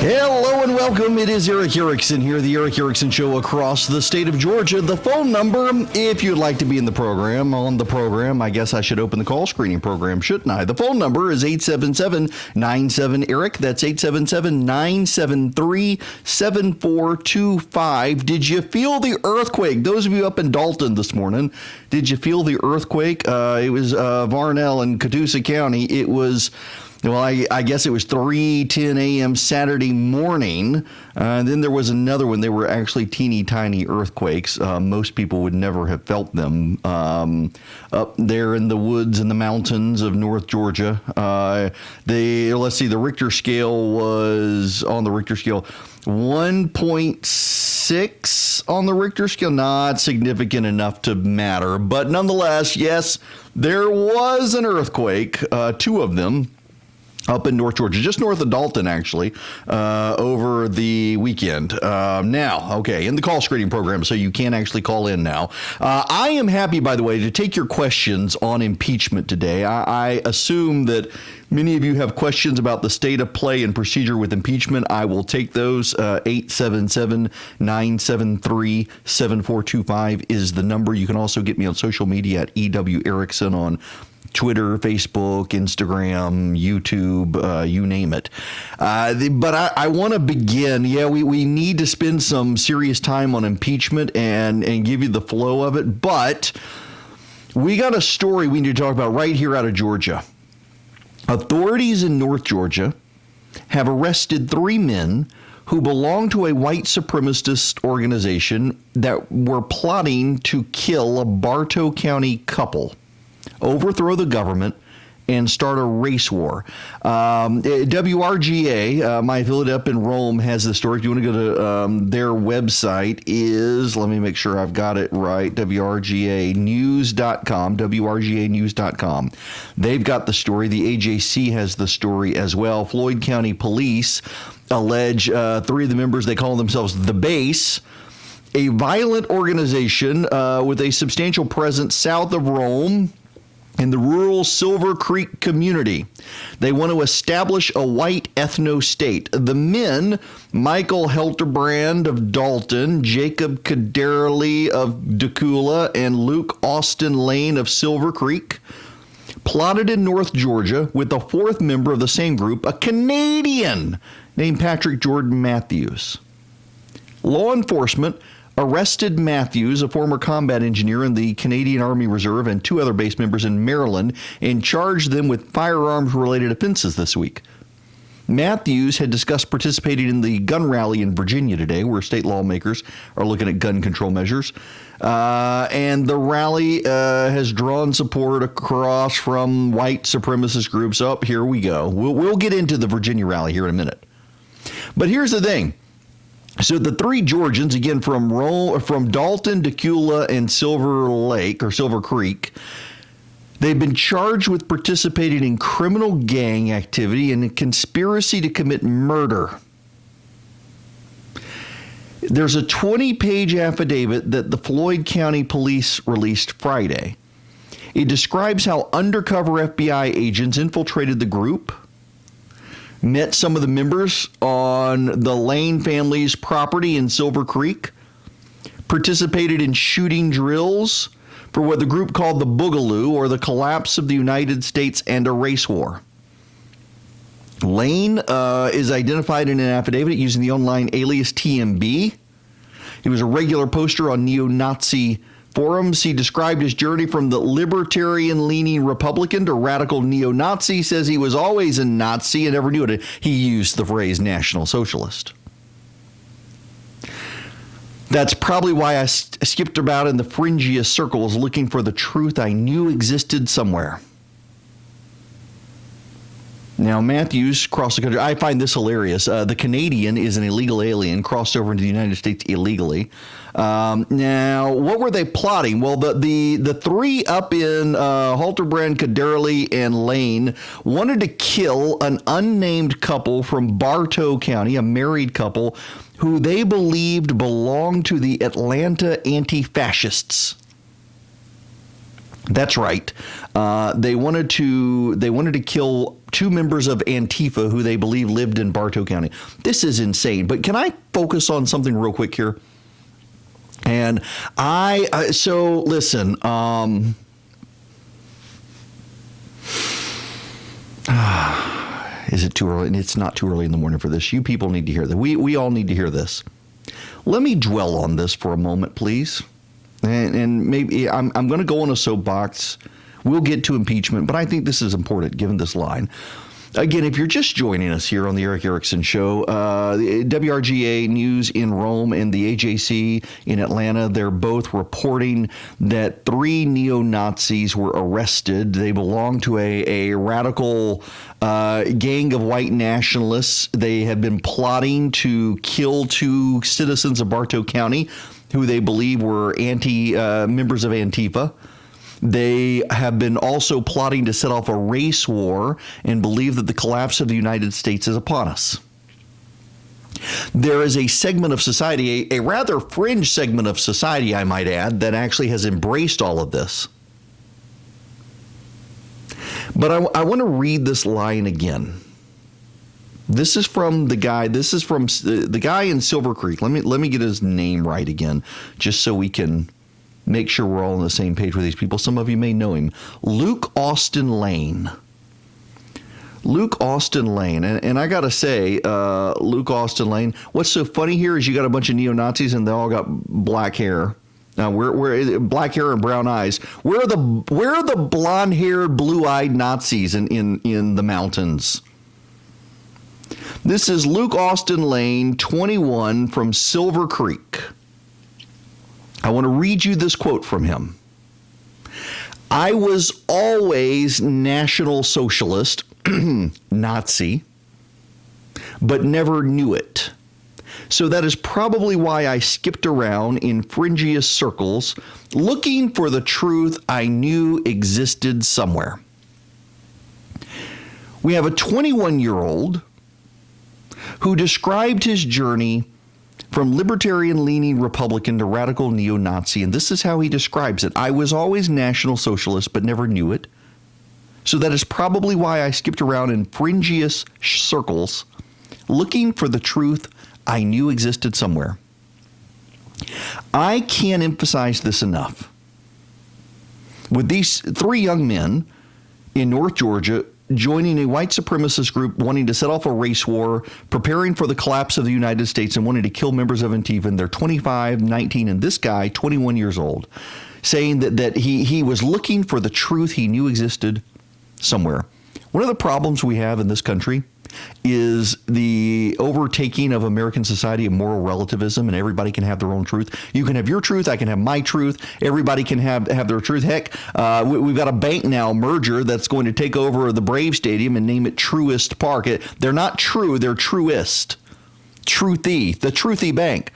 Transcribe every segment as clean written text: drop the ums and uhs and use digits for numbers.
Hello and welcome. It is Erick Erickson here, the Erick Erickson Show across the state of Georgia. The phone number, if you'd like to be in the program, I guess I should open the call screening program, shouldn't I? The phone number is 877-97-ERIC. That's 877-973-7425. Did you feel the earthquake? Those of you up in Dalton this morning, did you feel the earthquake? It was Varnell in Catoosa County. It was... Well, I guess it was 3:10 a.m. Saturday morning. Then there was another one. They were actually teeny tiny earthquakes. Most people would never have felt them up there in the woods and the mountains of North Georgia. Let's see, the Richter scale was on the Richter scale 1.6 on the Richter scale. Not significant enough to matter, but nonetheless, yes, there was an earthquake. Two of them. Up in North Georgia, just north of Dalton, actually, over the weekend. Now, okay, in the call screening program, so you can actually call in now. I am happy, by the way, to take your questions on impeachment today. I assume that many of you have questions about the state of play and procedure with impeachment. I will take those. 877-973-7425 is the number. You can also get me on social media at EW Erickson on Twitter, Facebook, Instagram, YouTube, you name it. But I want to begin. Yeah, we need to spend some serious time on impeachment and give you the flow of it. But we got a story we need to talk about right here out of Georgia. Authorities in North Georgia have arrested 3 men who belong to a white supremacist organization that were plotting to kill a Bartow County couple, overthrow the government, and start a race war. WRGA, my affiliate up in Rome, has the story. If you want to go to their website is, let me make sure I've got it right, WRGAnews.com, WRGAnews.com. They've got the story. The AJC has the story as well. Floyd County Police allege 3 of the members, they call themselves the Base, a violent organization with a substantial presence south of Rome, in the rural Silver Creek community. They want to establish a white ethno-state. The men, Michael Helterbrand of Dalton, Jacob Kaderli of Decula, and Luke Austin Lane of Silver Creek, plotted in North Georgia with a 4th member of the same group, a Canadian named Patrick Jordan Matthews. Law enforcement arrested Matthews, a former combat engineer in the Canadian Army Reserve, and 2 other base members in Maryland, and charged them with firearms-related offenses this week. Matthews had discussed participating in the gun rally in Virginia today, where state lawmakers are looking at gun control measures. And the rally has drawn support across from white supremacist groups. Oh, here we go. We'll get into the Virginia rally here in a minute. But here's the thing. So the 3 Georgians, again, from Dalton, Decula, and Silver Lake, or Silver Creek, they've been charged with participating in criminal gang activity and a conspiracy to commit murder. There's a 20-page affidavit that the Floyd County Police released Friday. It describes how undercover FBI agents infiltrated the group, met some of the members on the Lane family's property in Silver Creek, participated in shooting drills for what the group called the Boogaloo, or the collapse of the United States and a race war. Lane is identified in an affidavit using the online alias TMB. He was a regular poster on neo-Nazi forums. He described his journey from the libertarian-leaning Republican to radical neo-Nazi. Says he was always a Nazi and never knew it. He used the phrase National Socialist. That's probably why I skipped about in the fringiest circles looking for the truth I knew existed somewhere. Now, Matthews crossed the country. I find this hilarious. The Canadian is an illegal alien, crossed over into the United States illegally. Now, what were they plotting? Well, the 3 up in Halterbrand, Kaderli, and Lane wanted to kill an unnamed couple from Bartow County, a married couple, who they believed belonged to the Atlanta anti-fascists. That's right. They wanted to kill two members of Antifa who they believe lived in Bartow County. This is insane. But can I focus on something real quick here? And so listen. Is it too early? It's not too early in the morning for this. You people need to hear this. We all need to hear this. Let me dwell on this for a moment, please. And maybe I'm going to go on a soapbox. We'll get to impeachment, but I think this is important given this line. Again, if you're just joining us here on the Erick Erickson Show, the WRGA News in Rome and the AJC in Atlanta, they're both reporting that 3 neo-Nazis were arrested. They belong to a radical gang of white nationalists. They have been plotting to kill 2 citizens of Bartow County who they believe were members of Antifa. They have been also plotting to set off a race war and believe that the collapse of the United States is upon us. There is a segment of society, a rather fringe segment of society, I might add, that actually has embraced all of this. But I want to read this line again. This is from the guy. This is from the guy in Silver Creek. Let me get his name right again, just so we can make sure we're all on the same page with these people. Some of you may know him. Luke Austin Lane. Luke Austin Lane. And I got to say, Luke Austin Lane, what's so funny here is you got a bunch of neo-Nazis and they all got black hair. Now, we're black hair and brown eyes. Where are the blonde-haired, blue-eyed Nazis in the mountains? This is Luke Austin Lane, 21, from Silver Creek. I want to read you this quote from him. I was always National Socialist, Nazi, but never knew it. So that is probably why I skipped around in fringiest circles looking for the truth I knew existed somewhere. We have a 21-year-old who described his journey from libertarian-leaning Republican to radical neo-Nazi, and this is how he describes it. I was always National Socialist, but never knew it. So that is probably why I skipped around in fringiest circles, looking for the truth I knew existed somewhere. I can't emphasize this enough. With these 3 young men in North Georgia joining a white supremacist group wanting to set off a race war, preparing for the collapse of the United States and wanting to kill members of Antifa. And they're 25, 19, and this guy, 21 years old, saying that he was looking for the truth he knew existed somewhere. One of the problems we have in this country is the overtaking of American society of moral relativism, and everybody can have their own truth. You can have your truth, I can have my truth, everybody can have their truth. Heck, we've got a bank now merger that's going to take over the Brave Stadium and name it Truist Park. They're not true, they're Truist. Truthy, the Truthy Bank.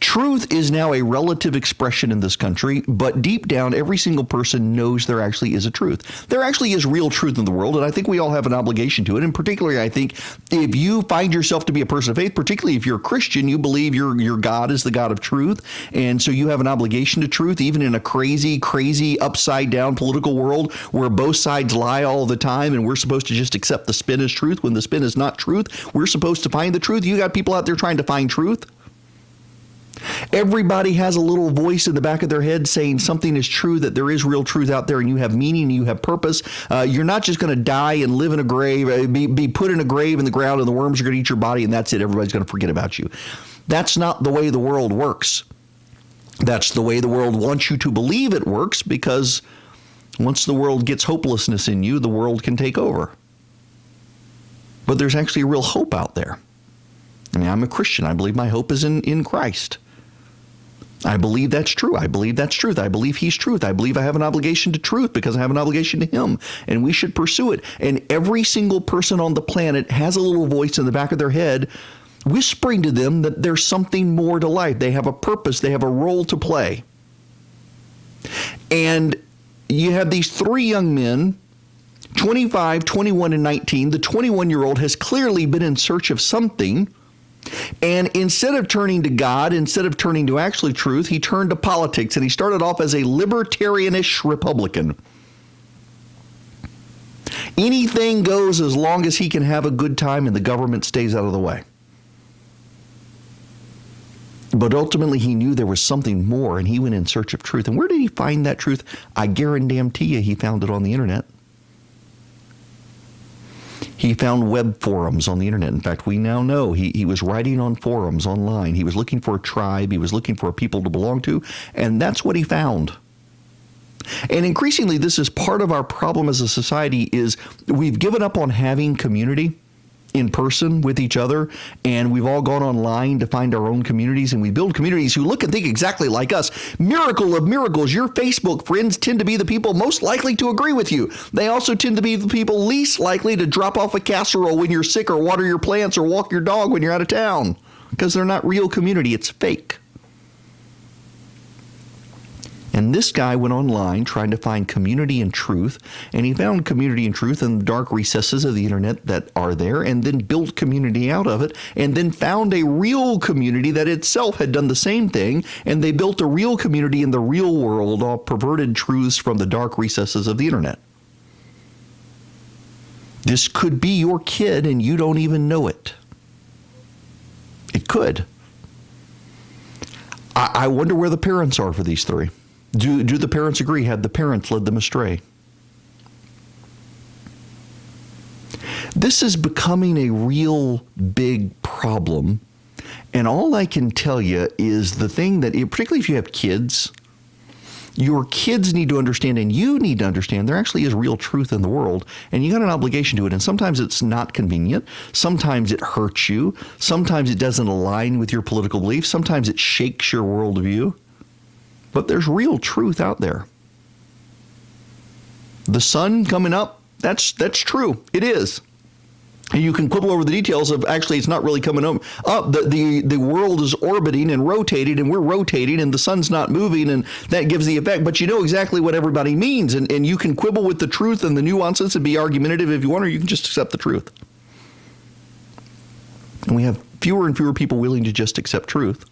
Truth is now a relative expression in this country, but deep down, every single person knows there actually is a truth. There actually is real truth in the world, and I think we all have an obligation to it. And particularly, I think if you find yourself to be a person of faith, particularly if you're a Christian, you believe your God is the God of truth, and so you have an obligation to truth, even in a crazy, upside-down political world where both sides lie all the time, and we're supposed to just accept the spin as truth when the spin is not truth. We're supposed to find the truth. You got people out there trying to find truth. Everybody has a little voice in the back of their head saying something is true, that there is real truth out there, and you have meaning, and you have purpose. You're not just going to die and live in a grave, be put in a grave in the ground, and the worms are going to eat your body, and that's it. Everybody's going to forget about you. That's not the way the world works. That's the way the world wants you to believe it works, because once the world gets hopelessness in you, the world can take over. But there's actually a real hope out there. I mean, I'm a Christian. I believe my hope is in Christ. I believe that's true. I believe that's truth. I believe he's truth. I believe I have an obligation to truth because I have an obligation to him, and we should pursue it. And every single person on the planet has a little voice in the back of their head whispering to them that there's something more to life. They have a purpose. They have a role to play. And you have these 3 young men, 25, 21, and 19. The 21-year-old has clearly been in search of something. And instead of turning to God, instead of turning to actually truth, he turned to politics, and he started off as a libertarianish Republican. Anything goes as long as he can have a good time and the government stays out of the way. But ultimately, he knew there was something more, and he went in search of truth. And where did he find that truth? I guarantee you he found it on the internet. He found web forums on the internet. In fact, we now know he was writing on forums online. He was looking for a tribe. He was looking for a people to belong to, and that's what he found. And increasingly, this is part of our problem as a society is we've given up on having community in person with each other, and we've all gone online to find our own communities, and we build communities who look and think exactly like us. Miracle of miracles, your Facebook friends tend to be the people most likely to agree with you. They also tend to be the people least likely to drop off a casserole when you're sick, or water your plants, or walk your dog when you're out of town, because they're not real community. It's fake. And this guy went online trying to find community and truth, and he found community and truth in the dark recesses of the internet that are there, and then built community out of it, and then found a real community that itself had done the same thing, and they built a real community in the real world off perverted truths from the dark recesses of the internet. This could be your kid, and you don't even know it. It could. I wonder where the parents are for these three. Do the parents agree? Had the parents led them astray? This is becoming a real big problem. And all I can tell you is the thing that, particularly if you have kids, your kids need to understand, and you need to understand, there actually is real truth in the world, and you got an obligation to it. And sometimes it's not convenient. Sometimes it hurts you. Sometimes it doesn't align with your political beliefs. Sometimes it shakes your worldview. But there's real truth out there. The sun coming up, that's true. It is. And you can quibble over the details of actually it's not really coming up. The world is orbiting and rotating, and we're rotating, and the sun's not moving, and that gives the effect. But you know exactly what everybody means, and you can quibble with the truth and the nuances and be argumentative if you want, or you can just accept the truth. And we have fewer and fewer people willing to just accept truth.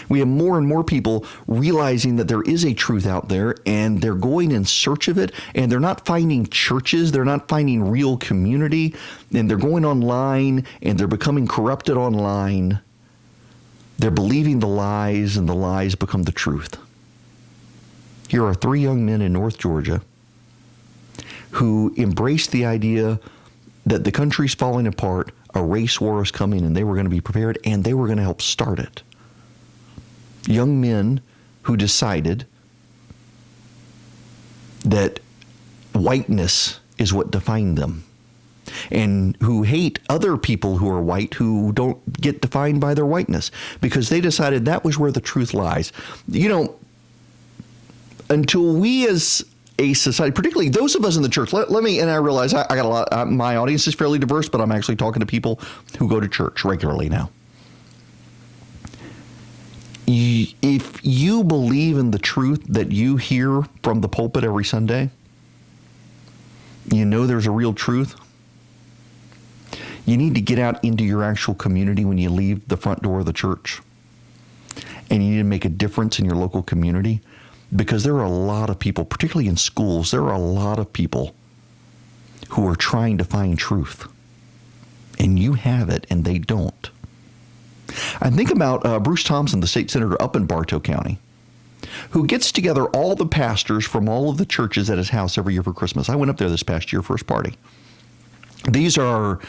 We have more and more people realizing that there is a truth out there, and they're going in search of it, and they're not finding churches, they're not finding real community, and they're going online, and they're becoming corrupted online. They're believing the lies, and the lies become the truth. Here are three young men in North Georgia who embraced the idea that the country's falling apart, a race war is coming, and they were going to be prepared, and they were going to help start it. Young men who decided that whiteness is what defined them, and who hate other people who are white who don't get defined by their whiteness, because they decided that was where the truth lies. You know, until we as a society, particularly those of us in the church, let me, and I realize I got a lot, my audience is fairly diverse, but I'm actually talking to people who go to church regularly now. If you believe in the truth that you hear from the pulpit every Sunday, you know there's a real truth, you need to get out into your actual community when you leave the front door of the church. And you need to make a difference in your local community, because there are a lot of people, particularly in schools, there are a lot of people who are trying to find truth. And you have it, and they don't. I think about Bruce Thompson, the state senator up in Bartow County, who gets together all the pastors from all of the churches at his house every year for Christmas. I went up there this past year for his party. These are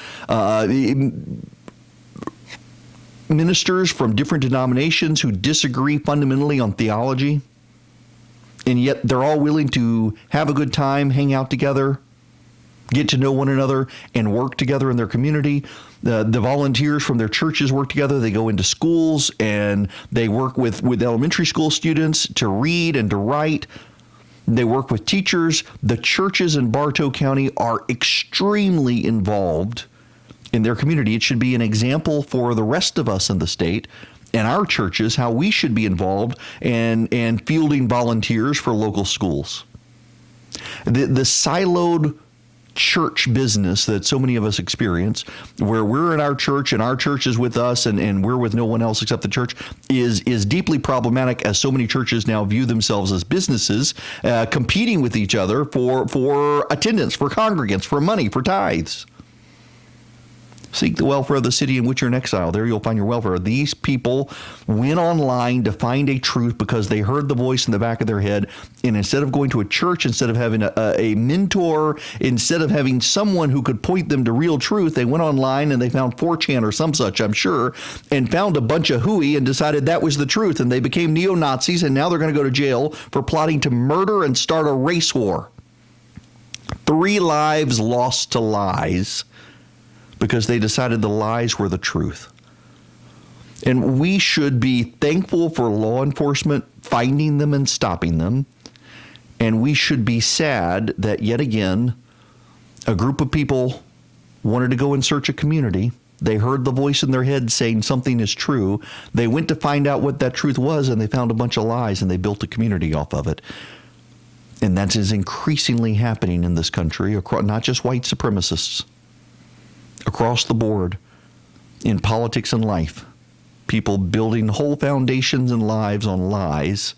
ministers from different denominations who disagree fundamentally on theology, and yet they're all willing to have a good time, hang out together, get to know one another, and work together in their community. The volunteers from their churches work together. They go into schools, and they work with elementary school students to read and to write. They work with teachers. The churches in Bartow County are extremely involved in their community. It should be an example for the rest of us in the state and our churches, how we should be involved and fielding volunteers for local schools. The siloed church business that so many of us experience, where we're in our church and our church is with us and we're with no one else except the church, is deeply problematic, as so many churches now view themselves as businesses competing with each other for attendance, for congregants, for money, for tithes. Seek the welfare of the city in which you're in exile. There you'll find your welfare. These people went online to find a truth because they heard the voice in the back of their head. And instead of going to a church, instead of having a mentor, instead of having someone who could point them to real truth, they went online and they found 4chan or some such, I'm sure, and found a bunch of hooey and decided that was the truth. And they became neo-Nazis, and now they're going to go to jail for plotting to murder and start a race war. 3 lives lost to lies, because they decided the lies were the truth. And we should be thankful for law enforcement finding them and stopping them. And we should be sad that yet again, a group of people wanted to go and search a community. They heard the voice in their head saying something is true. They went to find out what that truth was, and they found a bunch of lies, and they built a community off of it. And that is increasingly happening in this country, across, not just white supremacists. Across the board, in politics and life, people building whole foundations and lives on lies,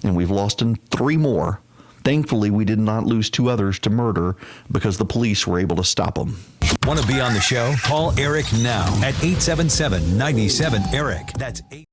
and we've lost 3 more. Thankfully, we did not lose 2 others to murder because the police were able to stop them. Want to be on the show? Call Erick now at 877-97-ERIC. That's 8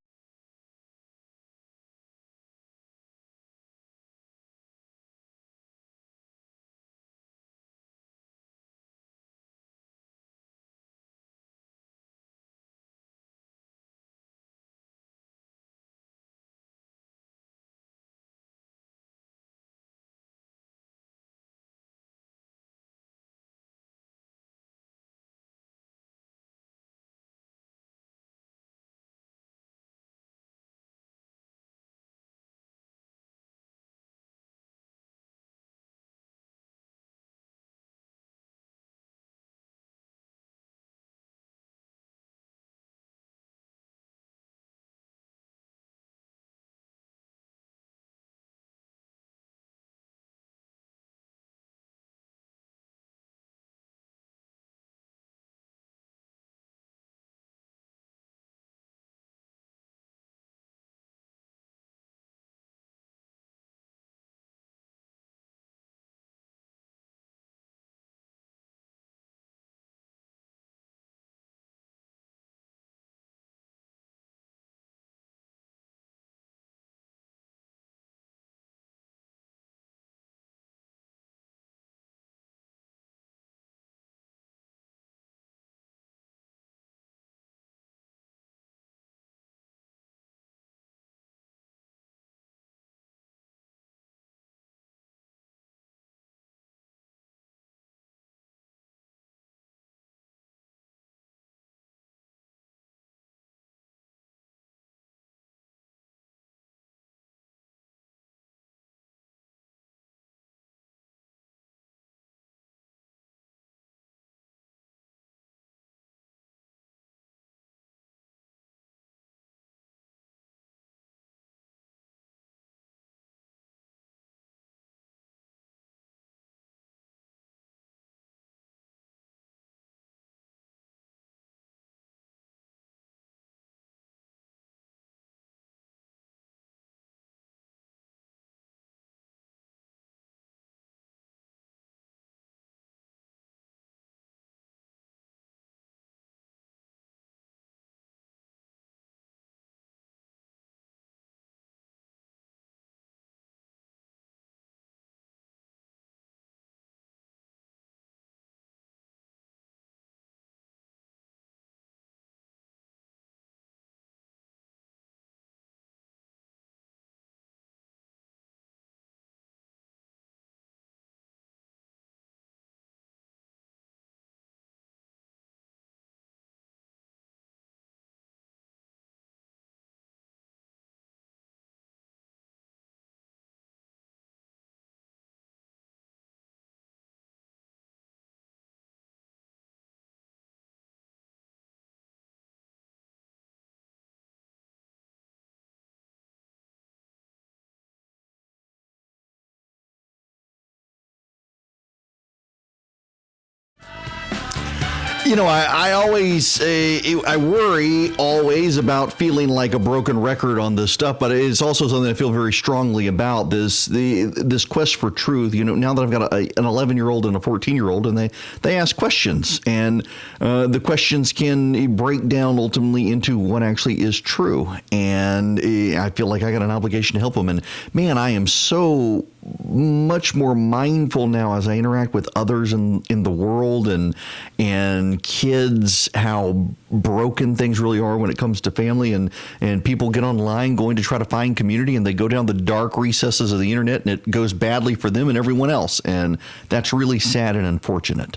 I always I worry always about feeling like a broken record on this stuff, but it's also something I feel very strongly about. This quest for truth. Now that I've got an 11-year-old and a 14-year-old, and they ask questions, and the questions can break down ultimately into what actually is true, and I feel like I got an obligation to help them. And man, I am so much more mindful now as I interact with others in the world and kids, how broken things really are when it comes to family, and people get online going to try to find community, and they go down the dark recesses of the internet, and it goes badly for them and everyone else, and that's really sad and unfortunate.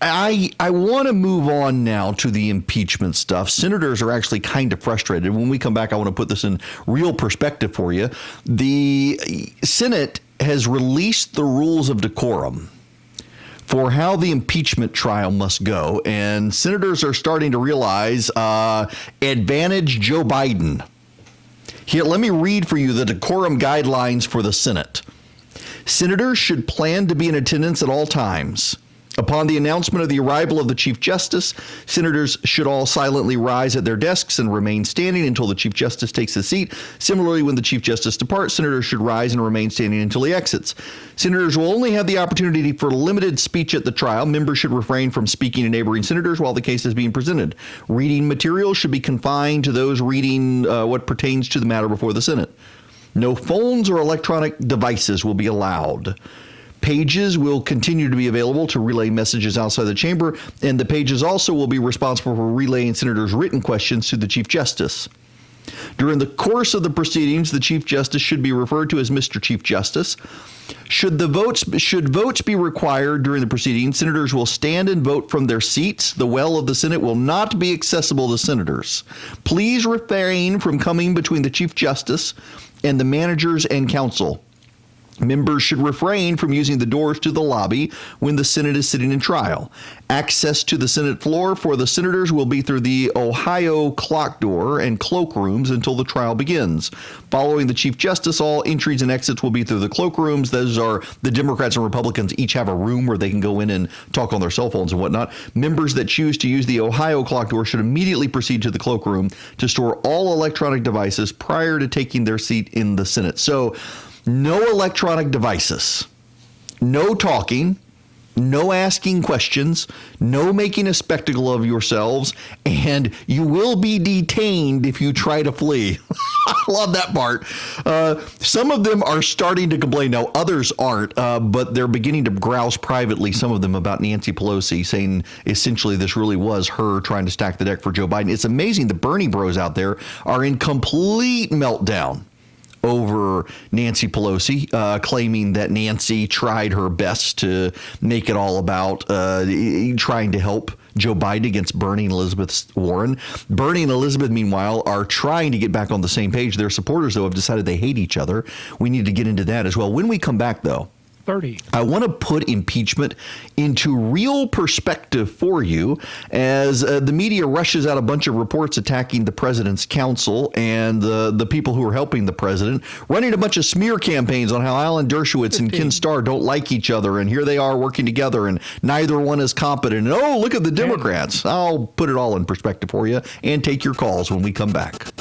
I want to move on now to the impeachment stuff. Senators are actually kind of frustrated. When we come back, I want to put this in real perspective for you. The Senate has released the rules of decorum for how the impeachment trial must go, and senators are starting to realize advantage Joe Biden. Here, let me read for you the decorum guidelines for the Senate. Senators should plan to be in attendance at all times. Upon the announcement of the arrival of the Chief Justice, senators should all silently rise at their desks and remain standing until the Chief Justice takes his seat. Similarly, when the Chief Justice departs, senators should rise and remain standing until he exits. Senators will only have the opportunity for limited speech at the trial. Members should refrain from speaking to neighboring senators while the case is being presented. Reading materials should be confined to those reading what pertains to the matter before the Senate. No phones or electronic devices will be allowed. Pages will continue to be available to relay messages outside the chamber, and the pages also will be responsible for relaying senators' written questions to the Chief Justice. During the course of the proceedings, the Chief Justice should be referred to as Mr. Chief Justice. Should votes be required during the proceedings, senators will stand and vote from their seats. The well of the Senate will not be accessible to senators. Please refrain from coming between the Chief Justice and the managers and counsel. Members should refrain from using the doors to the lobby when the Senate is sitting in trial. Access to the Senate floor for the senators will be through the Ohio clock door and cloakrooms until the trial begins. Following the Chief Justice, all entries and exits will be through the cloakrooms. Those are the Democrats and Republicans each have a room where they can go in and talk on their cell phones and whatnot. Members that choose to use the Ohio clock door should immediately proceed to the cloakroom to store all electronic devices prior to taking their seat in the Senate. So, no electronic devices, no talking, no asking questions, no making a spectacle of yourselves, and you will be detained if you try to flee. I love that part. Some of them are starting to complain now, others aren't, but they're beginning to grouse privately, some of them, about Nancy Pelosi, saying essentially this really was her trying to stack the deck for Joe Biden. It's amazing the Bernie bros out there are in complete meltdown over Nancy Pelosi, claiming that Nancy tried her best to make it all about trying to help Joe Biden against Bernie and Elizabeth Warren. Bernie and Elizabeth, meanwhile, are trying to get back on the same page. Their supporters, though, have decided they hate each other. We need to get into that as well. When we come back, though, 30. I want to put impeachment into real perspective for you as the media rushes out a bunch of reports attacking the president's counsel and the people who are helping the president, running a bunch of smear campaigns on how Alan Dershowitz and Ken Starr don't like each other, and here they are working together, and neither one is competent. And oh, look at the Democrats. I'll put it all in perspective for you and take your calls when we come back.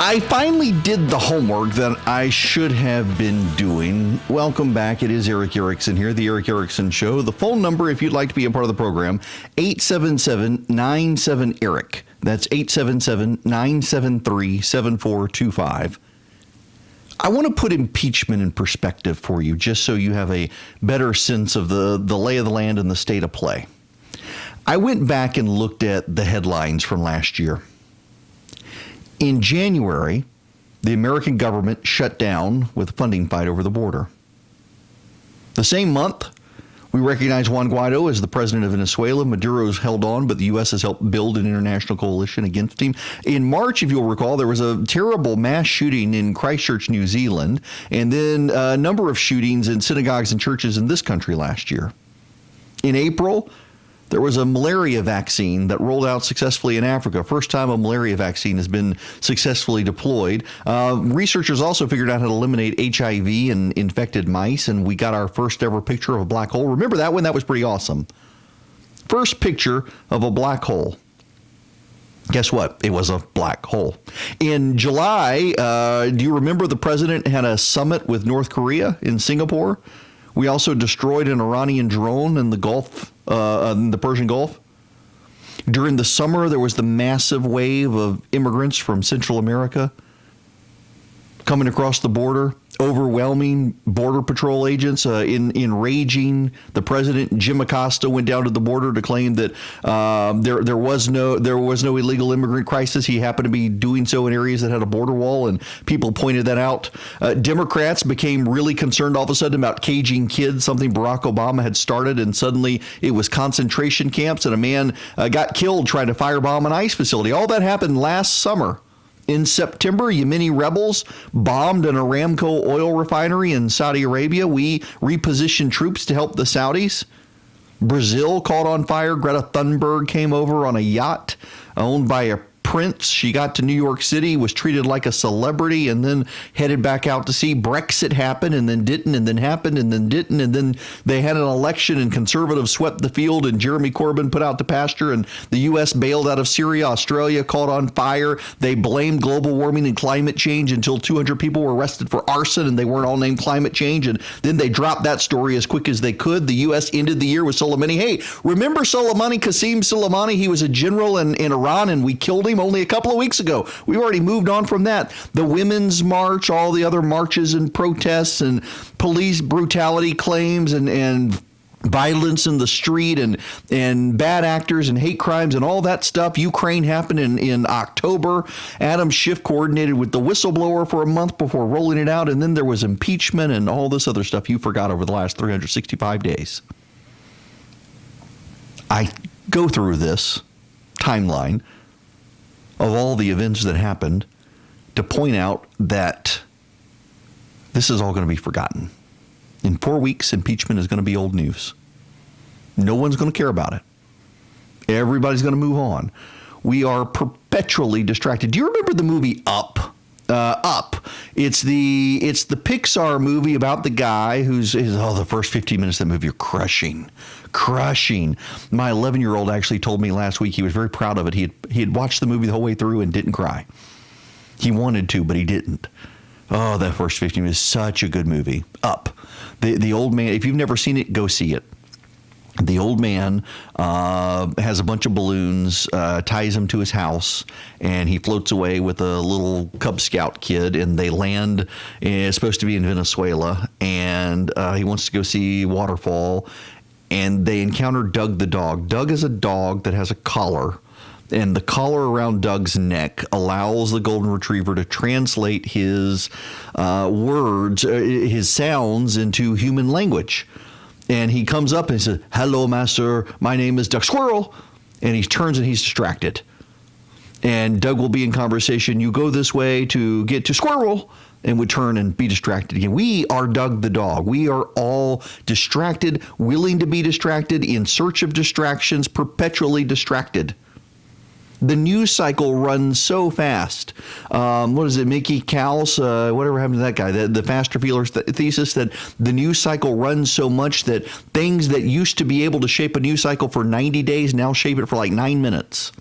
I finally did the homework that I should have been doing. Welcome back. It is Erick Erickson here, the Erick Erickson Show. The phone number, if you'd like to be a part of the program, 877-97-ERIC. That's 877-973-7425. I want to put impeachment in perspective for you, just so you have a better sense of the lay of the land and the state of play. I went back and looked at the headlines from last year. In January, the American government shut down with a funding fight over the border. The same month, we recognize Juan Guaido as the president of Venezuela. Maduro's held on, but the U.S. has helped build an international coalition against him. In March, if you'll recall, there was a terrible mass shooting in Christchurch, New Zealand, and then a number of shootings in synagogues and churches in this country last year. In April, there was a malaria vaccine that rolled out successfully in Africa. First time a malaria vaccine has been successfully deployed. Researchers also figured out how to eliminate HIV in infected mice, and we got our first ever picture of a black hole. Remember that one? That was pretty awesome. First picture of a black hole. Guess what? It was a black hole. In July, do you remember the president had a summit with North Korea in Singapore? We also destroyed an Iranian drone in the Gulf, in the Persian Gulf. During the summer, there was the massive wave of immigrants from Central America coming across the border, overwhelming Border Patrol agents, enraging the president. Jim Acosta went down to the border to claim that there was no illegal immigrant crisis. He happened to be doing so in areas that had a border wall, and people pointed that out. Democrats became really concerned all of a sudden about caging kids, something Barack Obama had started, and suddenly it was concentration camps, and a man got killed trying to firebomb an ICE facility. All that happened last summer. In September, Yemeni rebels bombed an Aramco oil refinery in Saudi Arabia. We repositioned troops to help the Saudis. Brazil caught on fire. Greta Thunberg came over on a yacht owned by a prince. She got to New York City, was treated like a celebrity, and then headed back out to sea. Brexit happened and then didn't, and then happened and then didn't, and then they had an election and conservatives swept the field and Jeremy Corbyn put out to pasture, and the U.S. bailed out of Syria. Australia caught on fire. They blamed global warming and climate change until 200 people were arrested for arson, and they weren't all named climate change, and then they dropped that story as quick as they could. The U.S. ended the year with Soleimani. Hey, remember Soleimani, Qasem Soleimani? He was a general in Iran, and we killed him only a couple of weeks ago. We've already moved on from that. The Women's March, all the other marches and protests and police brutality claims and violence in the street and bad actors and hate crimes and all that stuff. Ukraine happened in October. Adam Schiff coordinated with the whistleblower for a month before rolling it out. And then there was impeachment and all this other stuff you forgot over the last 365 days. I go through this timeline of all the events that happened to point out that this is all going to be forgotten. In 4 weeks, impeachment is going to be old news. No one's going to care about it. Everybody's going to move on. We are perpetually distracted. Do you remember the movie Up? Up. It's the Pixar movie about the guy the first 15 minutes of that movie are crushing. My 11-year-old actually told me last week he was very proud of it. He had watched the movie the whole way through and didn't cry. He wanted to, but he didn't. Oh, that first 15 minutes is such a good movie. Up. The old man, if you've never seen it, go see it. The old man has a bunch of balloons, ties them to his house, and he floats away with a little Cub Scout kid, and they land. It's supposed to be in Venezuela, and he wants to go see waterfall, and they encounter Doug the dog. Doug is a dog that has a collar, and the collar around Doug's neck allows the golden retriever to translate his words, his sounds into human language. And he comes up and he says, "Hello, master. My name is Doug Squirrel." And he turns and he's distracted. And Doug will be in conversation. You go this way to get to Squirrel, and would turn and be distracted again. We are Doug the dog. We are all distracted, willing to be distracted, in search of distractions, perpetually distracted. The news cycle runs so fast. What is it, Mickey Kaus? Whatever happened to that guy? The faster feelers thesis that the news cycle runs so much that things that used to be able to shape a news cycle for 90 days now shape it for like 9 minutes.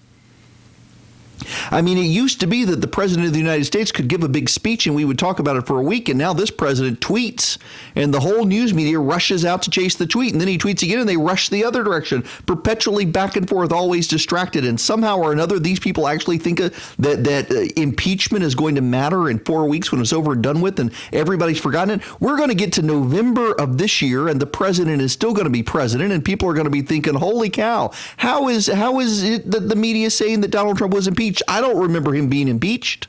I mean, it used to be that the president of the United States could give a big speech and we would talk about it for a week. And now this president tweets and the whole news media rushes out to chase the tweet. And then he tweets again and they rush the other direction, perpetually back and forth, always distracted. And somehow or another, these people actually think that impeachment is going to matter in 4 weeks when it's over and done with and everybody's forgotten it. We're going to get to November of this year and the president is still going to be president and people are going to be thinking, holy cow, how is it that the media is saying that Donald Trump was impeached? I don't remember him being impeached.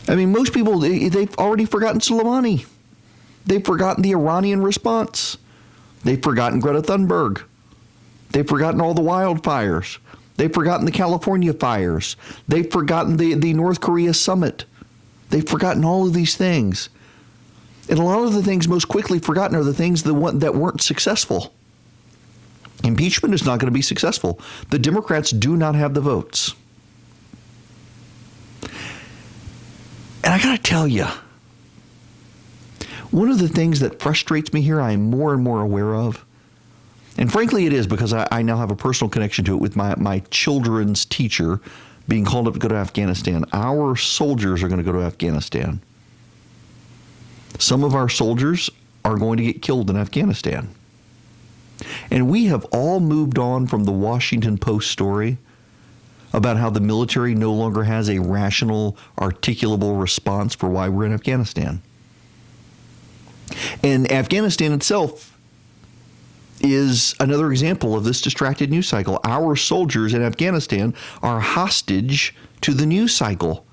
I mean, most people, they've already forgotten Soleimani. They've forgotten the Iranian response. They've forgotten Greta Thunberg. They've forgotten all the wildfires. They've forgotten the California fires. They've forgotten the North Korea summit. They've forgotten all of these things. And a lot of the things most quickly forgotten are the things that weren't successful. Impeachment is not going to be successful. The Democrats do not have the votes. And I got to tell you, one of the things that frustrates me here, I am more and more aware of, and frankly it is because I now have a personal connection to it with my children's teacher being called up to go to Afghanistan. Our soldiers are going to go to Afghanistan. Some of our soldiers are going to get killed in Afghanistan. And we have all moved on from the Washington Post story about how the military no longer has a rational, articulable response for why we're in Afghanistan. And Afghanistan itself is another example of this distracted news cycle. Our soldiers in Afghanistan are hostage to the news cycle.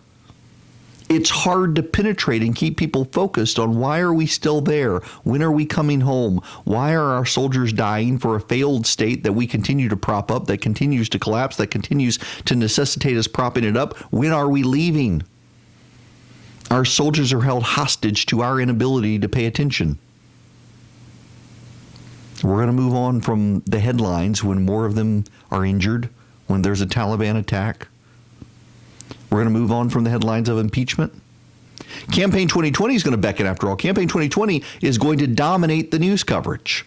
It's hard to penetrate and keep people focused on why are we still there? When are we coming home? Why are our soldiers dying for a failed state that we continue to prop up, that continues to collapse, that continues to necessitate us propping it up? When are we leaving? Our soldiers are held hostage to our inability to pay attention. We're going to move on from the headlines when more of them are injured, when there's a Taliban attack. We're going to move on from the headlines of impeachment. Campaign 2020 is going to beckon after all. Campaign 2020 is going to dominate the news coverage.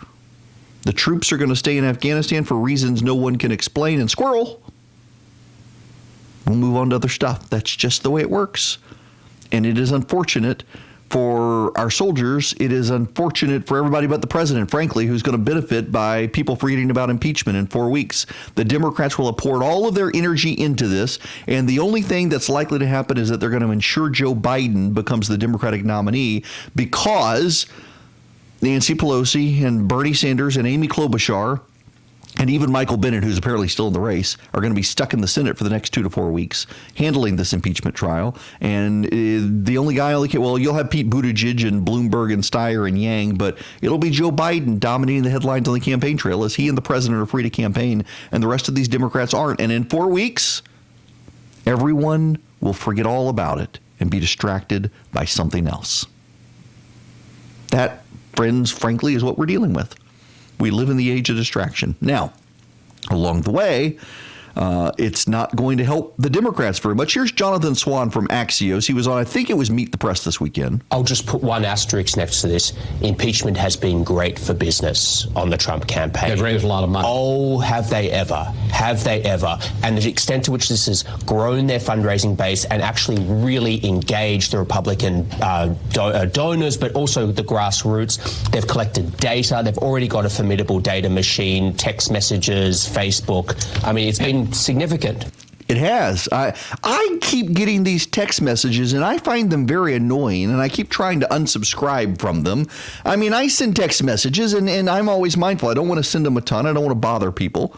The troops are going to stay in Afghanistan for reasons no one can explain. And squirrel, we'll move on to other stuff. That's just the way it works. And it is unfortunate for our soldiers. It is unfortunate for everybody but the president, frankly, who's going to benefit by people forgetting about impeachment in 4 weeks. The Democrats will have poured all of their energy into this, and the only thing that's likely to happen is that they're going to ensure Joe Biden becomes the Democratic nominee because Nancy Pelosi and Bernie Sanders and Amy Klobuchar and even Michael Bennet, who's apparently still in the race, are going to be stuck in the Senate for the next 2 to 4 weeks handling this impeachment trial. And the only guy, well, you'll have Pete Buttigieg and Bloomberg and Steyer and Yang, but it'll be Joe Biden dominating the headlines on the campaign trail as he and the president are free to campaign, and the rest of these Democrats aren't. And in 4 weeks, everyone will forget all about it and be distracted by something else. That, friends, frankly, is what we're dealing with. We live in the age of distraction. Now, along the way, it's not going to help the Democrats very much. Here's Jonathan Swan from Axios. He was on, I think it was Meet the Press this weekend. I'll just put one asterisk next to this. Impeachment has been great for business on the Trump campaign. They've raised a lot of money. Oh, have they ever? Have they ever? And the extent to which this has grown their fundraising base and actually really engaged the Republican donors, but also the grassroots. They've collected data. They've already got a formidable data machine, text messages, Facebook. I mean, it's been significant. It has. I keep getting these text messages, and I find them very annoying, and I keep trying to unsubscribe from them. I mean, I send text messages, and I'm always mindful. I don't want to send them a ton. I don't want to bother people.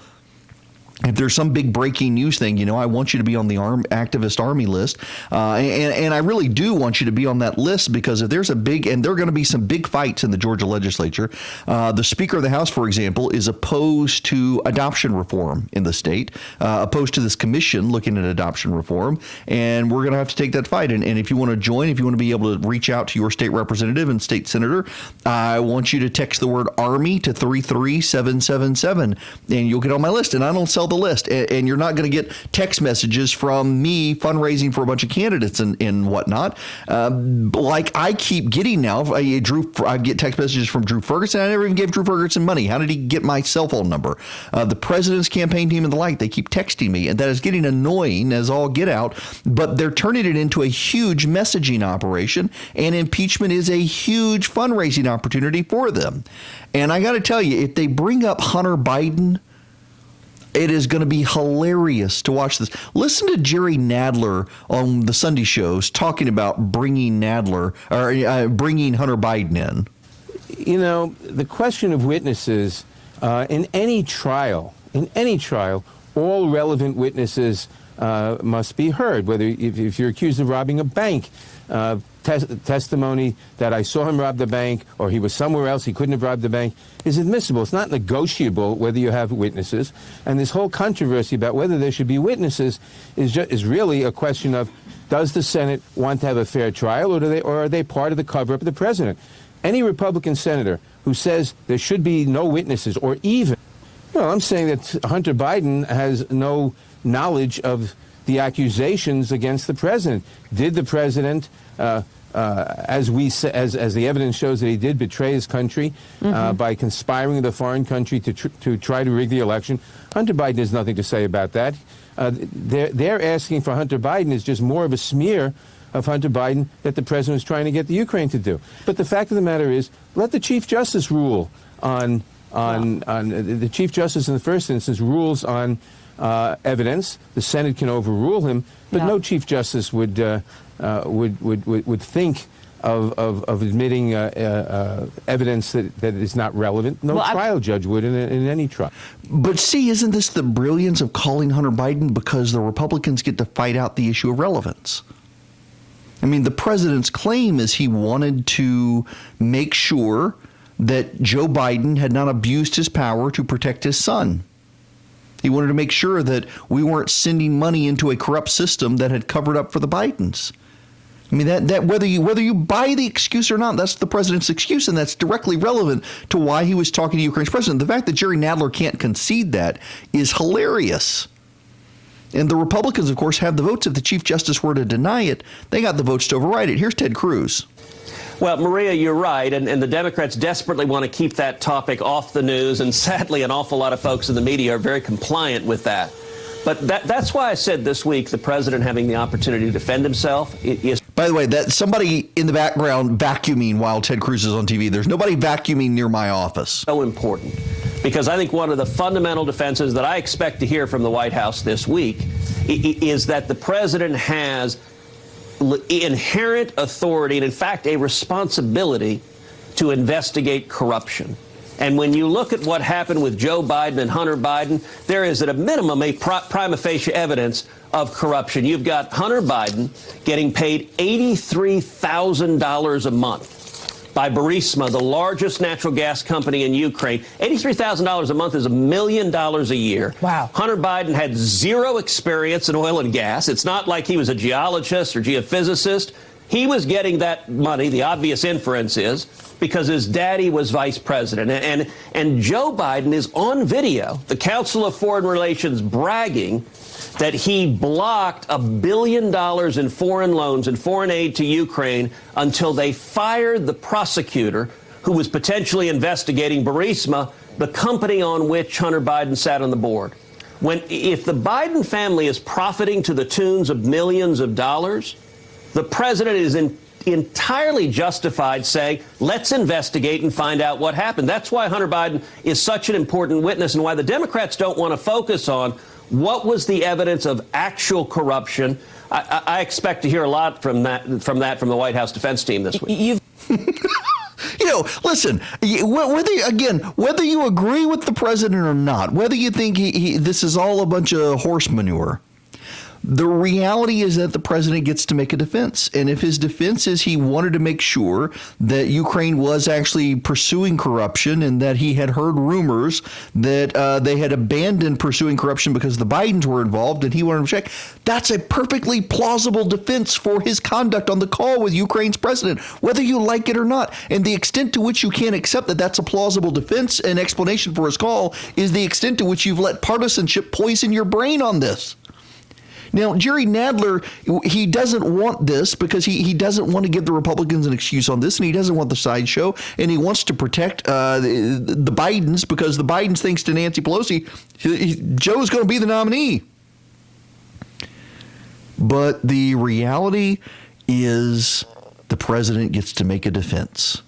If there's some big breaking news thing, I want you to be on the activist army list. And I really do want you to be on that list because if there's and there are going to be some big fights in the Georgia legislature. The Speaker of the House, for example, is opposed to adoption reform in the state, opposed to this commission looking at adoption reform. And we're going to have to take that fight. And if you want to join, if you want to be able to reach out to your state representative and state senator, I want you to text the word Army to 33777 and you'll get on my list. And I don't sell the list, and you're not going to get text messages from me fundraising for a bunch of candidates and whatnot. Like I keep getting now. I get text messages from Drew Ferguson. I never even gave Drew Ferguson money. How did he get my cell phone number? The president's campaign team and the like, they keep texting me, and that is getting annoying as all get out. But they're turning it into a huge messaging operation, and impeachment is a huge fundraising opportunity for them. And I got to tell you, if they bring up Hunter Biden, it is going to be hilarious to watch this. Listen to Jerry Nadler on the Sunday shows talking about bringing Hunter Biden in. You know, the question of witnesses in any trial, all relevant witnesses must be heard. Whether if you're accused of robbing a bank, testimony that I saw him rob the bank or he was somewhere else, he couldn't have robbed the bank, is admissible. It's not negotiable whether you have witnesses. And this whole controversy about whether there should be witnesses is really a question of, does the Senate want to have a fair trial, or are they part of the cover-up of the president? Any Republican senator who says there should be no witnesses, or even, well, I'm saying that Hunter Biden has no knowledge of the accusations against the president. Did the president, as the evidence shows that he did, betray his country by conspiring with a foreign country to try to rig the election? Hunter Biden has nothing to say about that. They're asking for Hunter Biden is just more of a smear of Hunter Biden that the president was trying to get the Ukraine to do. But the fact of the matter is, let the Chief Justice rule on the Chief Justice in the first instance rules on evidence. The Senate can overrule him, but no Chief Justice would think of admitting evidence that is not relevant. No trial judge would in any trial. But see, isn't this the brilliance of calling Hunter Biden? Because the Republicans get to fight out the issue of relevance. I mean, the president's claim is he wanted to make sure that Joe Biden had not abused his power to protect his son. He wanted to make sure that we weren't sending money into a corrupt system that had covered up for the Bidens. I mean, that whether you buy the excuse or not, that's the president's excuse, and that's directly relevant to why he was talking to Ukraine's president. The fact that Jerry Nadler can't concede that is hilarious. And the Republicans, of course, have the votes. If the Chief Justice were to deny it, they got the votes to override it. Here's Ted Cruz. Well, Maria, you're right, and the Democrats desperately want to keep that topic off the news, and sadly, an awful lot of folks in the media are very compliant with that. But that's why I said this week the president having the opportunity to defend himself is... By the way, that somebody in the background vacuuming while Ted Cruz is on TV. There's nobody vacuuming near my office. So important, because I think one of the fundamental defenses that I expect to hear from the White House this week is that the president has inherent authority and, in fact, a responsibility to investigate corruption. And when you look at what happened with Joe Biden and Hunter Biden, there is at a minimum a prima facie evidence of corruption. You've got Hunter Biden getting paid $83,000 a month by Burisma, the largest natural gas company in Ukraine. $83,000 a month is $1 million a year. Wow. Hunter Biden had zero experience in oil and gas. It's not like he was a geologist or geophysicist. He was getting that money, the obvious inference is, because his daddy was vice president. And Joe Biden is on video, the Council of Foreign Relations, bragging that he blocked $1 billion in foreign loans and foreign aid to Ukraine until they fired the prosecutor who was potentially investigating Burisma, the company on which Hunter Biden sat on the board. If the Biden family is profiting to the tunes of millions of dollars, the president is entirely justified saying, let's investigate and find out what happened. That's why Hunter Biden is such an important witness and why the Democrats don't want to focus on what was the evidence of actual corruption. I expect to hear a lot from the White House defense team this week. Listen, whether you agree with the president or not, whether you think this is all a bunch of horse manure, The reality is that the president gets to make a defense. And if his defense is he wanted to make sure that Ukraine was actually pursuing corruption and that he had heard rumors that they had abandoned pursuing corruption because the Bidens were involved and he wanted to check, that's a perfectly plausible defense for his conduct on the call with Ukraine's president, whether you like it or not. And the extent to which you can't accept that that's a plausible defense and explanation for his call is the extent to which you've let partisanship poison your brain on this. Now, Jerry Nadler, he doesn't want this because he doesn't want to give the Republicans an excuse on this, and he doesn't want the sideshow, and he wants to protect the Bidens because the Bidens thinks to Nancy Pelosi, Joe's going to be the nominee. But the reality is the president gets to make a defense.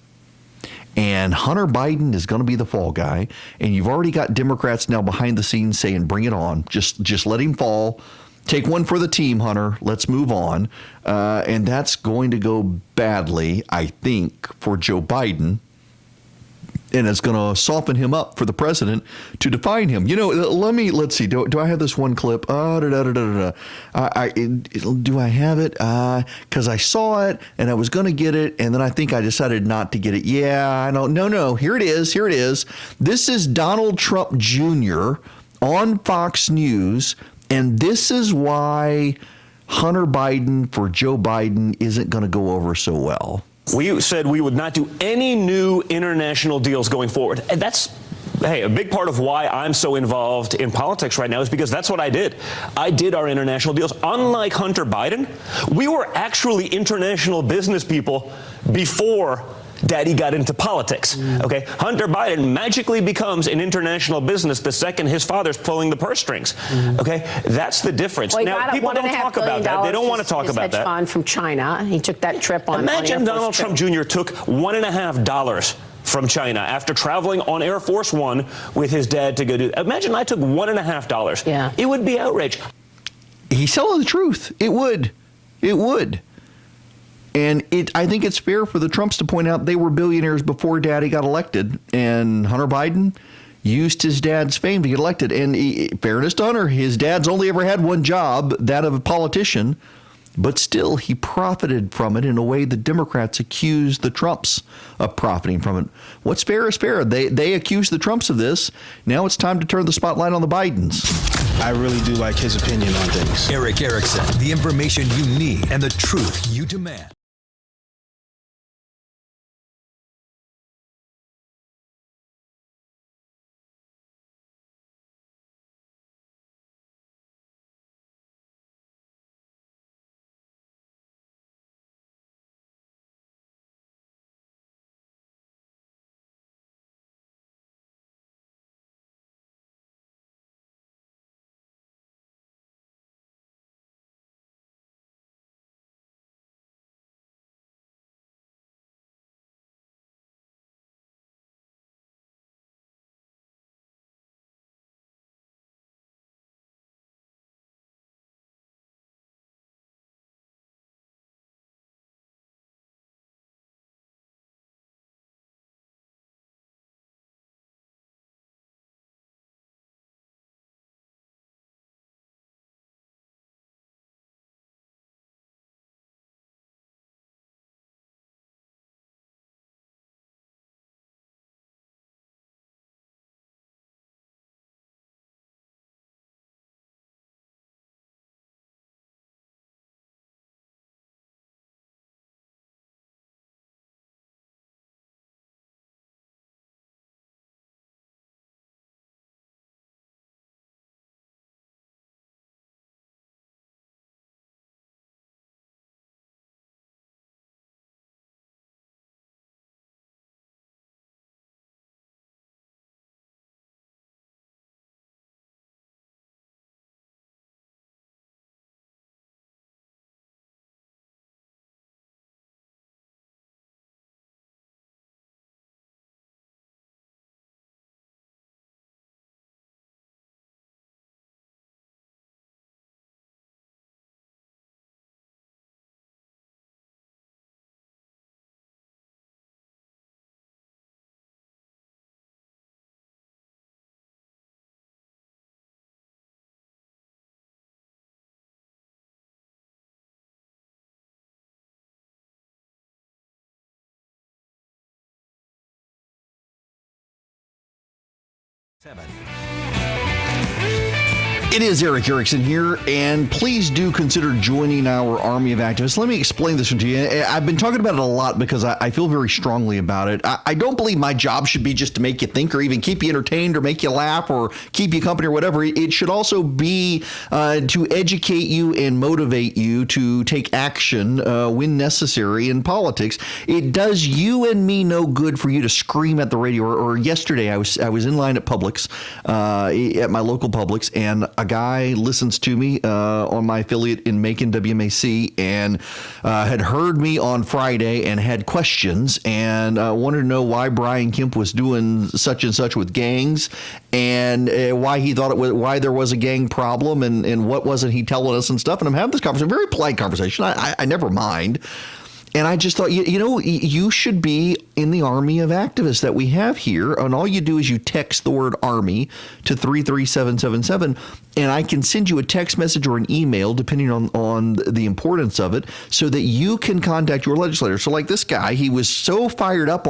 And Hunter Biden is going to be the fall guy, and you've already got Democrats now behind the scenes saying, bring it on, just let him fall. Take one for the team, Hunter. Let's move on. And that's going to go badly, I think, for Joe Biden. And it's going to soften him up for the president to define him. You know, let's see. Do I have this one clip? Do I have it? Because I saw it and I was going to get it. And then I think I decided not to get it. Yeah, I don't. No. Here it is. This is Donald Trump Jr. on Fox News. And this is why Hunter Biden for Joe Biden isn't going to go over so well. We said we would not do any new international deals going forward. And that's, hey, a big part of why I'm so involved in politics right now is because that's what I did. I did our international deals. Unlike Hunter Biden, we were actually international business people before Daddy got into politics. Okay, Hunter Biden magically becomes an international business the second his father's pulling the purse strings. Okay, that's the difference. Well, now people don't talk about that. They don't want to talk about that. Fund from China. He took that trip on. Imagine Donald Trump Jr. took $1.50 from China after traveling on Air Force One with his dad to go do. Imagine I took $1.50. Yeah, it would be outrage. He's telling the truth. It would. And I think it's fair for the Trumps to point out they were billionaires before Daddy got elected. And Hunter Biden used his dad's fame to get elected. And fairness to Hunter, his dad's only ever had one job, that of a politician. But still, he profited from it in a way the Democrats accused the Trumps of profiting from it. What's fair is fair. They accused the Trumps of this. Now it's time to turn the spotlight on the Bidens. I really do like his opinion on things. Erick Erickson, the information you need and the truth you demand. It is Erick Erickson here, and please do consider joining our Army of Activists. Let me explain this one to you. I've been talking about it a lot because I feel very strongly about it. I don't believe my job should be just to make you think or even keep you entertained or make you laugh or keep you company or whatever. It should also be to educate you and motivate you to take action when necessary in politics. It does you and me no good for you to scream at the radio. Or yesterday, I was in line at Publix, at my local Publix, and a guy listens to me on my affiliate in Macon, WMAC, and had heard me on Friday and had questions and wanted to know why Brian Kemp was doing such and such with gangs and why he thought why there was a gang problem and what wasn't he telling us and stuff. And I'm having this conversation, very polite conversation. I never mind. And I just thought, you should be in the army of activists that we have here. And all you do is you text the word army to 33777, and I can send you a text message or an email, depending on the importance of it, so that you can contact your legislator. So like this guy, he was so fired up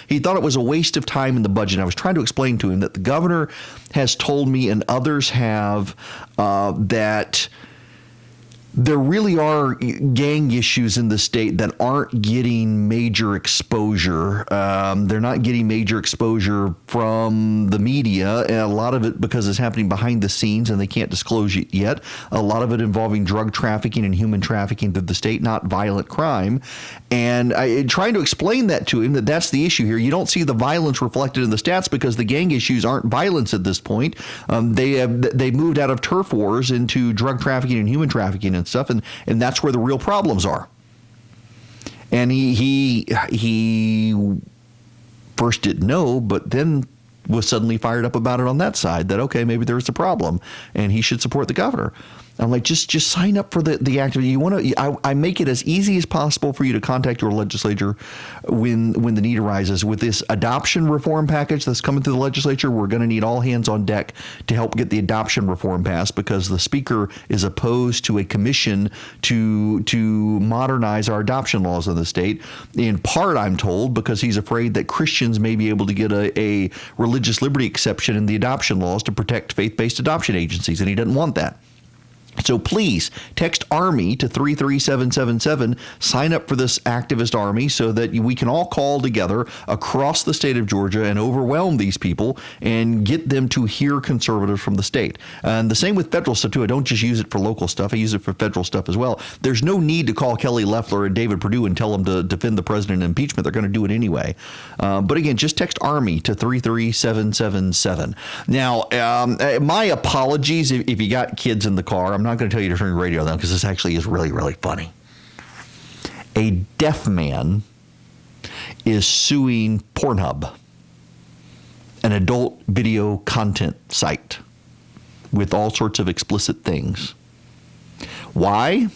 he thought it was a waste of time in the budget. I was trying to explain to him that the governor has told me, and others have, that there really are gang issues in the state that aren't getting major exposure. They're not getting major exposure from the media, and a lot of it because it's happening behind the scenes and they can't disclose it yet. A lot of it involving drug trafficking and human trafficking through the state, not violent crime. And trying to explain that to him, that's the issue here. You don't see the violence reflected in the stats because the gang issues aren't violence at this point. They moved out of turf wars into drug trafficking and human trafficking and stuff, and that's where the real problems are. And he first didn't know, but then was suddenly fired up about it on that side, that okay, maybe there's a problem and he should support the governor. I'm like, just sign up for the activity. You want to? I make it as easy as possible for you to contact your legislature when the need arises. With this adoption reform package that's coming through the legislature, we're going to need all hands on deck to help get the adoption reform passed because the speaker is opposed to a commission to modernize our adoption laws in the state. In part, I'm told, because he's afraid that Christians may be able to get a religious liberty exception in the adoption laws to protect faith-based adoption agencies, and he doesn't want that. So please text ARMY to 33777. Sign up for this activist army so that we can all call together across the state of Georgia and overwhelm these people and get them to hear conservatives from the state. And the same with federal stuff, too. I don't just use it for local stuff. I use it for federal stuff as well. There's no need to call Kelly Loeffler and David Perdue and tell them to defend the president in impeachment. They're going to do it anyway. But again, just text ARMY to 33777. Now, my apologies if you got kids in the car. I'm not going to tell you to turn your radio down because this actually is really, really funny. A deaf man is suing Pornhub, an adult video content site with all sorts of explicit things. Why?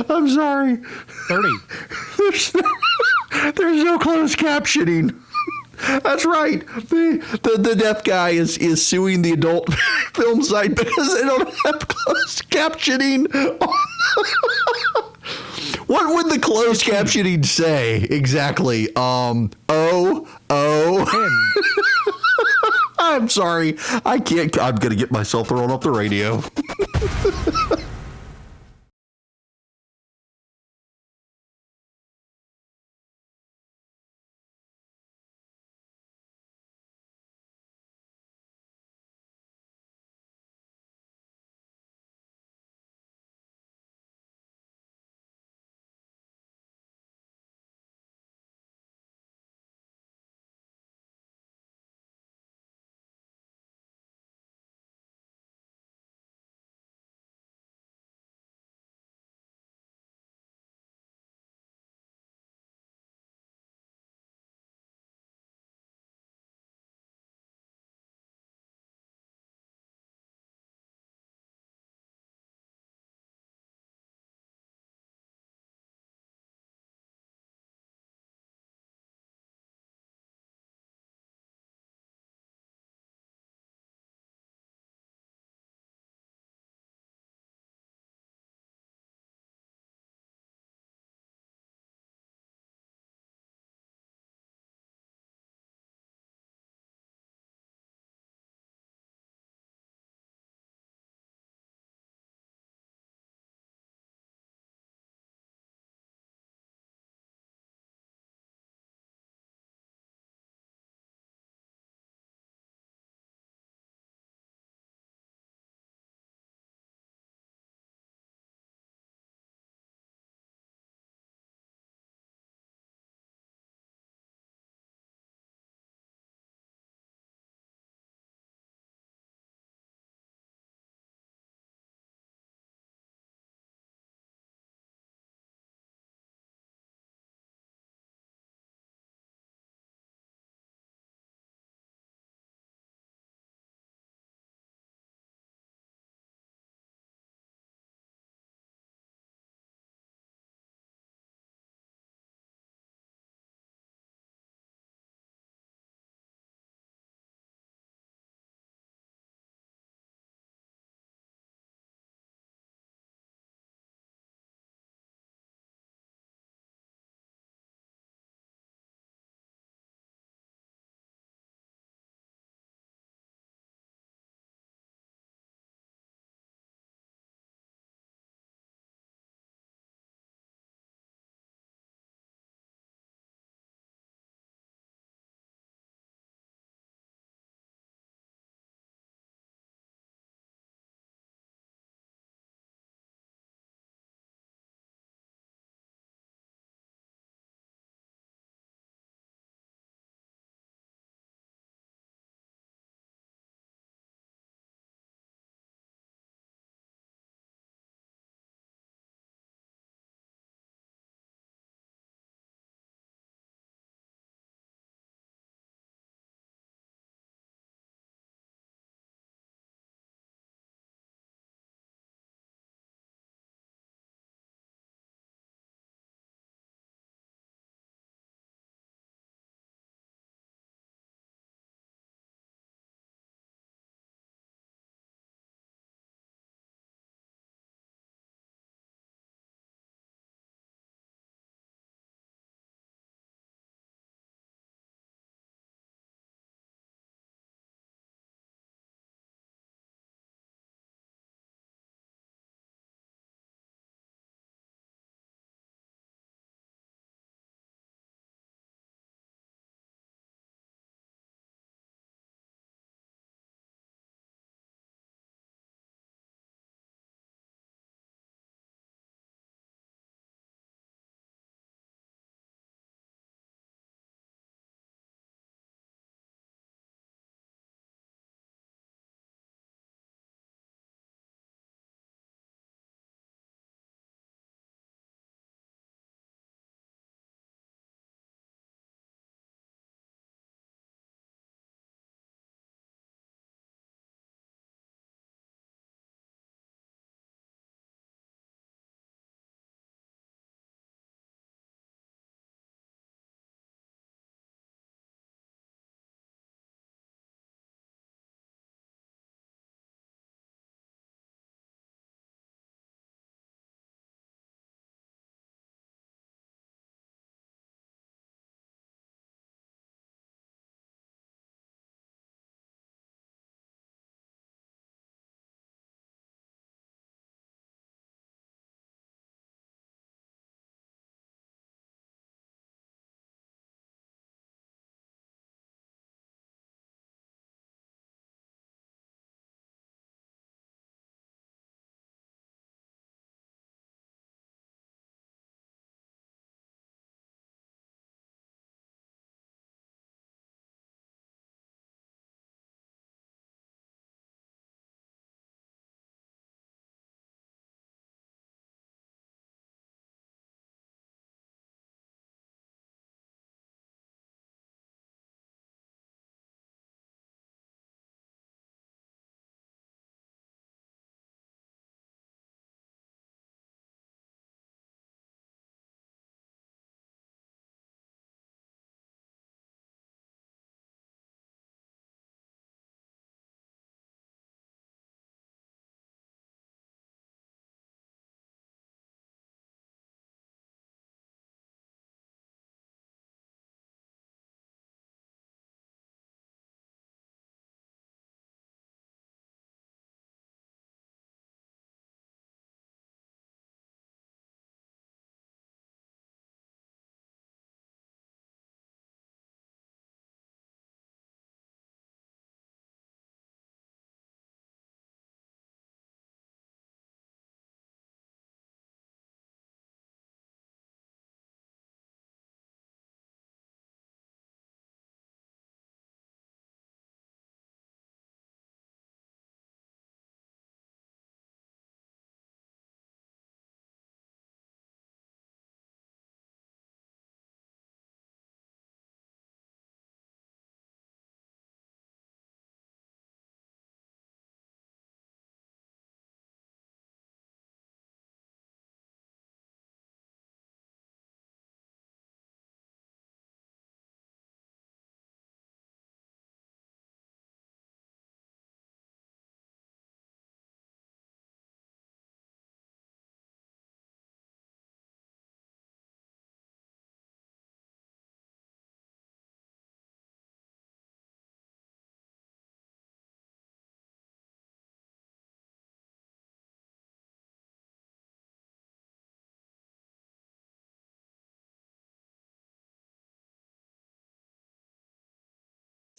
I'm sorry. 30. There's no closed captioning. That's right. The deaf guy is suing the adult film site because they don't have closed captioning. What would the closed captioning say exactly? I'm sorry. I can't. I'm going to get myself thrown off the radio.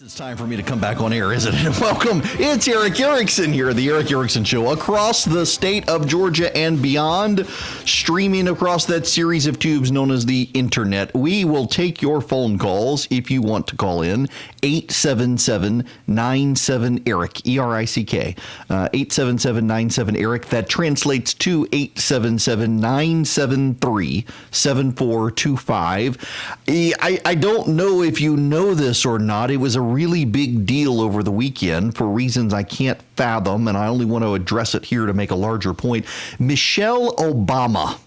It's time for me to come back on air, isn't it? Welcome. It's Erick Erickson here, the Erick Erickson Show, across the state of Georgia and beyond, streaming across that series of tubes known as the internet. We will take your phone calls if you want to call in. 877-97-ERICK, E-R-I-C-K. 877-97-ERICK. That translates to 877-973-7425. I don't know if you know this or not. It was a really big deal over the weekend for reasons I can't fathom, and I only want to address it here to make a larger point. Michelle Obama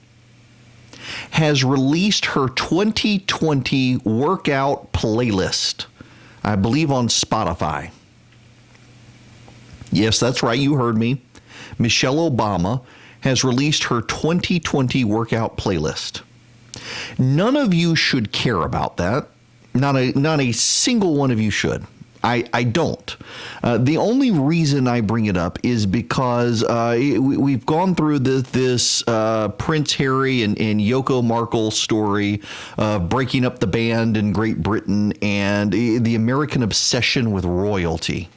has released her 2020 workout playlist, I believe on Spotify. Yes, that's right. You heard me. Michelle Obama has released her 2020 workout playlist. None of you should care about that. Not a single one of you should. I don't. The only reason I bring it up is because we've gone through this Prince Harry and Yoko Markle story of breaking up the band in Great Britain and the American obsession with royalty.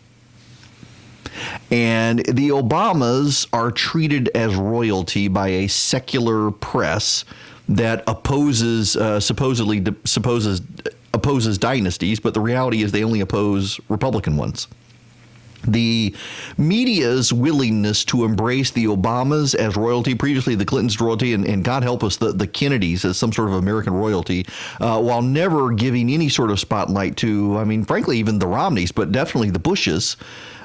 And the Obamas are treated as royalty by a secular press that opposes dynasties, but the reality is they only oppose Republican ones. The media's willingness to embrace the Obamas as royalty, previously the Clintons royalty, and God help us, the Kennedys as some sort of American royalty, while never giving any sort of spotlight to, I mean, frankly, even the Romneys, but definitely the Bushes,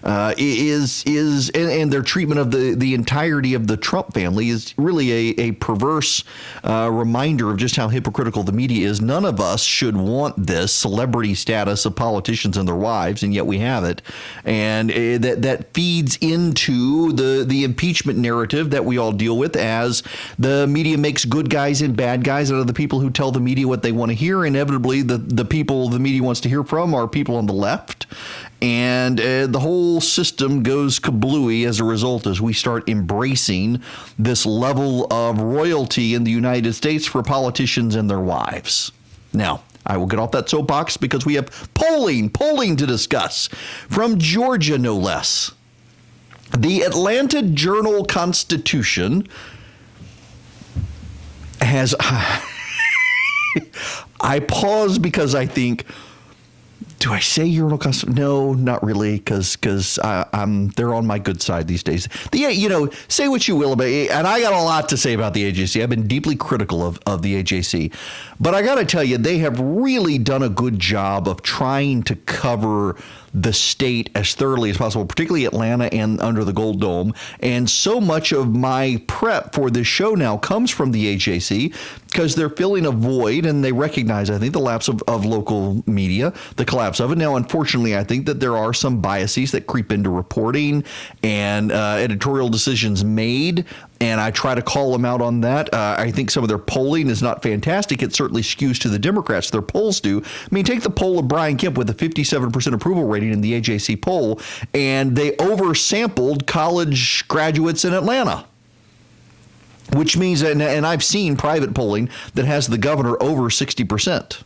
and their treatment of the entirety of the Trump family is really a perverse reminder of just how hypocritical the media is. None of us should want this celebrity status of politicians and their wives, and yet we have it. And that feeds into the impeachment narrative that we all deal with, as the media makes good guys and bad guys out of the people who tell the media what they want to hear. Inevitably, the people the media wants to hear from are people on the left. And the whole system goes kablooey as a result as we start embracing this level of royalty in the United States for politicians and their wives. Now, I will get off that soapbox because we have polling to discuss from Georgia, no less. The Atlanta Journal-Constitution has... I pause because I think... Do I say urinal custom? No, not really, because they're on my good side these days. Say what you will about it, and I got a lot to say about the AJC. I've been deeply critical of the AJC, but I got to tell you, they have really done a good job of trying to cover the state as thoroughly as possible, particularly Atlanta and under the Gold Dome. And so much of my prep for this show now comes from the AJC because they're filling a void, and they recognize, I think, the lapse of local media, the collapse of it. Now, unfortunately, I think that there are some biases that creep into reporting and editorial decisions made, and I try to call them out on that. I think some of their polling is not fantastic. It certainly skews to the Democrats. Their polls do. I mean, take the poll of Brian Kemp with a 57% approval rating in the AJC poll, and they oversampled college graduates in Atlanta, which means, and I've seen private polling that has the governor over 60%.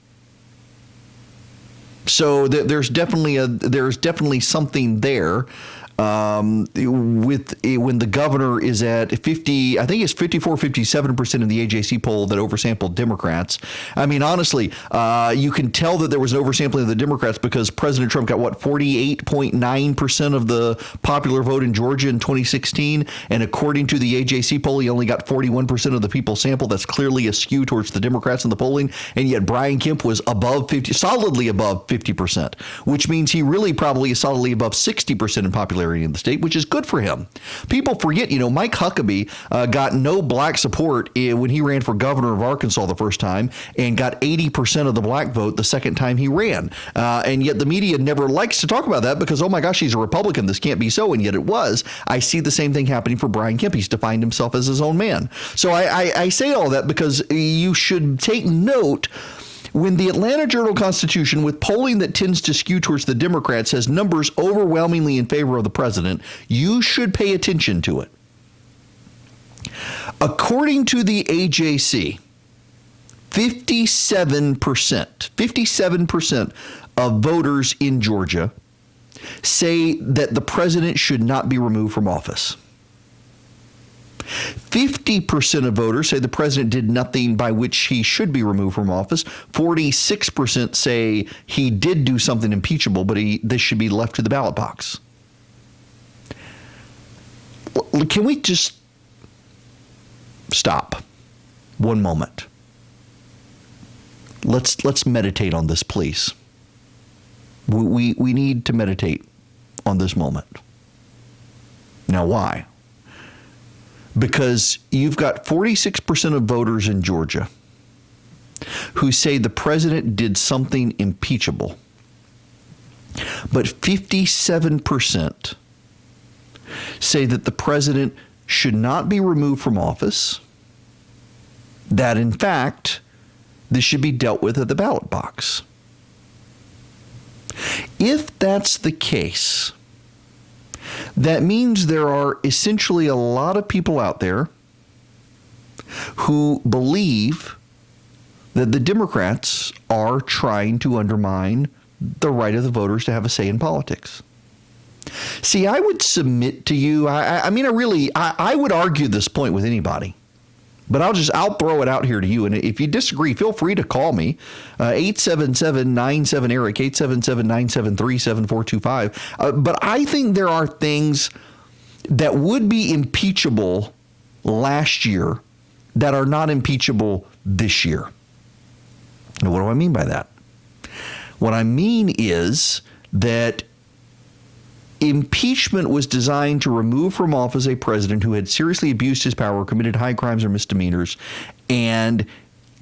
So there's definitely something there. When the governor is at 50, I think it's 54, 57% in the AJC poll that oversampled Democrats. I mean, honestly, you can tell that there was an oversampling of the Democrats because President Trump got, 48.9% of the popular vote in Georgia in 2016. And according to the AJC poll, he only got 41% of the people sampled. That's clearly a skew towards the Democrats in the polling. And yet Brian Kemp was solidly above 50%, which means he really probably is solidly above 60% in popularity in the state, which is good for him. People forget, Mike Huckabee got no black support when he ran for governor of Arkansas the first time and got 80% of the black vote the second time he ran. And yet the media never likes to talk about that because, oh my gosh, he's a Republican. This can't be so. And yet it was. I see the same thing happening for Brian Kemp. He's defined himself as his own man. So I say all that because you should take note. When the Atlanta Journal-Constitution, with polling that tends to skew towards the Democrats, has numbers overwhelmingly in favor of the president, you should pay attention to it. According to the AJC, 57% of voters in Georgia say that the president should not be removed from office. 50% of voters say the president did nothing by which he should be removed from office. 46% say he did do something impeachable, but this should be left to the ballot box. Can we just stop one moment? Let's meditate on this, please. We need to meditate on this moment. Now, why? Because you've got 46% of voters in Georgia who say the president did something impeachable, but 57% say that the president should not be removed from office, that in fact, this should be dealt with at the ballot box. If that's the case, that means there are essentially a lot of people out there who believe that the Democrats are trying to undermine the right of the voters to have a say in politics. See, I would submit to you, I would argue this point with anybody. But I'll throw it out here to you. And if you disagree, feel free to call me. 877-97-ERIC, 877-973-7425. But I think there are things that would be impeachable last year that are not impeachable this year. Now, what do I mean by that? What I mean is that impeachment was designed to remove from office a president who had seriously abused his power, committed high crimes or misdemeanors, and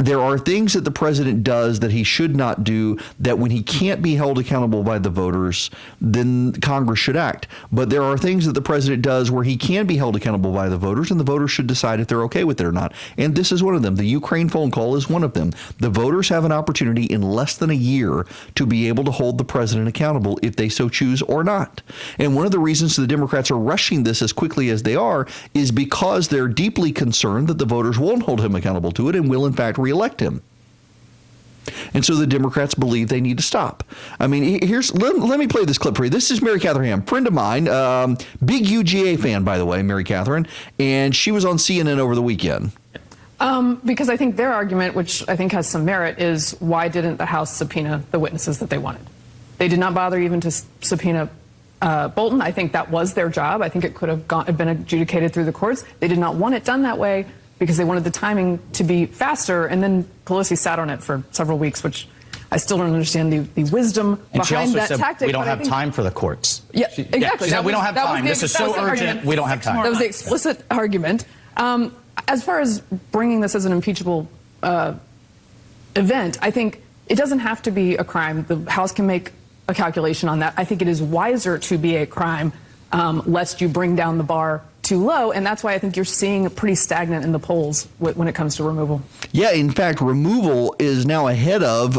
there are things that the president does that he should not do, that when he can't be held accountable by the voters, then Congress should act. But there are things that the president does where he can be held accountable by the voters, and the voters should decide if they're okay with it or not. And this is one of them. The Ukraine phone call is one of them. The voters have an opportunity in less than a year to be able to hold the president accountable if they so choose or not. And one of the reasons the Democrats are rushing this as quickly as they are is because they're deeply concerned that the voters won't hold him accountable to it and will, in fact, reelect him. And so the Democrats believe they need to stop. I mean, let me play this clip for you. This is Mary Catherine Ham, friend of mine, big UGA fan, by the way, Mary Catherine, and she was on CNN over the weekend. Because I think their argument, which I think has some merit, is why didn't the House subpoena the witnesses that they wanted? They did not bother even to subpoena Bolton. I think that was their job. I think it could have been adjudicated through the courts. They did not want it done that way because they wanted the timing to be faster, and then Pelosi sat on it for several weeks, which I still don't understand the wisdom and behind that said, tactic. We don't have time for the courts. Yeah, exactly. She said, we don't have time. This is so urgent. We don't have time. That was the explicit argument. As far as bringing this as an impeachable event, I think it doesn't have to be a crime. The House can make a calculation on that. I think it is wiser to be a crime lest you bring down the bar too low, and that's why I think you're seeing pretty stagnant in the polls when it comes to removal. Yeah, in fact, removal is now ahead of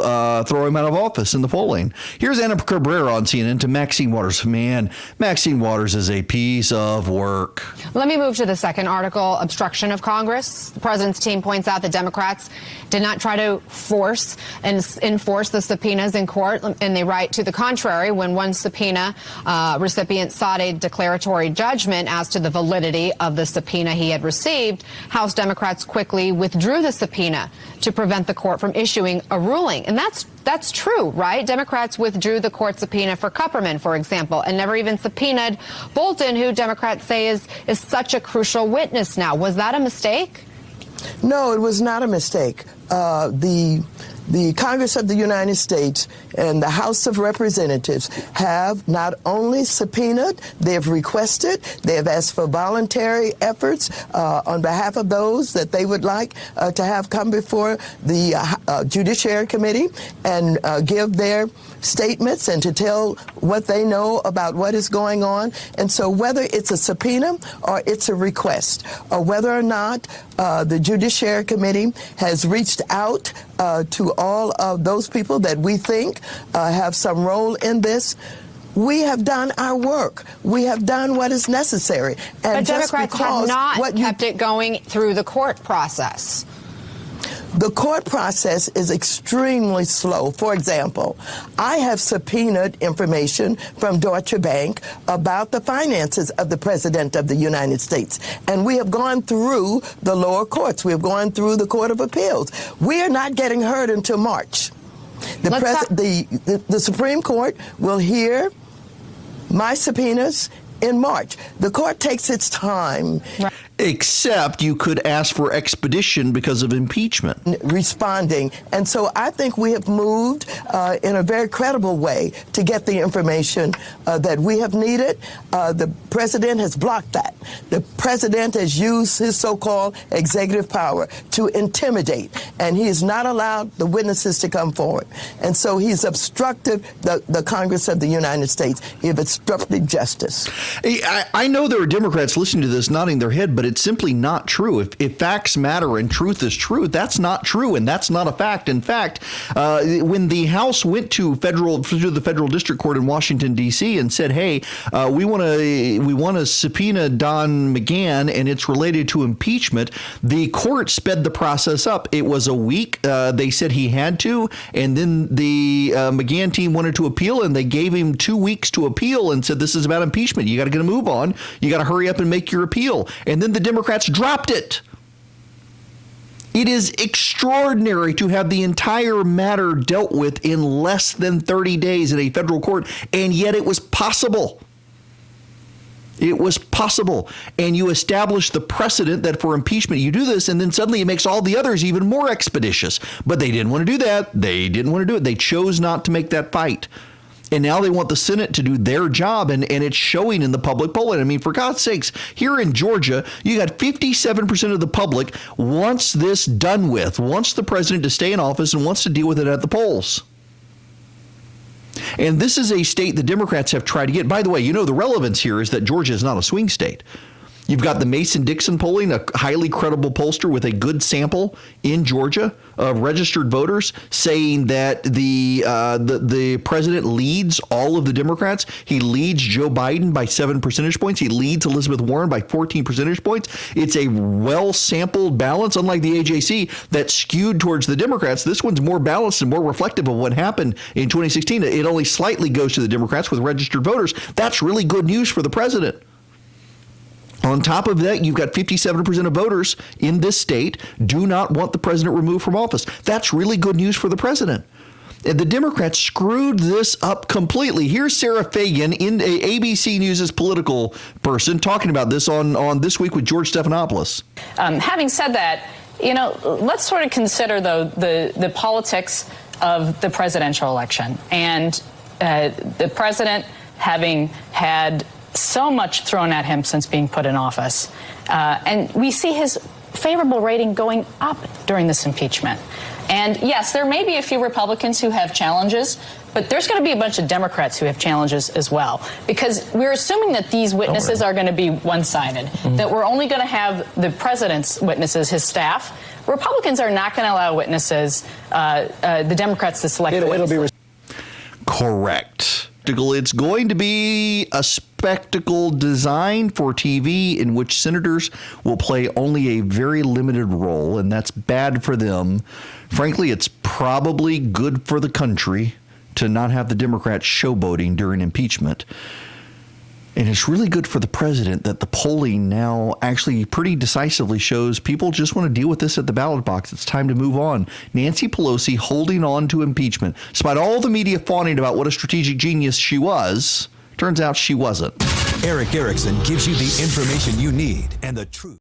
throwing him out of office in the polling. Here's Ana Cabrera on CNN to Maxine Waters. Man, Maxine Waters is a piece of work. Let me move to the second article, obstruction of Congress. The president's team points out that Democrats did not try to force and enforce the subpoenas in court, and they write to the contrary. When one subpoena recipient sought a declaratory judgment as to the validity of the subpoena he had received, House Democrats quickly withdrew the subpoena to prevent the court from issuing a ruling. And that's true, right? Democrats withdrew the court subpoena for Kupperman, for example, and never even subpoenaed Bolton, who Democrats say is such a crucial witness now. Was that a mistake? No, it was not a mistake. The Congress of the United States and the House of Representatives have not only subpoenaed, they have requested, they have asked for voluntary efforts on behalf of those that they would like to have come before the Judiciary Committee and give their statements and to tell what they know about what is going on. And so whether it's a subpoena or it's a request, or whether or not the Judiciary Committee has reached out to all of those people that we think have some role in this, we have done our work. We have done what is necessary. And but Democrats have not kept it going through the court process. The court process is extremely slow. For example, I have subpoenaed information from Deutsche Bank about the finances of the President of the United States. And we have gone through the lower courts. We have gone through the Court of Appeals. We are not getting heard until March. The Supreme Court will hear my subpoenas in March. The court takes its time. Right. Except you could ask for expedition because of impeachment. Responding. And so I think we have moved in a very credible way to get the information that we have needed. The president has blocked that. The president has used his so-called executive power to intimidate, and he has not allowed the witnesses to come forward. And so he's obstructed the Congress of the United States. He has obstructed justice. I know there are Democrats listening to this nodding their head, but it's simply not true. If facts matter and truth is true, that's not true, and that's not a fact. In fact, when the House went to the federal district court in Washington D.C. and said, "Hey, we want to subpoena Don McGahn, and it's related to impeachment," the court sped the process up. It was a week. They said he had to, and then the McGahn team wanted to appeal, and they gave him 2 weeks to appeal and said, "This is about impeachment. You got to get a move on. You got to hurry up and make your appeal." And then the Democrats dropped it. It is extraordinary to have the entire matter dealt with in less than 30 days in a federal court, and yet it was possible. It was possible. And you establish the precedent that for impeachment you do this, and then suddenly it makes all the others even more expeditious. But they didn't want to do that. They didn't want to do it. They chose not to make that fight. And now they want the Senate to do their job, and it's showing in the public polling. I mean, for God's sakes, here in Georgia, you got 57% of the public wants this done with, wants the president to stay in office, and wants to deal with it at the polls. And this is a state the Democrats have tried to get. By the way, the relevance here is that Georgia is not a swing state. You've got the Mason-Dixon polling, a highly credible pollster with a good sample in Georgia of registered voters, saying that the president leads all of the Democrats. He leads Joe Biden by 7 percentage points. He leads Elizabeth Warren by 14 percentage points. It's a well-sampled balance, unlike the AJC that skewed towards the Democrats. This one's more balanced and more reflective of what happened in 2016. It only slightly goes to the Democrats with registered voters. That's really good news for the president. On top of that, you've got 57% of voters in this state do not want the president removed from office. That's really good news for the president. And the Democrats screwed this up completely. Here's Sarah Fagan, in ABC News' political person, talking about this on This Week with George Stephanopoulos. Having said that, let's sort of consider, though, the politics of the presidential election. And the president having had so much thrown at him since being put in office. And we see his favorable rating going up during this impeachment. And yes, there may be a few Republicans who have challenges, but there's going to be a bunch of Democrats who have challenges as well. Because we're assuming that these witnesses are going to be one-sided, that we're only going to have the president's witnesses, his staff. Republicans are not going to allow witnesses, the Democrats to select witnesses. Correct. It's going to be a spectacle designed for TV in which senators will play only a very limited role, and that's bad for them. Frankly, it's probably good for the country to not have the Democrats showboating during impeachment. And it's really good for the president that the polling now actually pretty decisively shows people just want to deal with this at the ballot box. It's time to move on. Nancy Pelosi holding on to impeachment. Despite all the media fawning about what a strategic genius she was, turns out she wasn't. Erick Erickson gives you the information you need and the truth.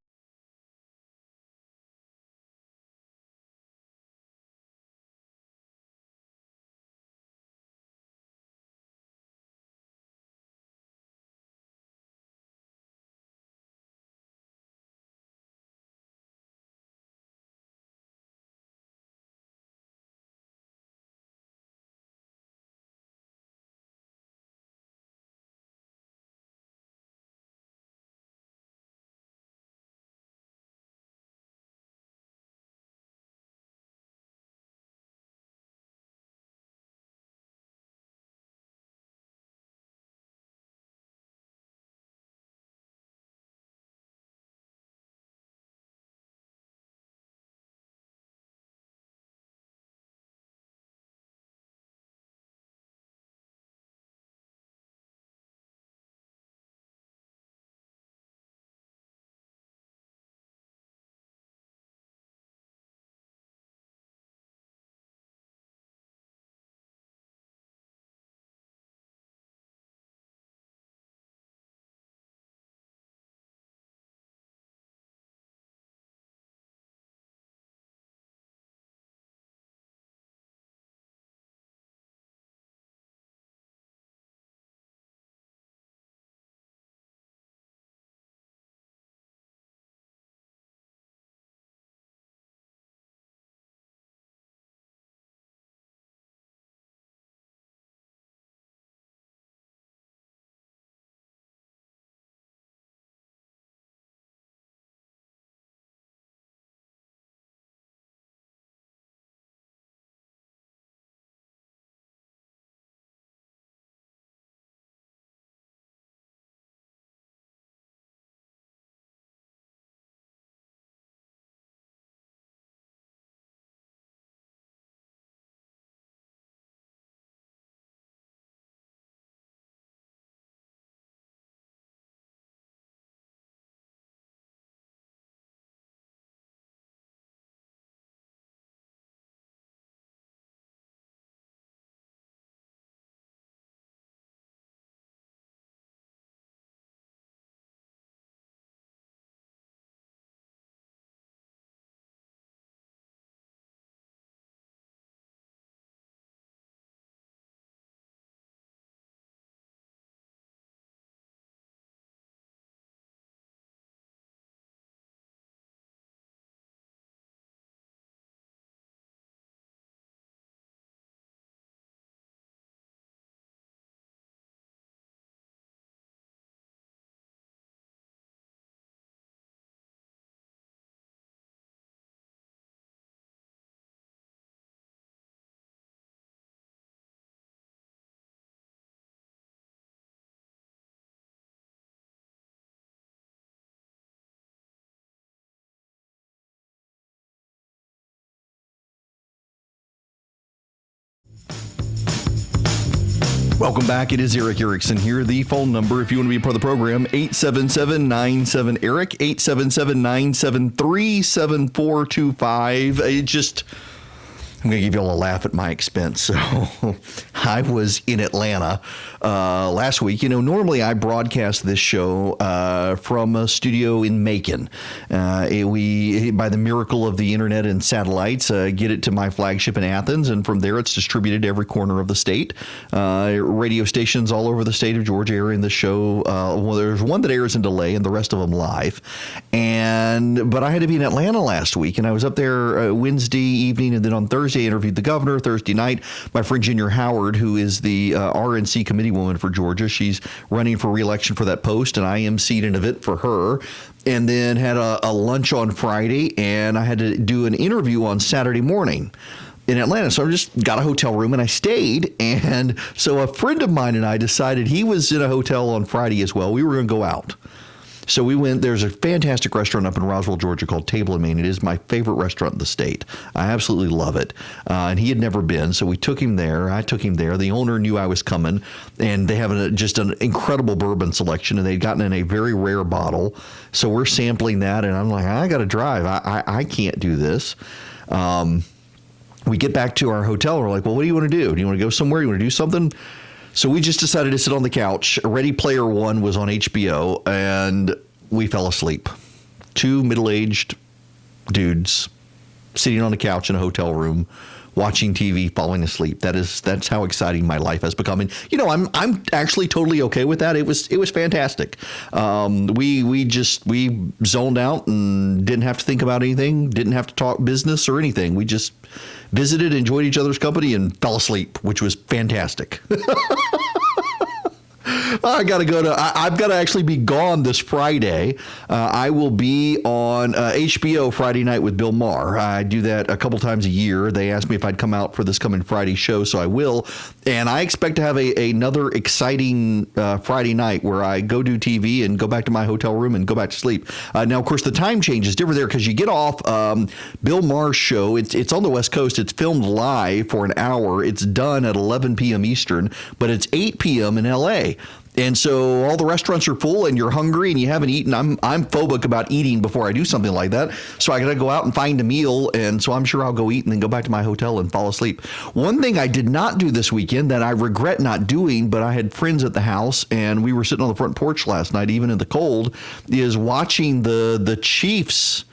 Welcome back. It is Erick Erickson here. The phone number, if you want to be a part of the program, 877-97-ERIC, 877-973-7425. I'm going to give you all a laugh at my expense. So I was in Atlanta last week. Normally I broadcast this show from a studio in Macon. We, by the miracle of the internet and satellites, get it to my flagship in Athens, and from there it's distributed to every corner of the state. Radio stations all over the state of Georgia airing the show. Well, there's one that airs in delay and the rest of them live. But I had to be in Atlanta last week, and I was up there Wednesday evening, and then on Thursday interviewed the governor. Thursday night, my friend Ginger Howard, who is the RNC committee woman for Georgia, she's running for re-election for that post, and I emceed an event for her. And then had a lunch on Friday, and I had to do an interview on Saturday morning in Atlanta. So I just got a hotel room and I stayed. And so a friend of mine and I decided, he was in a hotel on Friday as well, we were going to go out. So we went. There's a fantastic restaurant up in Roswell, Georgia called Table and Main. It is my favorite restaurant in the state. I absolutely love it. And he had never been, so we took him there. I took him there. The owner knew I was coming, and they have just an incredible bourbon selection, and they'd gotten in a very rare bottle. So we're sampling that, and I'm like, I got to drive. I can't do this. We get back to our hotel, and we're like, well, what do you want to do? Do you want to go somewhere? You want to do something? So we just decided to sit on the couch. Ready Player One was on HBO, and we fell asleep. Two middle-aged dudes sitting on a couch in a hotel room, watching TV, falling asleep. That's how exciting my life has become. And I'm actually totally okay with that. It was fantastic. We zoned out and didn't have to think about anything. Didn't have to talk business or anything. We just visited, enjoyed each other's company, and fell asleep, which was fantastic. I've got to actually be gone this Friday. I will be on HBO Friday night with Bill Maher. I do that a couple times a year. They asked me if I'd come out for this coming Friday show, so I will. And I expect to have another exciting Friday night where I go do TV and go back to my hotel room and go back to sleep. Now, of course, the time change is different there because you get off Bill Maher's show. It's on the West Coast. It's filmed live for an hour. It's done at 11 p.m. Eastern, but it's 8 p.m. in L.A., and so all the restaurants are full and you're hungry and you haven't eaten. I'm phobic about eating before I do something like that. So I got to go out and find a meal. And so I'm sure I'll go eat and then go back to my hotel and fall asleep. One thing I did not do this weekend that I regret not doing, but I had friends at the house and we were sitting on the front porch last night, even in the cold, is watching the Chiefs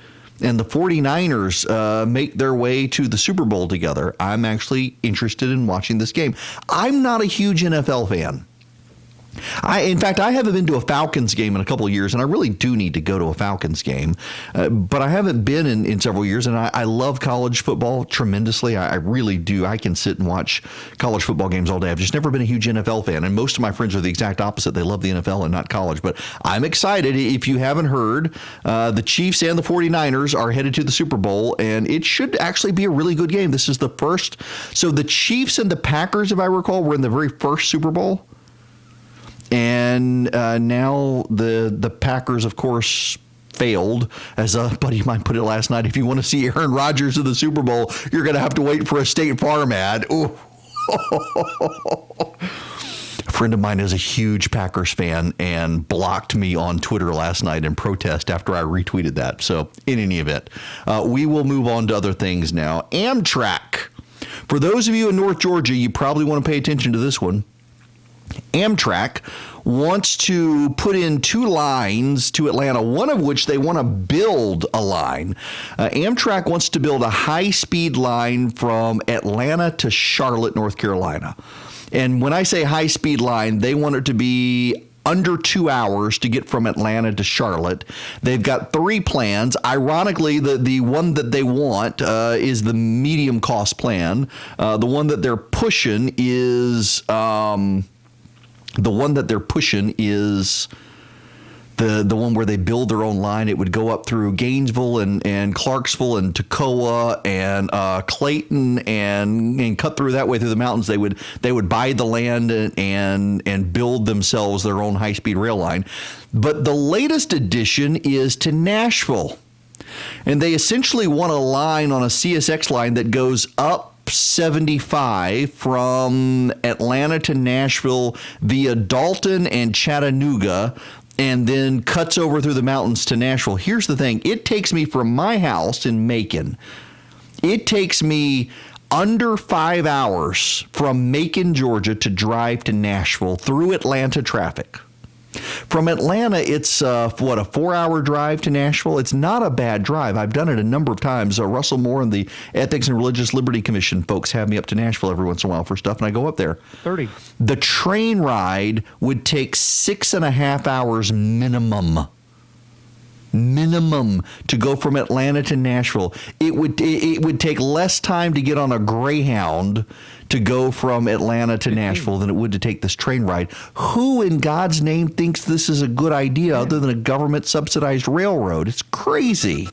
and the 49ers make their way to the Super Bowl together. I'm actually interested in watching this game. I'm not a huge NFL fan. In fact, I haven't been to a Falcons game in a couple of years, and I really do need to go to a Falcons game. But I haven't been in several years, and I love college football tremendously. I really do. I can sit and watch college football games all day. I've just never been a huge NFL fan, and most of my friends are the exact opposite. They love the NFL and not college. But I'm excited. If you haven't heard, the Chiefs and the 49ers are headed to the Super Bowl, and it should actually be a really good game. This is the first. So the Chiefs and the Packers, if I recall, were in the very first Super Bowl. And now the Packers, of course, failed. As a buddy of mine put it last night, if you want to see Aaron Rodgers in the Super Bowl, you're going to have to wait for a State Farm ad. Ooh. A friend of mine is a huge Packers fan and blocked me on Twitter last night in protest after I retweeted that. So in any event, we will move on to other things now. Amtrak. For those of you in North Georgia, you probably want to pay attention to this one. Amtrak wants to put in 2 lines to Atlanta, one of which they want to build a line. Amtrak wants to build a high-speed line from Atlanta to Charlotte, North Carolina. And when I say high-speed line, they want it to be under 2 hours to get from Atlanta to Charlotte. They've got 3 plans. Ironically, the one that they want is the medium cost plan. The one that they're pushing is the one where they build their own line. It would go up through Gainesville and Clarksville and Toccoa and Clayton and cut through that way through the mountains. They would buy the land and build themselves their own high-speed rail line. But the latest addition is to Nashville. And they essentially want a line on a CSX line that goes up 75 from Atlanta to Nashville via Dalton and Chattanooga, and then cuts over through the mountains to Nashville. Here's the thing. It takes me from my house in Macon. It takes me under 5 hours from Macon, Georgia, to drive to Nashville through Atlanta traffic. From Atlanta, it's a 4-hour drive to Nashville. It's not a bad drive. I've done it a number of times. Russell Moore and the Ethics and Religious Liberty Commission folks have me up to Nashville every once in a while for stuff, and I go up there. 30. The train ride would take 6.5 hours minimum to go from Atlanta to Nashville. It would take less time to get on a Greyhound to go from Atlanta to Nashville than it would to take this train ride. Who in God's name thinks this is a good idea other than a government subsidized railroad? It's crazy.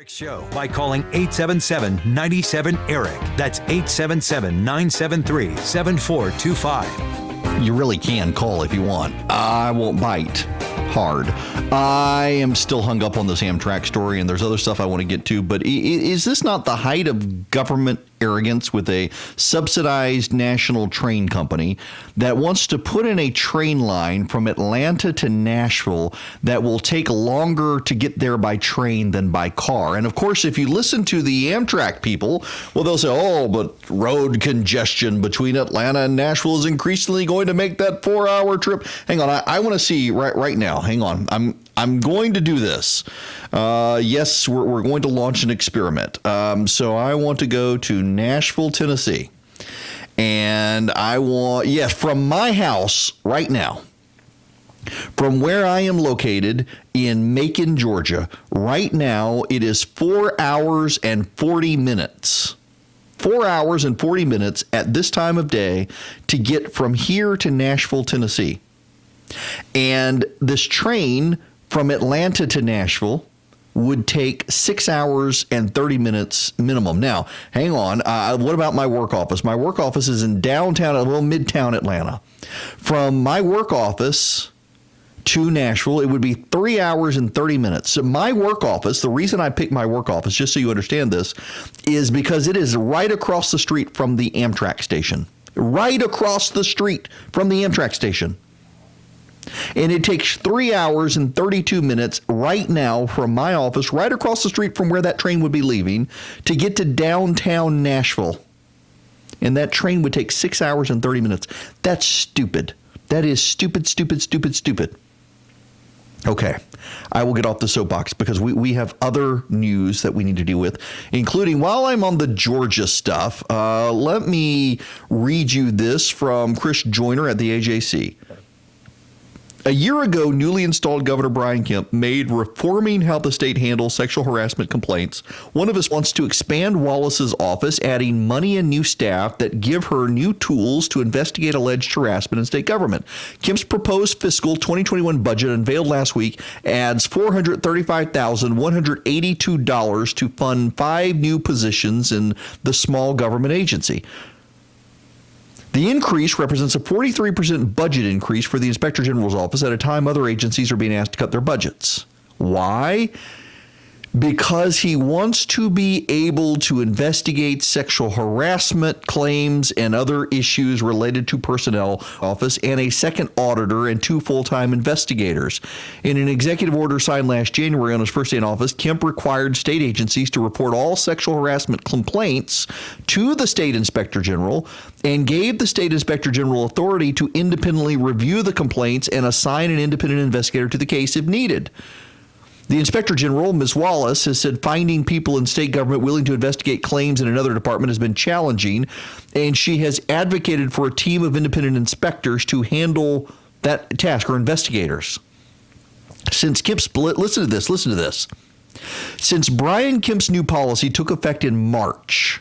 Show by calling 877-97-ERIC. That's 877-973-7425. You really can call if you want. I won't bite hard. I am still hung up on this Amtrak story, and there's other stuff I want to get to, but is this not the height of government arrogance with a subsidized national train company that wants to put in a train line from Atlanta to Nashville that will take longer to get there by train than by car? And of course, if you listen to the Amtrak people, well, they'll say, oh, but road congestion between Atlanta and Nashville is increasingly going to make that 4-hour trip. Hang on, I want to see right now. Hang on. I'm going to do this. Yes, we're going to launch an experiment. So I want to go to Nashville, Tennessee. And I want, yes, from my house right now, from where I am located in Macon, Georgia, right now it is 4 hours and 40 minutes. 4 hours and 40 minutes at this time of day to get from here to Nashville, Tennessee. And this train from Atlanta to Nashville would take 6 hours and 30 minutes minimum. Now, hang on. What about my work office? My work office is in downtown, midtown Atlanta. From my work office to Nashville, it would be 3 hours and 30 minutes. So my work office, the reason I picked my work office, just so you understand this, is because it is right across the street from the Amtrak station. Right across the street from the Amtrak station. And it takes 3 hours and 32 minutes right now from my office, right across the street from where that train would be leaving, to get to downtown Nashville. And that train would take 6 hours and 30 minutes. That's stupid. That is stupid, stupid, stupid, stupid. Okay, I will get off the soapbox because we have other news that we need to deal with, including, while I'm on the Georgia stuff, let me read you this from Chris Joyner at the AJC. A year ago, newly installed Governor Brian Kemp made reforming how the state handles sexual harassment complaints. One of us wants to expand Wallace's office, adding money and new staff that give her new tools to investigate alleged harassment in state government. Kemp's proposed fiscal 2021 budget, unveiled last week, adds $435,182 to fund 5 new positions in the small government agency. The increase represents a 43% budget increase for the Inspector General's office at a time other agencies are being asked to cut their budgets. Why? Because he wants to be able to investigate sexual harassment claims and other issues related to personnel office, and a second auditor and 2 full-time investigators. In an executive order signed last January on his first day in office, Kemp required state agencies to report all sexual harassment complaints to the state inspector general and gave the state inspector general authority to independently review the complaints and assign an independent investigator to the case if needed. The Inspector General, Ms. Wallace, has said finding people in state government willing to investigate claims in another department has been challenging, and she has advocated for a team of independent inspectors to handle that task, or investigators. Since Kemp's listen to this. Since Brian Kemp's new policy took effect in March,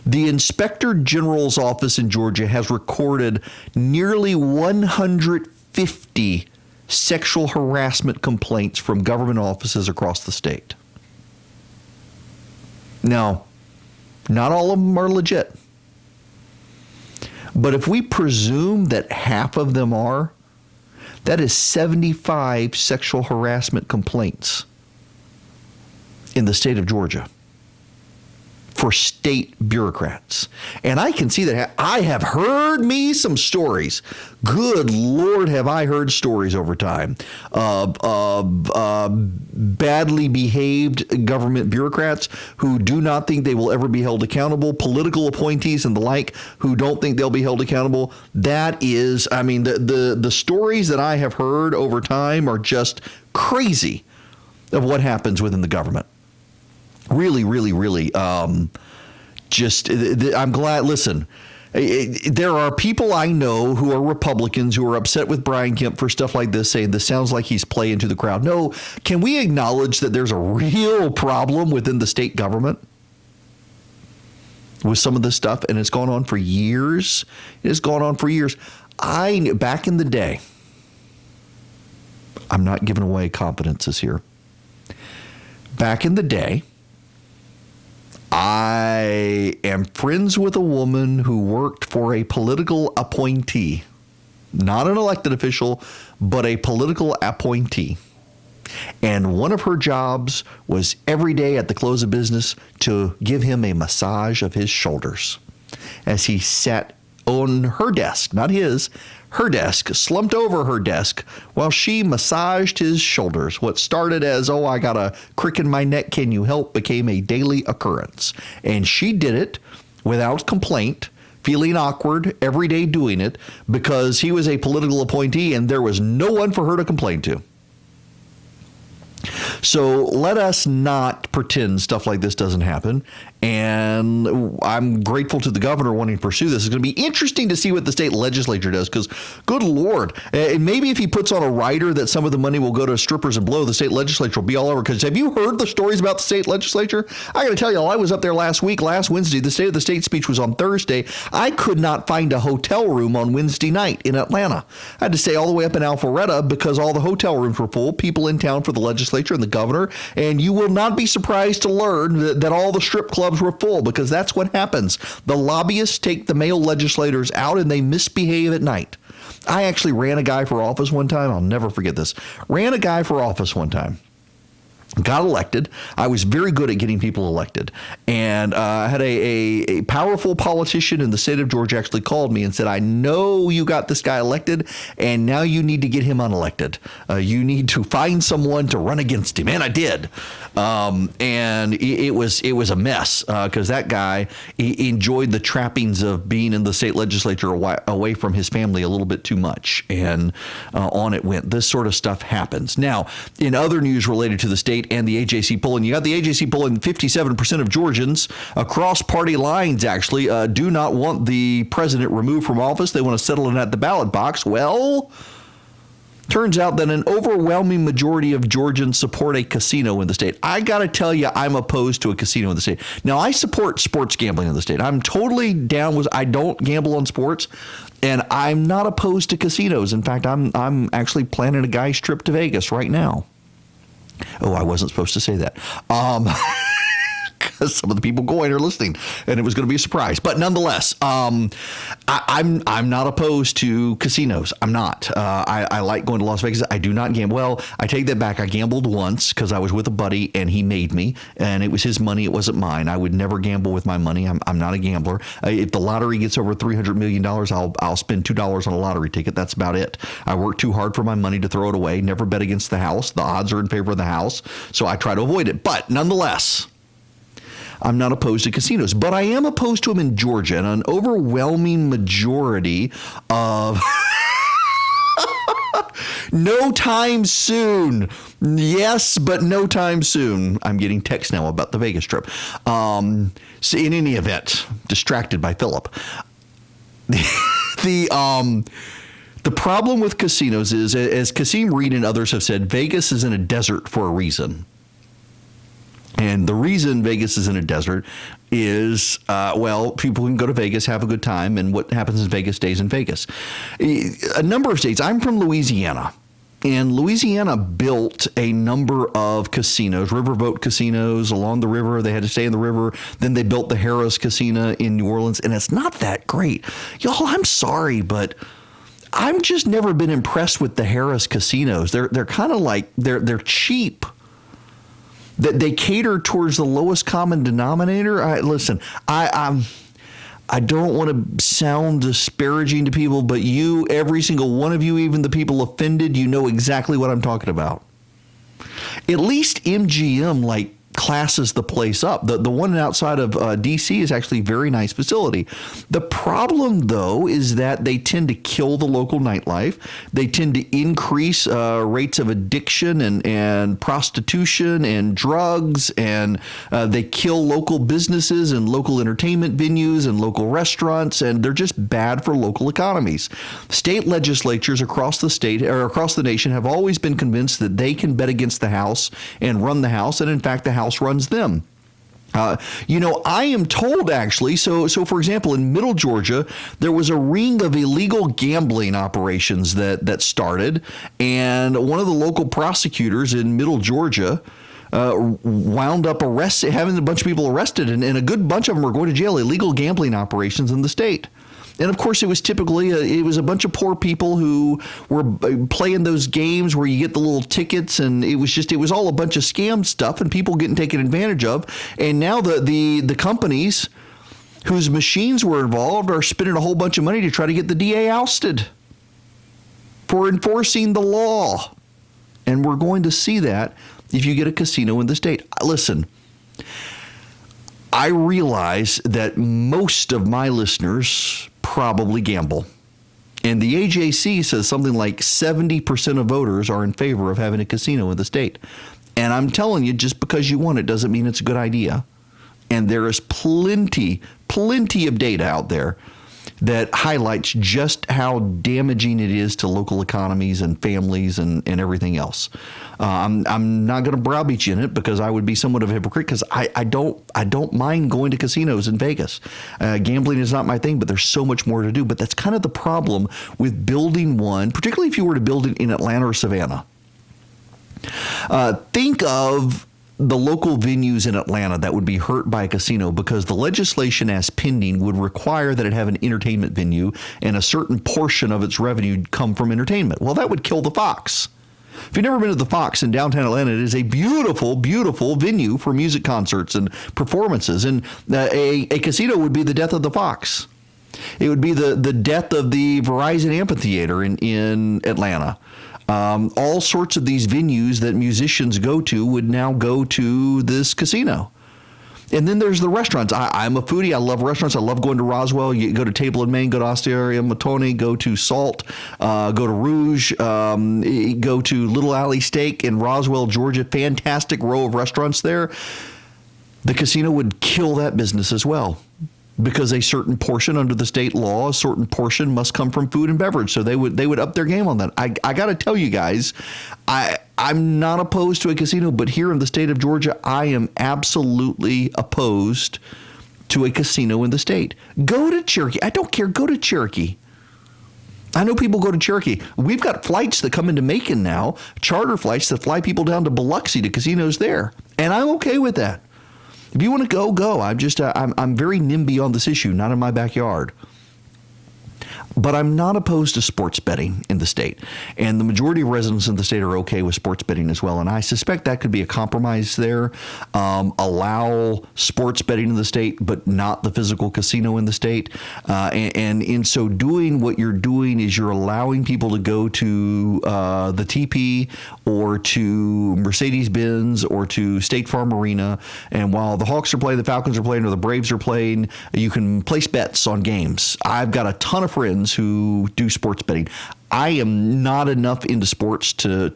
the Inspector General's office in Georgia has recorded nearly 150 sexual harassment complaints from government offices across the state. Now, not all of them are legit. But if we presume that half of them are, that is 75 sexual harassment complaints in the state of Georgia for state bureaucrats. And I can see that. I have heard me some stories. Good Lord, have I heard stories over time of badly behaved government bureaucrats who do not think they will ever be held accountable, political appointees and the like who don't think they'll be held accountable. That is, I mean, the stories that I have heard over time are just crazy of what happens within the government. Really, really, really. I'm glad. Listen, there are people I know who are Republicans who are upset with Brian Kemp for stuff like this, saying this sounds like he's playing to the crowd. No, can we acknowledge that there's a real problem within the state government with some of this stuff? And it's gone on for years. It has gone on for years. Back in the day, I'm not giving away confidences here. back in the day, I am friends with a woman who worked for a political appointee, not an elected official, but a political appointee. And one of her jobs was every day at the close of business to give him a massage of his shoulders as he sat on her desk, not his, her desk, slumped over her desk while she massaged his shoulders. What started as, oh, I got a crick in my neck, can you help, became a daily occurrence. And she did it without complaint, feeling awkward every day doing it because he was a political appointee and there was no one for her to complain to. So let us not pretend stuff like this doesn't happen. And I'm grateful to the governor wanting to pursue this. It's going to be interesting to see what the state legislature does because, good Lord, and maybe if he puts on a rider that some of the money will go to strippers and blow, the state legislature will be all over. Because have you heard the stories about the state legislature? I got to tell you, I was up there last Wednesday. The State of the State speech was on Thursday. I could not find a hotel room on Wednesday night in Atlanta. I had to stay all the way up in Alpharetta because all the hotel rooms were full. People in town for the legislature and the governor. And you will not be surprised to learn that all the strip clubs were full because that's what happens. The lobbyists take the male legislators out and they misbehave at night. I actually ran a guy for office one time. I'll never forget this. Ran a guy for office one time. Got elected. I was very good at getting people elected. And I had a powerful politician in the state of Georgia actually called me and said, I know you got this guy elected, and now you need to get him unelected. You need to find someone to run against him. And I did. And it was a mess because that guy he enjoyed the trappings of being in the state legislature away from his family a little bit too much. And on it went. This sort of stuff happens. Now, in other news related to the state and the AJC poll, and you got the AJC poll, and 57% of Georgians across party lines actually do not want the president removed from office. They want to settle it at the ballot box. Well, turns out that an overwhelming majority of Georgians support a casino in the state. I got to tell you, I'm opposed to a casino in the state. Now, I support sports gambling in the state. I'm totally down with, I don't gamble on sports, and I'm not opposed to casinos. In fact, I'm actually planning a guy's trip to Vegas right now. Oh, I wasn't supposed to say that. Because some of the people going are listening, and it was going to be a surprise. But nonetheless, I'm not opposed to casinos. I'm not. I like going to Las Vegas. I do not gamble. Well, I take that back. I gambled once because I was with a buddy, and he made me, and it was his money. It wasn't mine. I would never gamble with my money. I'm not a gambler. If the lottery gets over $300 million, I'll spend $2 on a lottery ticket. That's about it. I work too hard for my money to throw it away. Never bet against the house. The odds are in favor of the house, so I try to avoid it. But nonetheless, I'm not opposed to casinos, but I am opposed to them in Georgia. And an overwhelming majority of no time soon. Yes, but no time soon. I'm getting texts now about the Vegas trip. So in any event, distracted by Philip. The problem with casinos is, as Kasim Reed and others have said, Vegas is in a desert for a reason. And the reason Vegas is in a desert is, well, people can go to Vegas, have a good time, and what happens in Vegas stays in Vegas. A number of states. I'm from Louisiana, and Louisiana built a number of casinos, riverboat casinos along the river. They had to stay in the river. Then they built the Harrah's Casino in New Orleans, and it's not that great. Y'all, I'm sorry, but I've just never been impressed with the Harrah's casinos. They're kind of like, they're cheap. That they cater towards the lowest common denominator. Listen, I don't want to sound disparaging to people, but you, every single one of you, even the people offended, you know exactly what I'm talking about. At least MGM classes the place up. The one outside of D.C. is actually a very nice facility. The problem, though, is that they tend to kill the local nightlife. They tend to increase rates of addiction and prostitution and drugs, and they kill local businesses and local entertainment venues and local restaurants, and they're just bad for local economies. State legislatures across the state or across the nation have always been convinced that they can bet against the House and run the House, and in fact, the House runs them. I am told actually, so for example, in Middle Georgia, there was a ring of illegal gambling operations that started, and one of the local prosecutors in Middle Georgia wound up having a bunch of people arrested, and a good bunch of them were going to jail, illegal gambling operations in the state. And of course, it was typically a bunch of poor people who were playing those games where you get the little tickets, and it was all a bunch of scam stuff, and people getting taken advantage of. And now the companies whose machines were involved are spending a whole bunch of money to try to get the DA ousted for enforcing the law. And we're going to see that if you get a casino in the state. Listen, I realize that most of my listeners probably gamble. And the AJC says something like 70% of voters are in favor of having a casino in the state. And I'm telling you, just because you want it doesn't mean it's a good idea. And there is plenty of data out there that highlights just how damaging it is to local economies and families and everything else. I'm not going to browbeat you in it because I would be somewhat of a hypocrite, because I don't mind going to casinos in Vegas. Gambling is not my thing, but there's so much more to do. But that's kind of the problem with building one, particularly if you were to build it in Atlanta or Savannah. Think of the local venues in Atlanta that would be hurt by a casino, because the legislation as pending would require that it have an entertainment venue and a certain portion of its revenue come from entertainment. Well, that would kill the Fox. If you've never been to the Fox in downtown Atlanta, it is a beautiful, beautiful venue for music concerts and performances. And a casino would be the death of the Fox. It would be the death of the Verizon Amphitheater in Atlanta. All sorts of these venues that musicians go to would now go to this casino. And then there's the restaurants. I'm a foodie. I love restaurants. I love going to Roswell. You go to Table in Maine, go to Osteria Matone, go to Salt, go to Rouge, go to Little Alley Steak in Roswell, Georgia. Fantastic row of restaurants there. The casino would kill that business as well, because a certain portion under the state law, a certain portion must come from food and beverage. So they would up their game on that. I got to tell you guys, I'm not opposed to a casino, but here in the state of Georgia, I am absolutely opposed to a casino in the state. Go to Cherokee. I don't care. Go to Cherokee. I know people go to Cherokee. We've got flights that come into Macon now, charter flights that fly people down to Biloxi to casinos there. And I'm okay with that. If you want to go, go. I'm very NIMBY on this issue, not in my backyard. But I'm not opposed to sports betting in the state. And the majority of residents in the state are okay with sports betting as well. And I suspect that could be a compromise there. Allow sports betting in the state, but not the physical casino in the state. And in so doing, what you're doing is you're allowing people to go to the TP or to Mercedes-Benz or to State Farm Arena. And while the Hawks are playing, the Falcons are playing, or the Braves are playing, you can place bets on games. I've got a ton of friends who do sports betting. I am not enough into sports to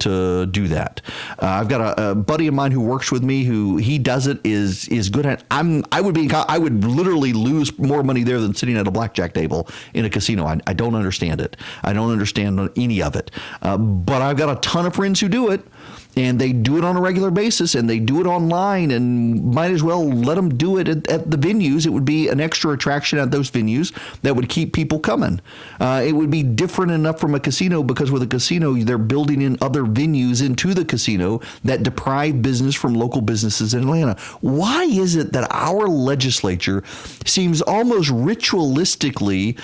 do that. I've got a buddy of mine who works with me who he does it, is good at. I would literally lose more money there than sitting at a blackjack table in a casino. I don't understand it. I don't understand any of it. But I've got a ton of friends who do it. And they do it on a regular basis, and they do it online, and might as well let them do it at the venues. It would be an extra attraction at those venues that would keep people coming. It would be different enough from a casino, because with a casino, they're building in other venues into the casino that deprive business from local businesses in Atlanta. Why is it that our legislature seems almost ritualistically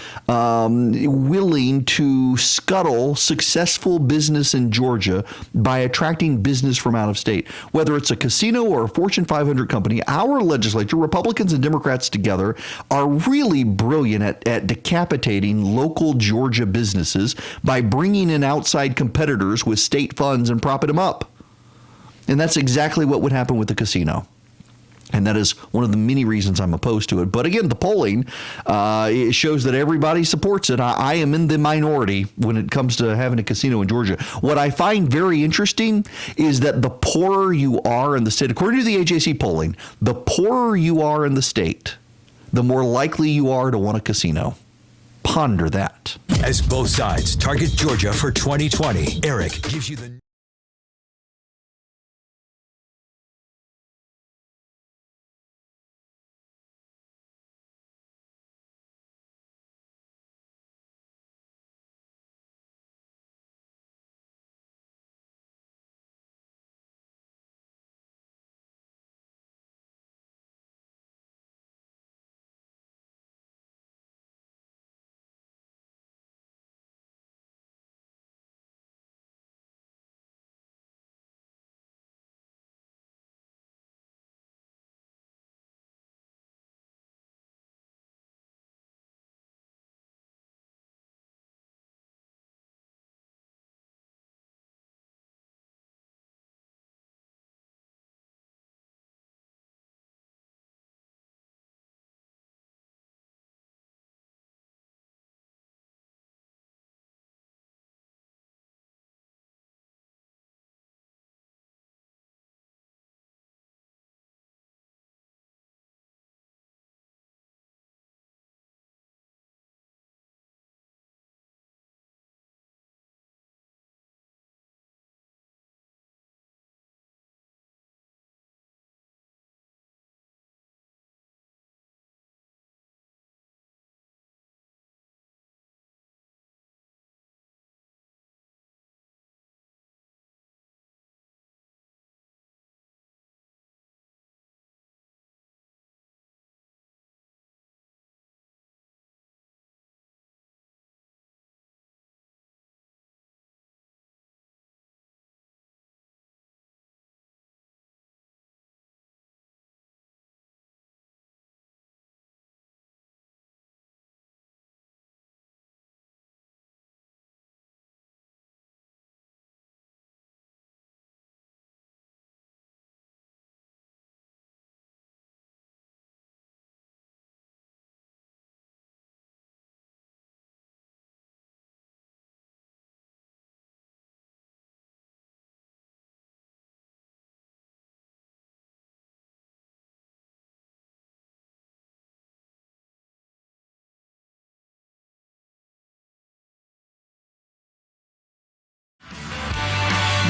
willing to scuttle successful business in Georgia by attracting business from out of state? Whether it's a casino or a Fortune 500 company, our legislature, Republicans and Democrats together, are really brilliant at decapitating local Georgia businesses by bringing in outside competitors with state funds and propping them up. And that's exactly what would happen with the casino. And that is one of the many reasons I'm opposed to it. But again, the polling it shows that everybody supports it. I am in the minority when it comes to having a casino in Georgia. What I find very interesting is that the poorer you are in the state, according to the AJC polling, the poorer you are in the state, the more likely you are to want a casino. Ponder that. As both sides target Georgia for 2020, Erick gives you the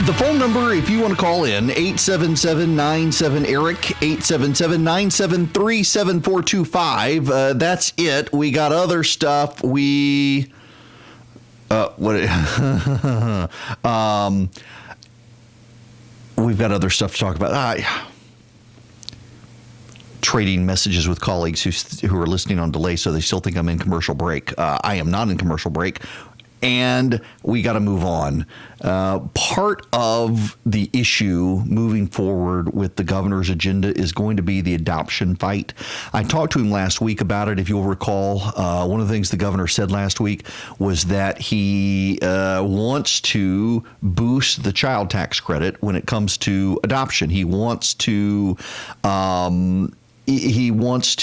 The phone number, if you want to call in, 877-97-ERIC, 877-973-7425. That's it. We got other stuff. We've got other stuff to talk about. Trading messages with colleagues who are listening on delay, so they still think I'm in commercial break. I am not in commercial break. And we got to move on. Part of the issue moving forward with the governor's agenda is going to be the adoption fight. I talked to him last week about it. If you'll recall, one of the things the governor said last week was that he wants to boost the child tax credit when it comes to adoption. He wants to he wants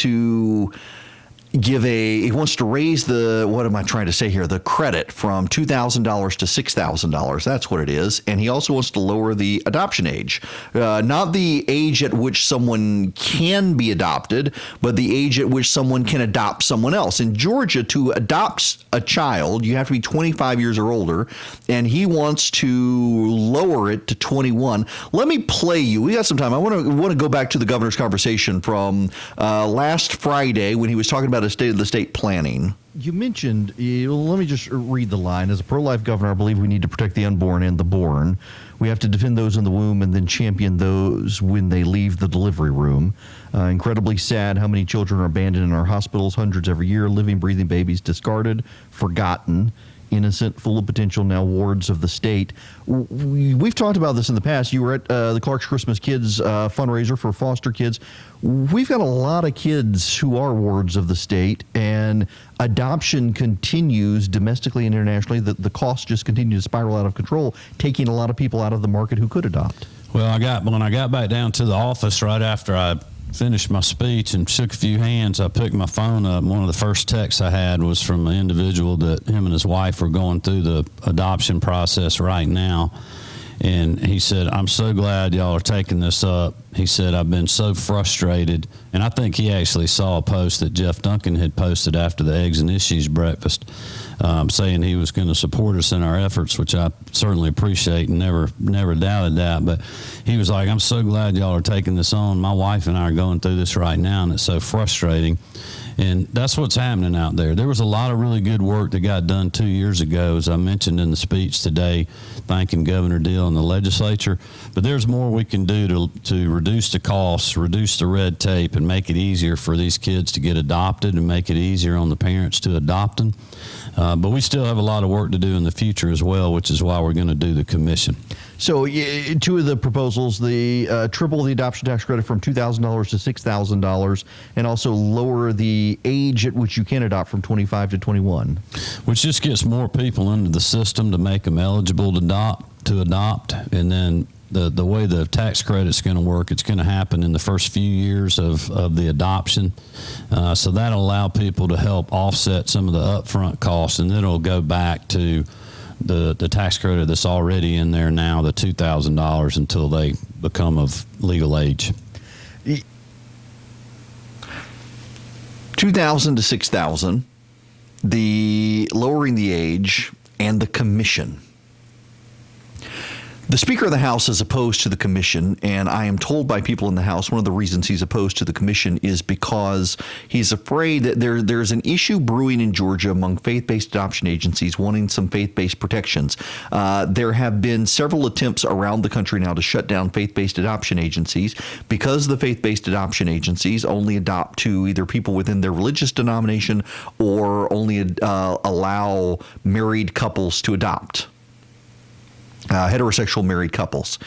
to raise the, what am I trying to say here, the credit from $2,000 to $6,000. That's what it is. And he also wants to lower the adoption age. Not the age at which someone can be adopted, but the age at which someone can adopt someone else. In Georgia, to adopt a child, you have to be 25 years or older, and he wants to lower it to 21. Let me play you. We got some time. I want to go back to the governor's conversation from last Friday when he was talking about a state of the state planning. You mentioned, let me just read the line. As a pro-life governor, I believe we need to protect the unborn and the born. We have to defend those in the womb and then champion those when they leave the delivery room. Incredibly sad how many children are abandoned in our hospitals, hundreds every year, living, breathing babies discarded, forgotten, innocent, full of potential, now wards of the state. We've talked about this in the past. You were at the Clark's Christmas Kids fundraiser for foster kids. We've got a lot of kids who are wards of the state, and adoption continues domestically and internationally. The costs just continue to spiral out of control, taking a lot of people out of the market who could adopt. Well, when I got back down to the office right after I finished my speech and shook a few hands, I picked my phone up. One of the first texts I had was from an individual that him and his wife are going through the adoption process right now. And he said, "I'm so glad y'all are taking this up." He said, "I've been so frustrated." And I think he actually saw a post that Jeff Duncan had posted after the Eggs and Issues breakfast, saying he was going to support us in our efforts, which I certainly appreciate and never doubted that. But he was like, "I'm so glad y'all are taking this on. My wife and I are going through this right now, and it's so frustrating." And that's what's happening out there. There was a lot of really good work that got done 2 years ago, as I mentioned in the speech today, thanking Governor Deal and the legislature. But there's more we can do to reduce the costs, reduce the red tape, and make it easier for these kids to get adopted and make it easier on the parents to adopt them. But we still have a lot of work to do in the future as well, which is why we're going to do the commission. So two of the proposals, the triple the adoption tax credit from $2,000 to $6,000, and also lower the age at which you can adopt from 25 to 21. Which just gets more people into the system to make them eligible to adopt. And then the way the tax credit's going to work, it's going to happen in the first few years of the adoption. So that'll allow people to help offset some of the upfront costs, and then it'll go back to the tax credit that's already in there now, the $2,000, until they become of legal age. 2,000 to 6,000, the lowering the age, and the commission. The Speaker of the House is opposed to the commission, and I am told by people in the House one of the reasons he's opposed to the commission is because he's afraid that there's an issue brewing in Georgia among faith-based adoption agencies wanting some faith-based protections. There have been several attempts around the country now to shut down faith-based adoption agencies because the faith-based adoption agencies only adopt to either people within their religious denomination or only allow married couples to adopt. Heterosexual married couples.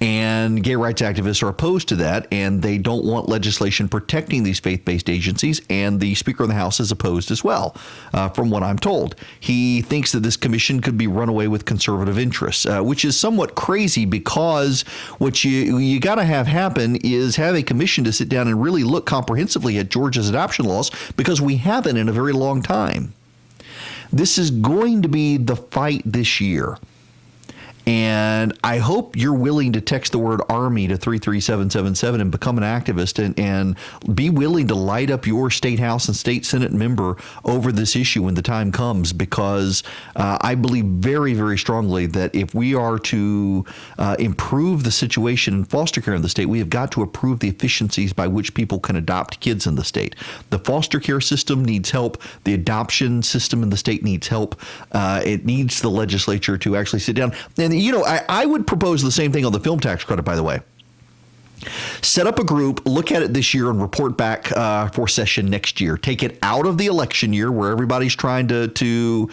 And gay rights activists are opposed to that, and they don't want legislation protecting these faith-based agencies, and the Speaker of the House is opposed as well, from what I'm told. He thinks that this commission could be run away with conservative interests, which is somewhat crazy because what you got to have happen is have a commission to sit down and really look comprehensively at Georgia's adoption laws, because we haven't in a very long time. This is going to be the fight this year. And I hope you're willing to text the word Army to 33777 and become an activist and be willing to light up your state house and state senate member over this issue when the time comes, because I believe very, very strongly that if we are to improve the situation in foster care in the state, we have got to improve the efficiencies by which people can adopt kids in the state. The foster care system needs help. The adoption system in the state needs help. It needs the legislature to actually sit down. And, I would propose the same thing on the film tax credit, by the way. Set up a group, look at it this year, and report back for session next year. Take it out of the election year where everybody's trying to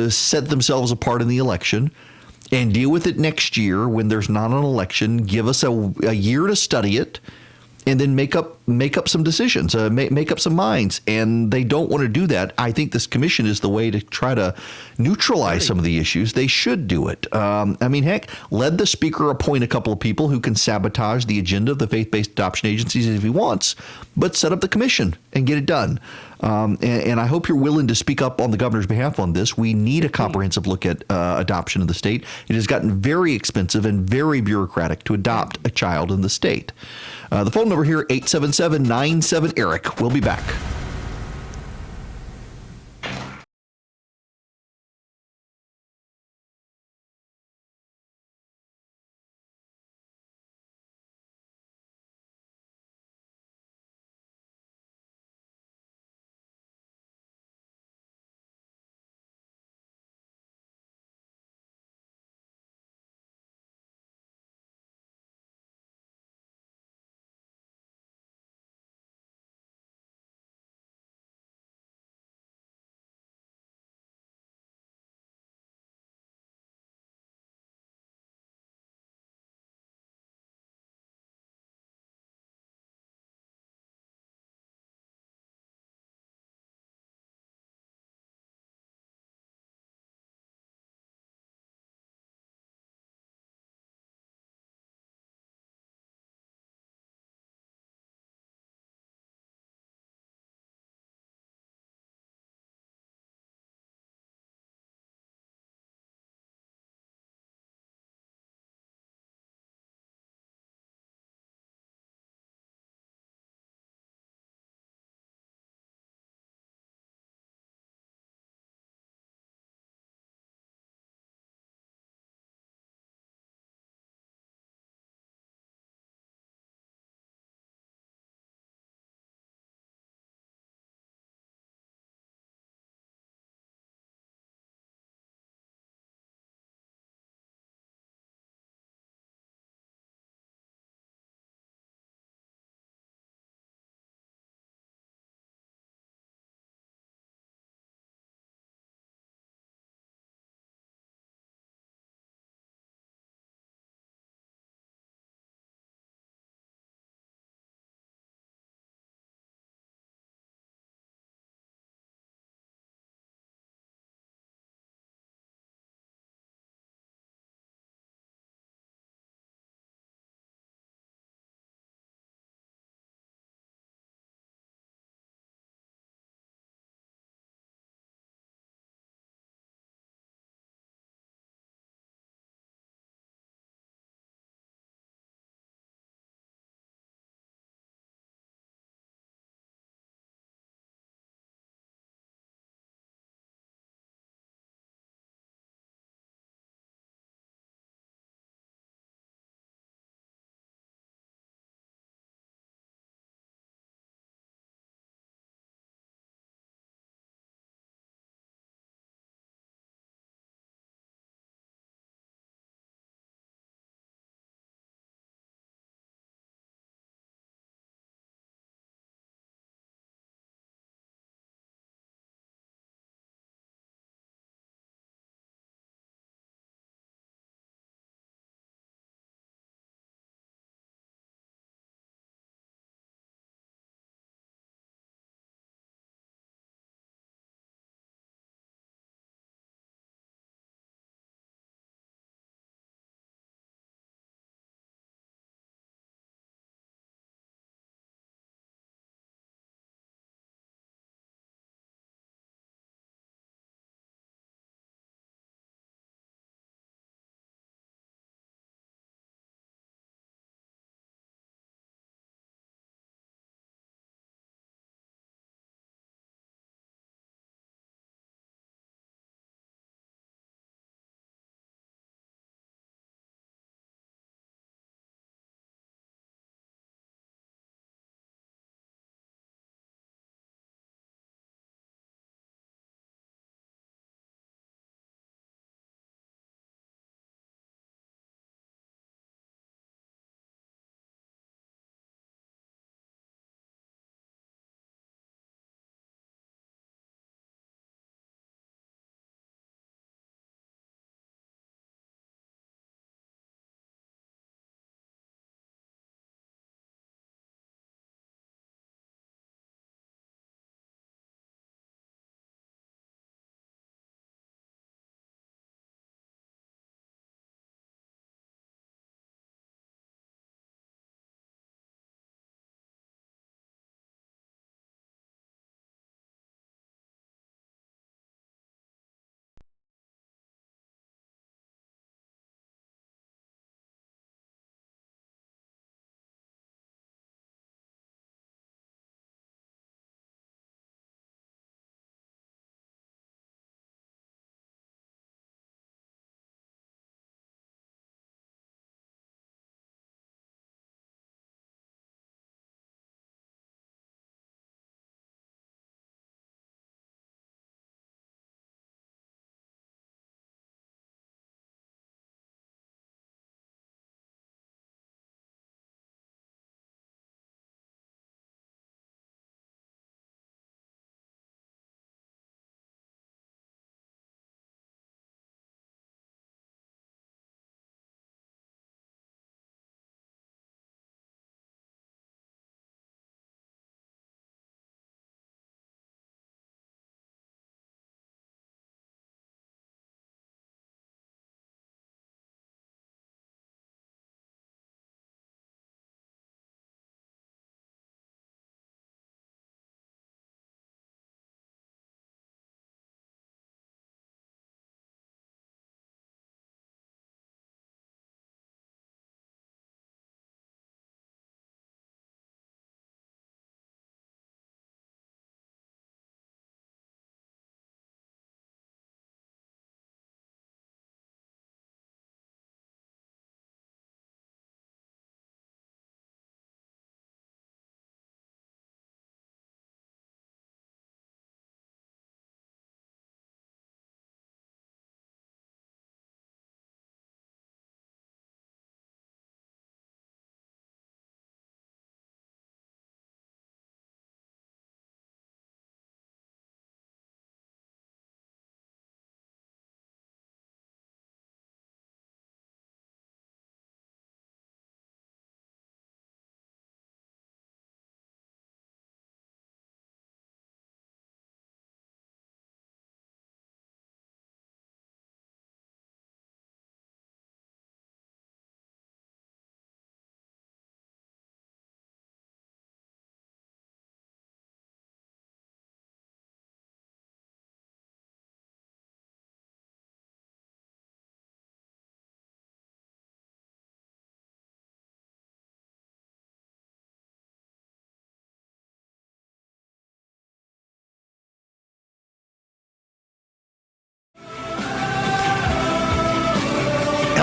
set themselves apart in the election, and deal with it next year when there's not an election. Give us a year to study it, and then make up some decisions, make up some minds. And they don't want to do that. I think this commission is the way to try to neutralize some of the issues. They should do it. Heck, let the speaker appoint a couple of people who can sabotage the agenda of the faith-based adoption agencies if he wants, but set up the commission and get it done. And I hope you're willing to speak up on the governor's behalf on this. We need a comprehensive look at adoption in the state. It has gotten very expensive and very bureaucratic to adopt a child in the state. The phone number here, 877-97-ERIC. We'll be back.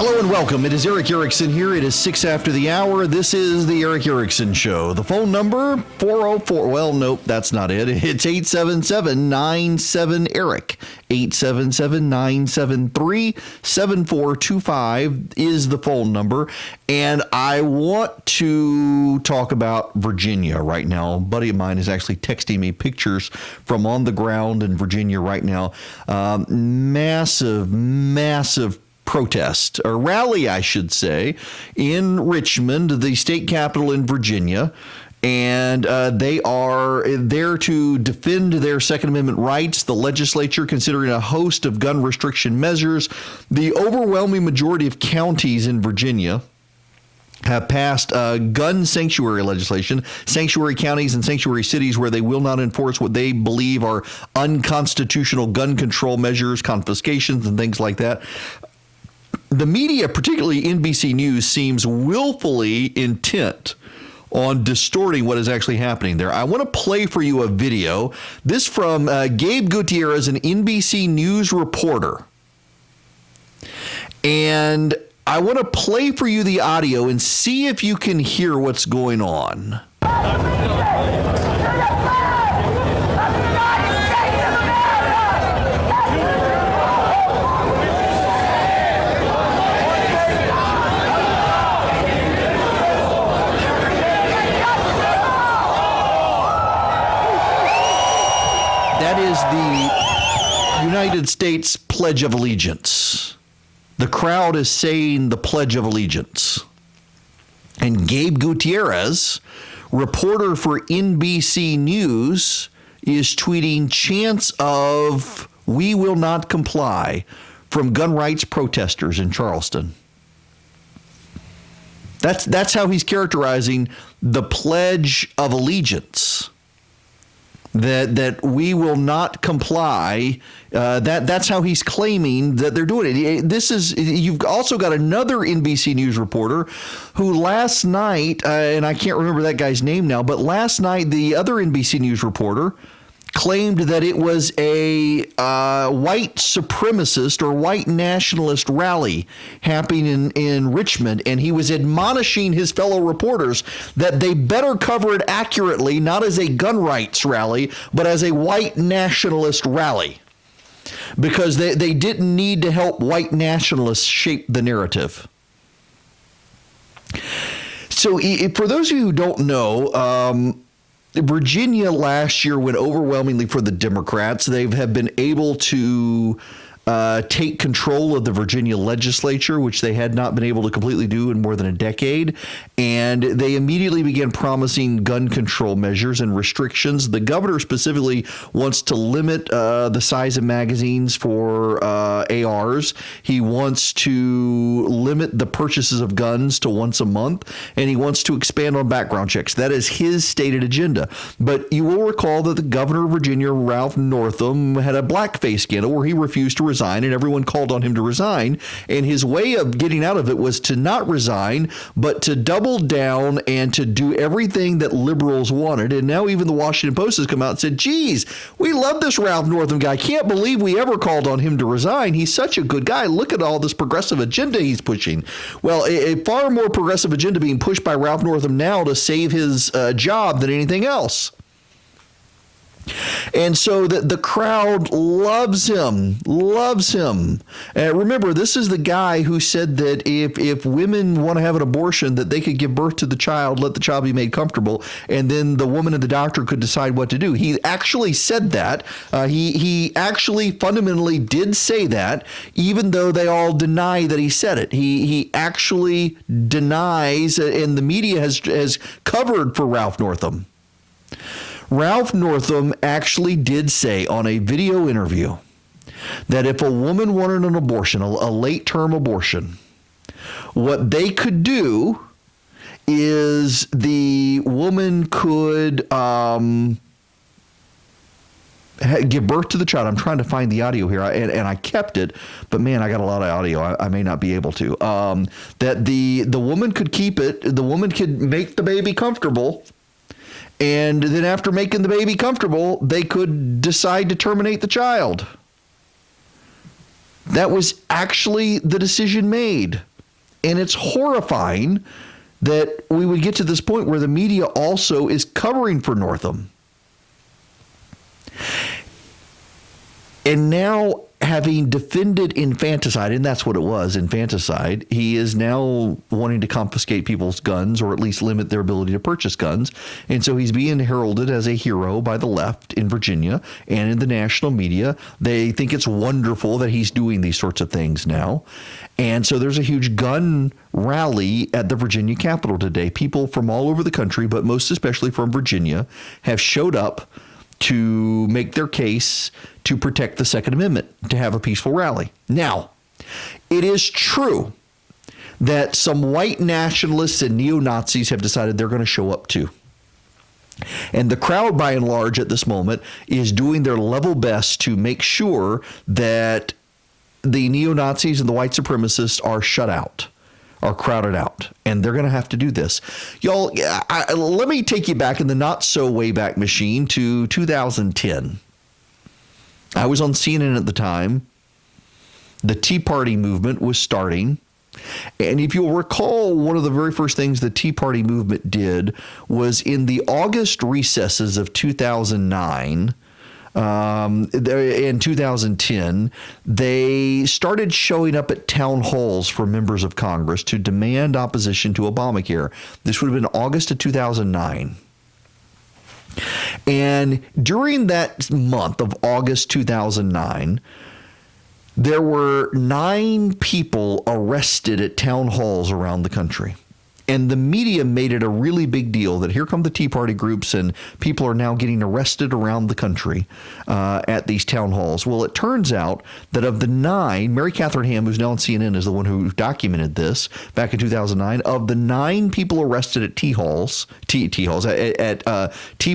Hello and welcome. It is Erick Erickson here. It is 6 after the hour. This is the Erick Erickson Show. The phone number, 404. Well, nope, that's not it. It's 877-97-ERIC. 877-973-7425 is the phone number. And I want to talk about Virginia right now. A buddy of mine is actually texting me pictures from on the ground in Virginia right now. Massive protest, or rally, I should say, in Richmond, the state capital in Virginia. And they are there to defend their Second Amendment rights. The legislature considering a host of gun restriction measures. The overwhelming majority of counties in Virginia have passed gun sanctuary legislation, sanctuary counties and sanctuary cities where they will not enforce what they believe are unconstitutional gun control measures, confiscations, and things like that. The media, particularly NBC News, seems willfully intent on distorting what is actually happening there. I want to play for you a video. This from Gabe Gutierrez, an NBC News reporter. And I want to play for you the audio and see if you can hear what's going on. That is the United States Pledge of Allegiance. The crowd is saying the Pledge of Allegiance. And Gabe Gutierrez, reporter for NBC News, is tweeting chants of "We will not comply" from gun rights protesters in Charleston. That's how he's characterizing the Pledge of Allegiance. That we will not comply. That's how he's claiming that they're doing it. You've also got another NBC News reporter who last night, and I can't remember that guy's name now, but last night the other NBC News reporter claimed that it was a white supremacist or white nationalist rally happening in Richmond, and he was admonishing his fellow reporters that they better cover it accurately, not as a gun rights rally, but as a white nationalist rally, because they didn't need to help white nationalists shape the narrative. So for those of you who don't know, Virginia last year went overwhelmingly for the Democrats. They have been able to take control of the Virginia legislature, which they had not been able to completely do in more than a decade. And they immediately began promising gun control measures and restrictions. The governor specifically wants to limit the size of magazines for ARs. He wants to limit the purchases of guns to once a month, and he wants to expand on background checks. That is his stated agenda. But you will recall that the governor of Virginia, Ralph Northam, had a blackface scandal where he refused to resign, and everyone called on him to resign. And his way of getting out of it was to not resign, but to double down and to do everything that liberals wanted. And now even the Washington Post has come out and said, geez, we love this Ralph Northam guy. Can't believe we ever called on him to resign. He's such a good guy. Look at all this progressive agenda he's pushing. Well, a far more progressive agenda being pushed by Ralph Northam now to save his job than anything else. And so the crowd loves him. Remember, this is the guy who said that if women want to have an abortion, that they could give birth to the child, let the child be made comfortable, and then the woman and the doctor could decide what to do. He actually said that. He actually fundamentally did say that, even though they all deny that he said it. He actually denies, and the media has covered for Ralph Northam. Ralph Northam actually did say on a video interview that if a woman wanted an abortion, a late-term abortion, what they could do is the woman could give birth to the child. I'm trying to find the audio here, and I kept it, but man, I got a lot of audio. I may not be able to. That the woman could keep it. The woman could make the baby comfortable. And then after making the baby comfortable, they could decide to terminate the child. That was actually the decision made. And it's horrifying that we would get to this point where the media also is covering for Northam. And now, having defended infanticide, and that's what it was, infanticide, he is now wanting to confiscate people's guns or at least limit their ability to purchase guns. And so he's being heralded as a hero by the left in Virginia and in the national media. They think it's wonderful that he's doing these sorts of things now. And so there's a huge gun rally at the Virginia Capitol today. People from all over the country, but most especially from Virginia, have showed up to make their case to protect the Second Amendment, to have a peaceful rally. Now, it is true that some white nationalists and neo-Nazis have decided they're going to show up too. And the crowd, by and large, at this moment, is doing their level best to make sure that the neo-Nazis and the white supremacists are shut out, are crowded out, and they're going to have to do this. Y'all, let me take you back in the not-so-way-back machine to 2010. I was on CNN at the time. The Tea Party movement was starting. And if you'll recall, one of the very first things the Tea Party movement did was in the August recesses of 2009, in 2010, they started showing up at town halls for members of Congress to demand opposition to Obamacare. This would have been August of 2009. And during that month of August 2009, there were 9 people arrested at town halls around the country. And the media made it a really big deal that here come the Tea Party groups and people are now getting arrested around the country at these town halls. Well, it turns out that of the 9, Mary Catherine Ham, who's now on CNN, is the one who documented this back in 2009. Of the 9 people arrested at Tea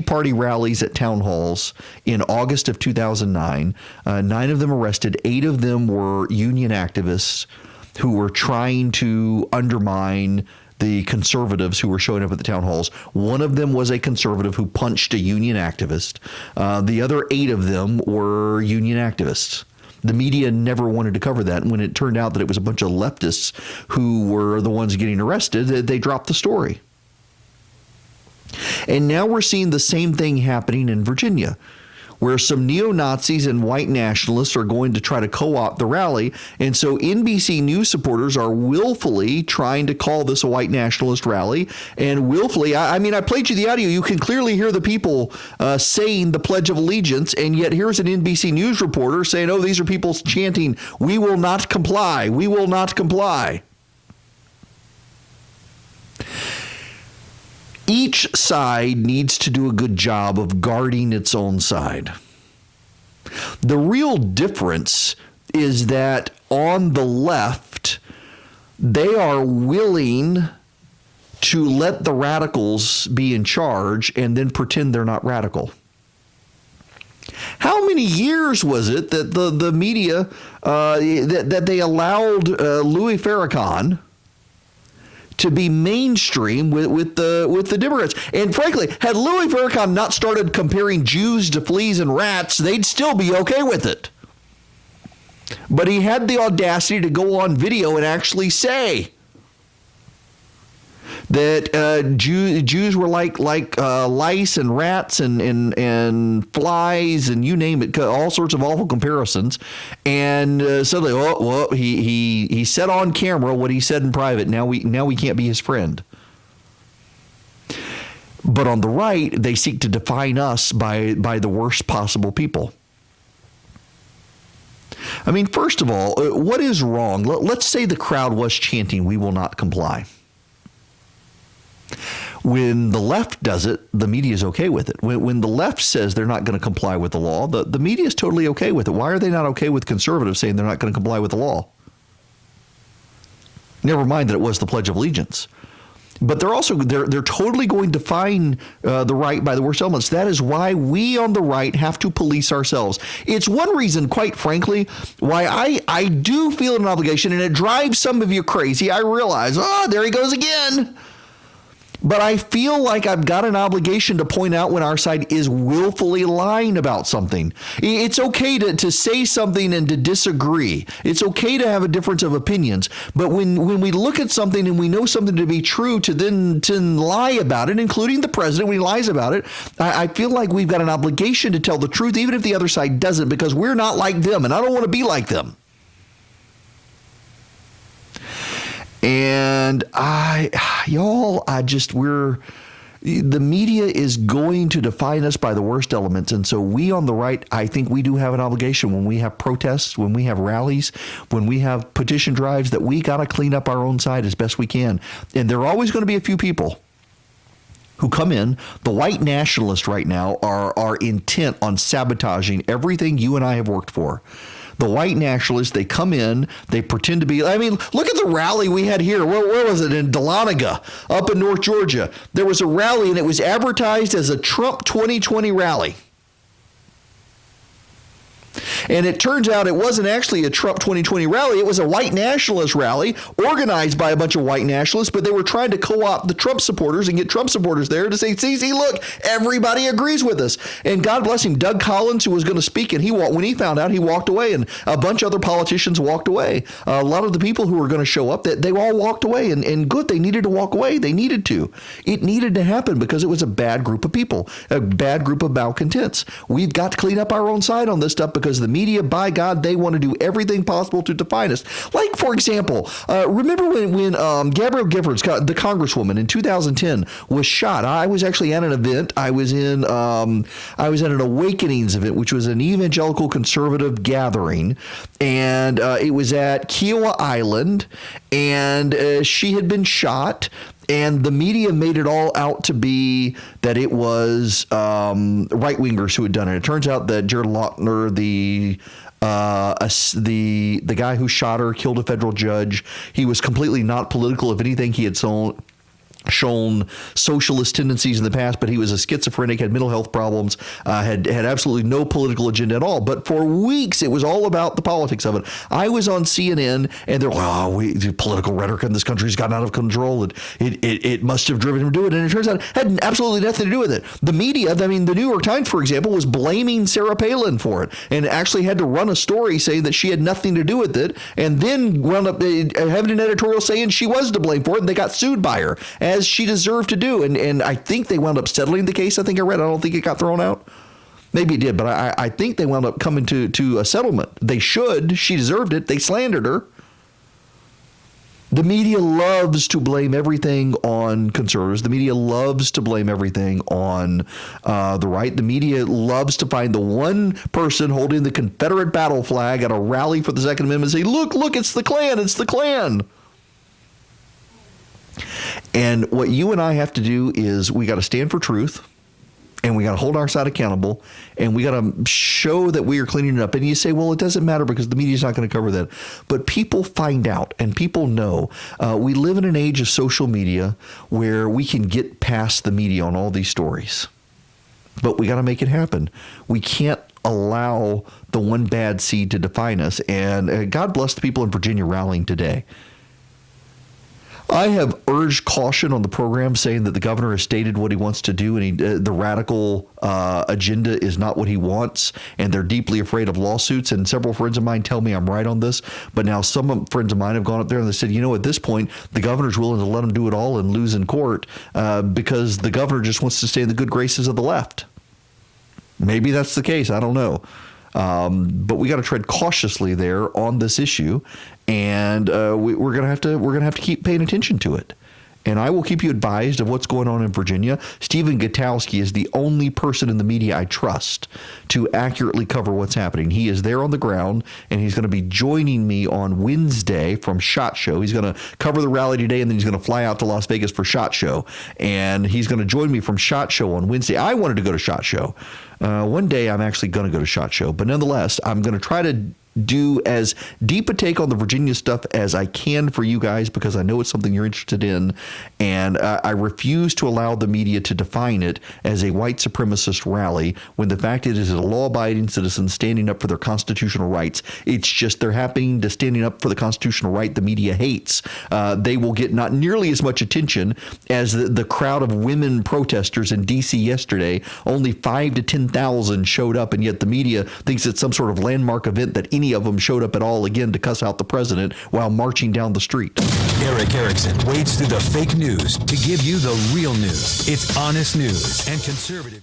Party rallies at town halls in August of 2009, 9 of them arrested. 8 of them were union activists who were trying to undermine the conservatives who were showing up at the town halls. One of them was a conservative who punched a union activist. The other 8 of them were union activists. The media never wanted to cover that. And when it turned out that it was a bunch of leftists who were the ones getting arrested, they dropped the story. And now we're seeing the same thing happening in Virginia, where some neo-Nazis and white nationalists are going to try to co-opt the rally. And so NBC News supporters are willfully trying to call this a white nationalist rally. And willfully, I mean, I played you the audio. You can clearly hear the people saying the Pledge of Allegiance. And yet here's an NBC News reporter saying, oh, these are people chanting, "We will not comply. We will not comply." Each side needs to do a good job of guarding its own side. The real difference is that on the left, they are willing to let the radicals be in charge and then pretend they're not radical. How many years was it that the media, that they allowed Louis Farrakhan to be mainstream with the Democrats? And frankly, had Louis Farrakhan not started comparing Jews to fleas and rats, they'd still be okay with it. But he had the audacity to go on video and actually say that Jews were like lice and rats and flies and you name it, all sorts of awful comparisons. And suddenly, he said on camera what he said in private. Now we can't be his friend. But on the right, they seek to define us by the worst possible people. I mean, first of all, what is wrong? Let's say the crowd was chanting, "We will not comply." When the left does it, the media is okay with it. When the left says they're not going to comply with the law, the media is totally okay with it. Why are they not okay with conservatives saying they're not going to comply with the law? Never mind that it was the Pledge of Allegiance. But they're totally going to define the right by the worst elements. That is why we on the right have to police ourselves. It's one reason, quite frankly, why I do feel an obligation, and it drives some of you crazy. I realize, there he goes again. But I feel like I've got an obligation to point out when our side is willfully lying about something. It's okay to say something and to disagree. It's okay to have a difference of opinions. But when we look at something and we know something to be true to then lie about it, including the president when he lies about it, I feel like we've got an obligation to tell the truth, even if the other side doesn't, because we're not like them, and I don't want to be like them. And the media is going to define us by the worst elements. And so we on the right, I think we do have an obligation when we have protests, when we have rallies, when we have petition drives, that we got to clean up our own side as best we can. And there are always going to be a few people who come in. The white nationalists right now are intent on sabotaging everything you and I have worked for. The white nationalists, they come in, they pretend to be, look at the rally we had here. Where was it? In Dahlonega, up in North Georgia. There was a rally, and it was advertised as a Trump 2020 rally. And it turns out it wasn't actually a Trump 2020 rally. It was a white nationalist rally organized by a bunch of white nationalists, but they were trying to co-opt the Trump supporters and get Trump supporters there to say, see, look, everybody agrees with us. And God bless him, Doug Collins, who was going to speak, and when he found out, he walked away, and a bunch of other politicians walked away. A lot of the people who were going to show up, they all walked away, and good, they needed to walk away. They needed to. It needed to happen because it was a bad group of people, a bad group of malcontents. We've got to clean up our own side on this stuff because the media, by God, they want to do everything possible to define us. Like, for example, remember when Gabrielle Giffords, the congresswoman in 2010, was shot? I was actually at an event. I was at an Awakenings event, which was an evangelical conservative gathering, and it was at Kiowa Island, and she had been shot. And the media made it all out to be that it was right-wingers who had done it. It turns out that Jared Lautner, the guy who shot her, killed a federal judge, he was completely not political. If anything, he had shown socialist tendencies in the past, but he was a schizophrenic, had mental health problems, had absolutely no political agenda at all. But for weeks, it was all about the politics of it. I was on CNN, and they're like, the political rhetoric in this country has gotten out of control. It must have driven him to do it. And it turns out it had absolutely nothing to do with it. The media, the New York Times, for example, was blaming Sarah Palin for it, and actually had to run a story saying that she had nothing to do with it, and then wound up having an editorial saying she was to blame for it, and they got sued by her, as she deserved to do. And I think they wound up settling the case. I think I read. I don't think it got thrown out. Maybe it did, but I think they wound up coming to a settlement. They should. She deserved it. They slandered her. The media loves to blame everything on conservatives. The media loves to blame everything on the right. The media loves to find the one person holding the Confederate battle flag at a rally for the Second Amendment and say, look, it's the Klan. It's the Klan. And what you and I have to do is we got to stand for truth, and we got to hold our side accountable, and we got to show that we are cleaning it up. And you say, well, it doesn't matter because the media is not going to cover that. But people find out, and people know. We live in an age of social media where we can get past the media on all these stories. But we got to make it happen. We can't allow the one bad seed to define us. And God bless the people in Virginia rallying today. I have urged caution on the program, saying that the governor has stated what he wants to do, and the radical agenda is not what he wants, and they're deeply afraid of lawsuits. And several friends of mine tell me I'm right on this, but now some friends of mine have gone up there and they said, at this point, the governor's willing to let him do it all and lose in court because the governor just wants to stay in the good graces of the left. Maybe that's the case. I don't know. But we got to tread cautiously there on this issue, and we're gonna have to keep paying attention to it. And I will keep you advised of what's going on in Virginia. Stephen Gutowski is the only person in the media I trust to accurately cover what's happening. He is there on the ground, and he's going to be joining me on Wednesday from SHOT Show. He's going to cover the rally today, and then he's going to fly out to Las Vegas for SHOT Show. And he's going to join me from SHOT Show on Wednesday. I wanted to go to SHOT Show. One day I'm actually going to go to SHOT Show, but nonetheless, I'm going to try to do as deep a take on the Virginia stuff as I can for you guys, because I know it's something you're interested in, and I refuse to allow the media to define it as a white supremacist rally when the fact it is a law-abiding citizen standing up for their constitutional rights. It's just they're happening to standing up for the constitutional right the media hates. They will get not nearly as much attention as the crowd of women protesters in D.C. yesterday. Only 5,000 to 10,000 showed up, and yet the media thinks it's some sort of landmark event that any of them showed up at all again to cuss out the president while marching down the street. Erick Erickson wades through the fake news to give you the real news. It's honest news and conservative.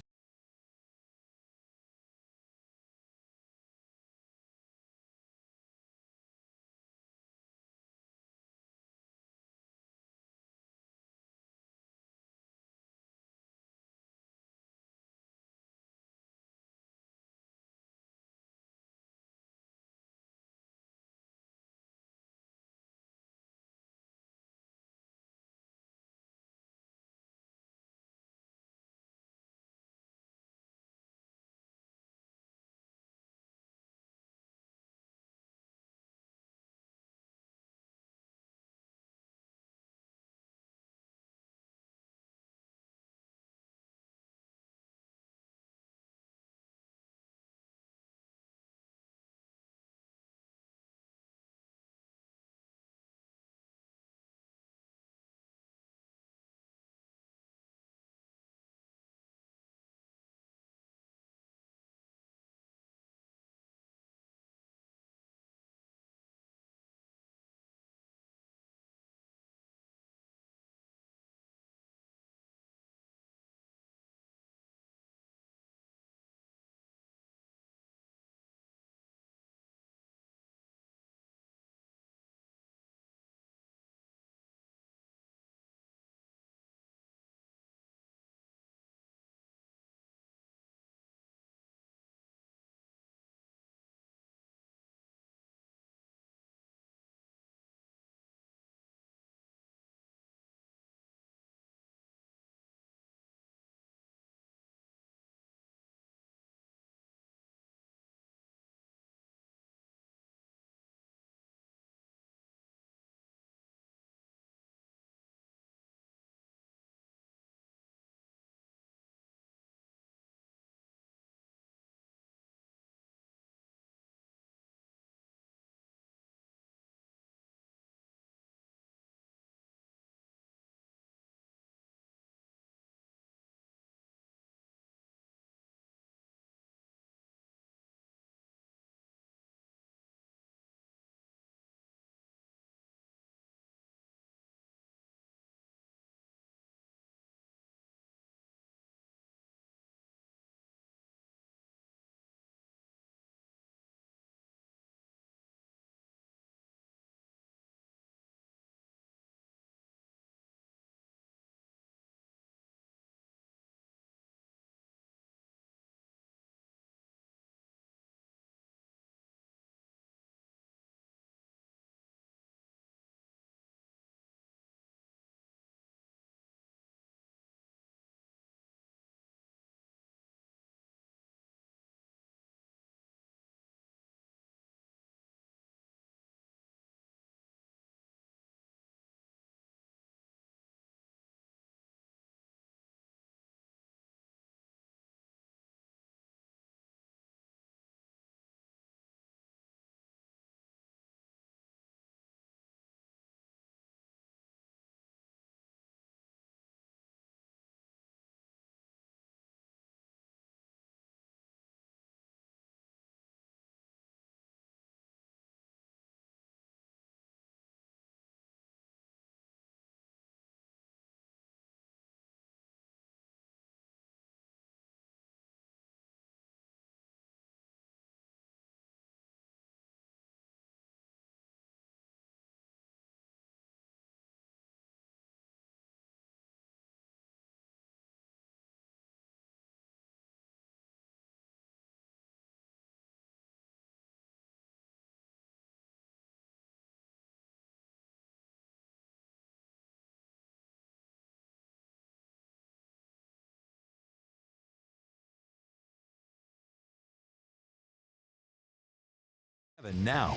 And now,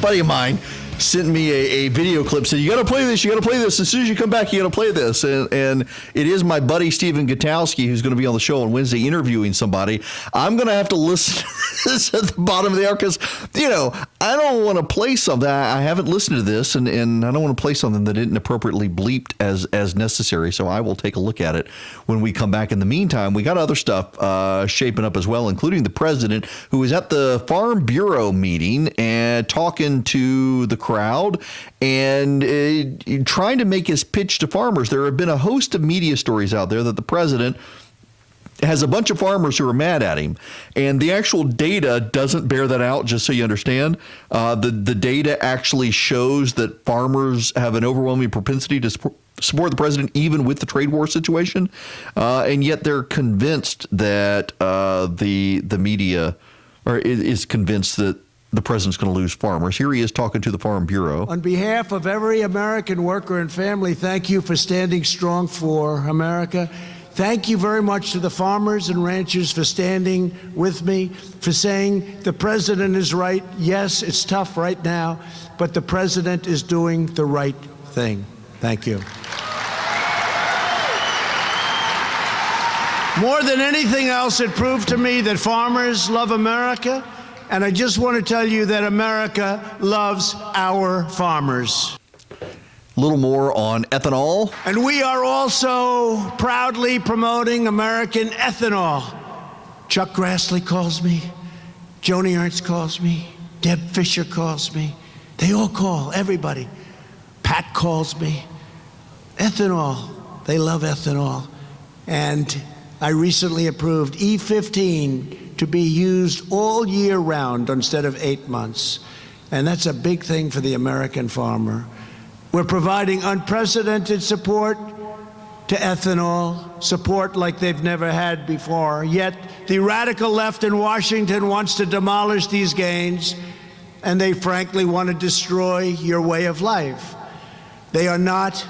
buddy of mine sent me a video clip, said, you got to play this, as soon as you come back you got to play this, and it is my buddy Stephen Gutowski, who's going to be on the show on Wednesday interviewing somebody. I'm going to have to listen to this at the bottom of the hour because, I don't want to play something. I haven't listened to this, and I don't want to play something that isn't appropriately bleeped as necessary, so I will take a look at it when we come back. In the meantime, we got other stuff shaping up as well, including the president, who was at the Farm Bureau meeting and talking to the crowd and trying to make his pitch to farmers. There have been a host of media stories out there that the president has a bunch of farmers who are mad at him, and the actual data doesn't bear that out, just so you understand. The data actually shows that farmers have an overwhelming propensity to support the president even with the trade war situation, and yet they're convinced that the media is convinced that the president's going to lose farmers. Here he is talking to the Farm Bureau. On behalf of every American worker and family, thank you for standing strong for America. Thank you very much to the farmers and ranchers for standing with me, for saying the president is right. Yes, it's tough right now, but the president is doing the right thing. Thank you. More than anything else, it proved to me that farmers love America. And I just want to tell you that America loves our farmers. A little more on ethanol. And we are also proudly promoting American ethanol. Chuck Grassley calls me. Joni Ernst calls me. Deb Fisher calls me. They all call, everybody. Pat calls me. Ethanol. They love ethanol. And I recently approved E15 to be used all year round instead of 8 months. And that's a big thing for the American farmer. We're providing unprecedented support to ethanol, support like they've never had before. Yet the radical left in Washington wants to demolish these gains, and they frankly want to destroy your way of life. They are not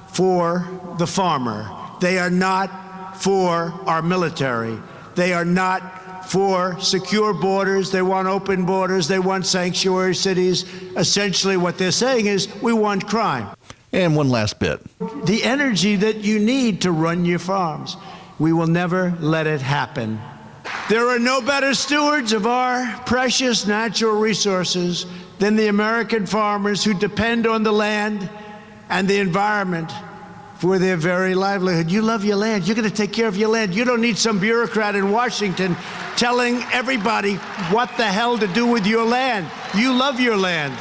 for the farmer. They are not for our military. They are not for secure borders. They want open borders. They want sanctuary cities. Essentially what they're saying is we want crime. And one last bit. The energy that you need to run your farms. We will never let it happen. There are no better stewards of our precious natural resources than the American farmers who depend on the land and the environment for their very livelihood. You love your land. You're going to take care of your land. You don't need some bureaucrat in Washington telling everybody what the hell to do with your land. You love your land.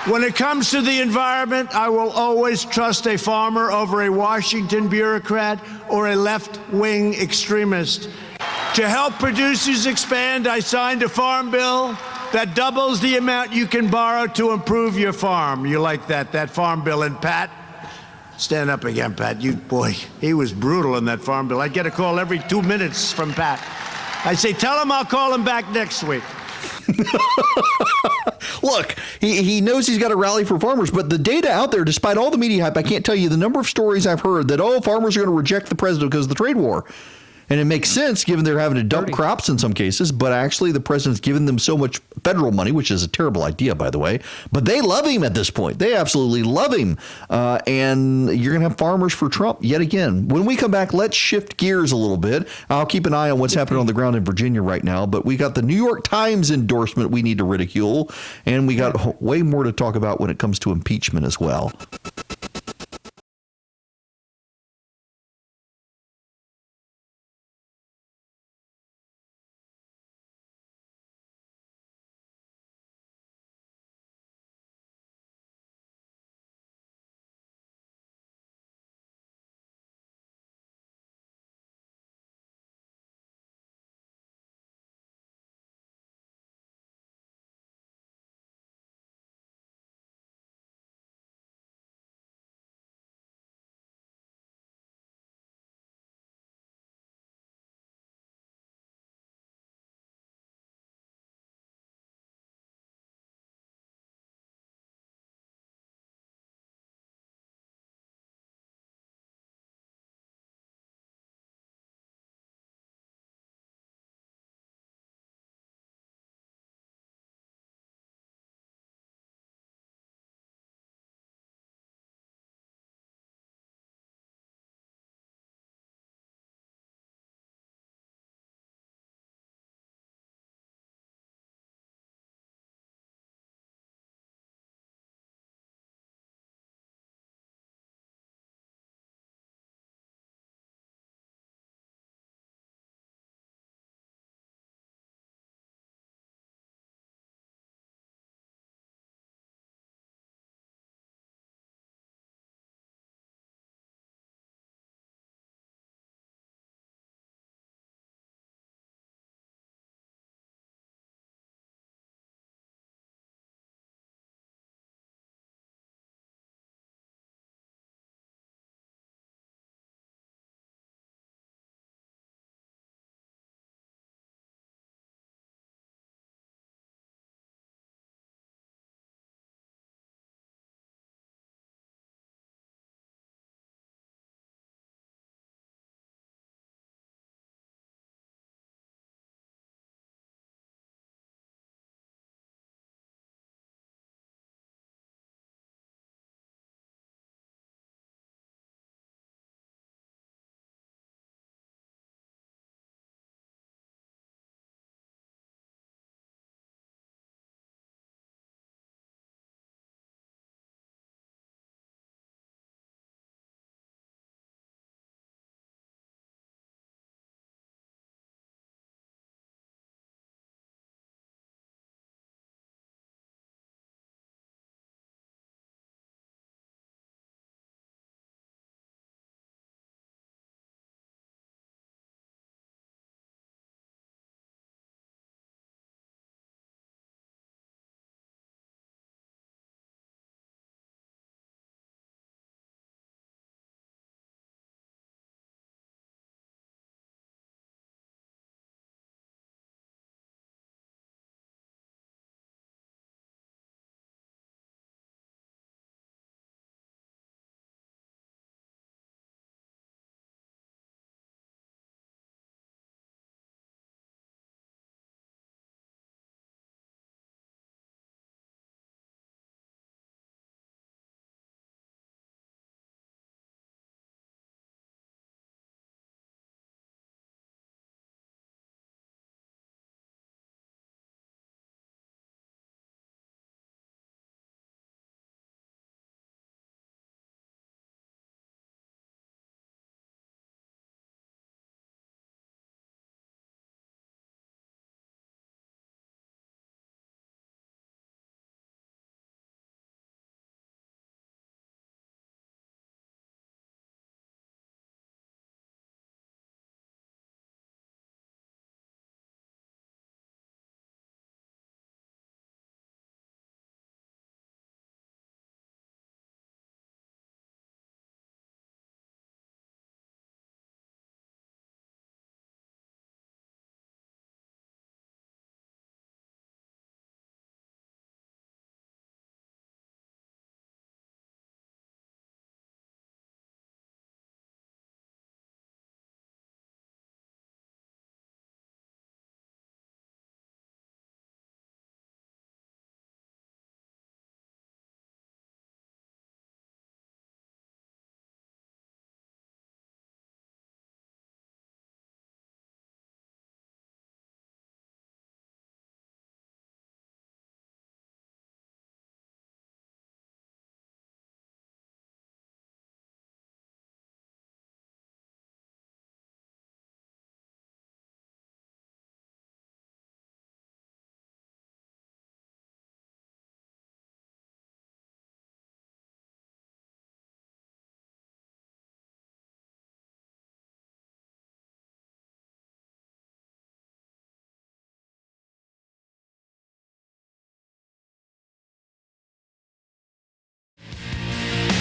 When it comes to the environment, I will always trust a farmer over a Washington bureaucrat or a left-wing extremist. To help producers expand, I signed a farm bill that doubles the amount you can borrow to improve your farm. You like that farm bill. And Pat, stand up again, Pat. Boy, he was brutal in that farm bill. I get a call every 2 minutes from Pat. I say, tell him I'll call him back next week. Look, he knows he's got to rally for farmers, but the data out there, despite all the media hype, I can't tell you the number of stories I've heard that, farmers are going to reject the president because of the trade war. And it makes sense given they're having to dump crops in some cases, but actually the president's given them so much federal money, which is a terrible idea, by the way, but they love him at this point. They absolutely love him. And you're going to have farmers for Trump yet again. When we come back, let's shift gears a little bit. I'll keep an eye on what's happening on the ground in Virginia right now, but we got the New York Times endorsement we need to ridicule, and we got way more to talk about when it comes to impeachment as well.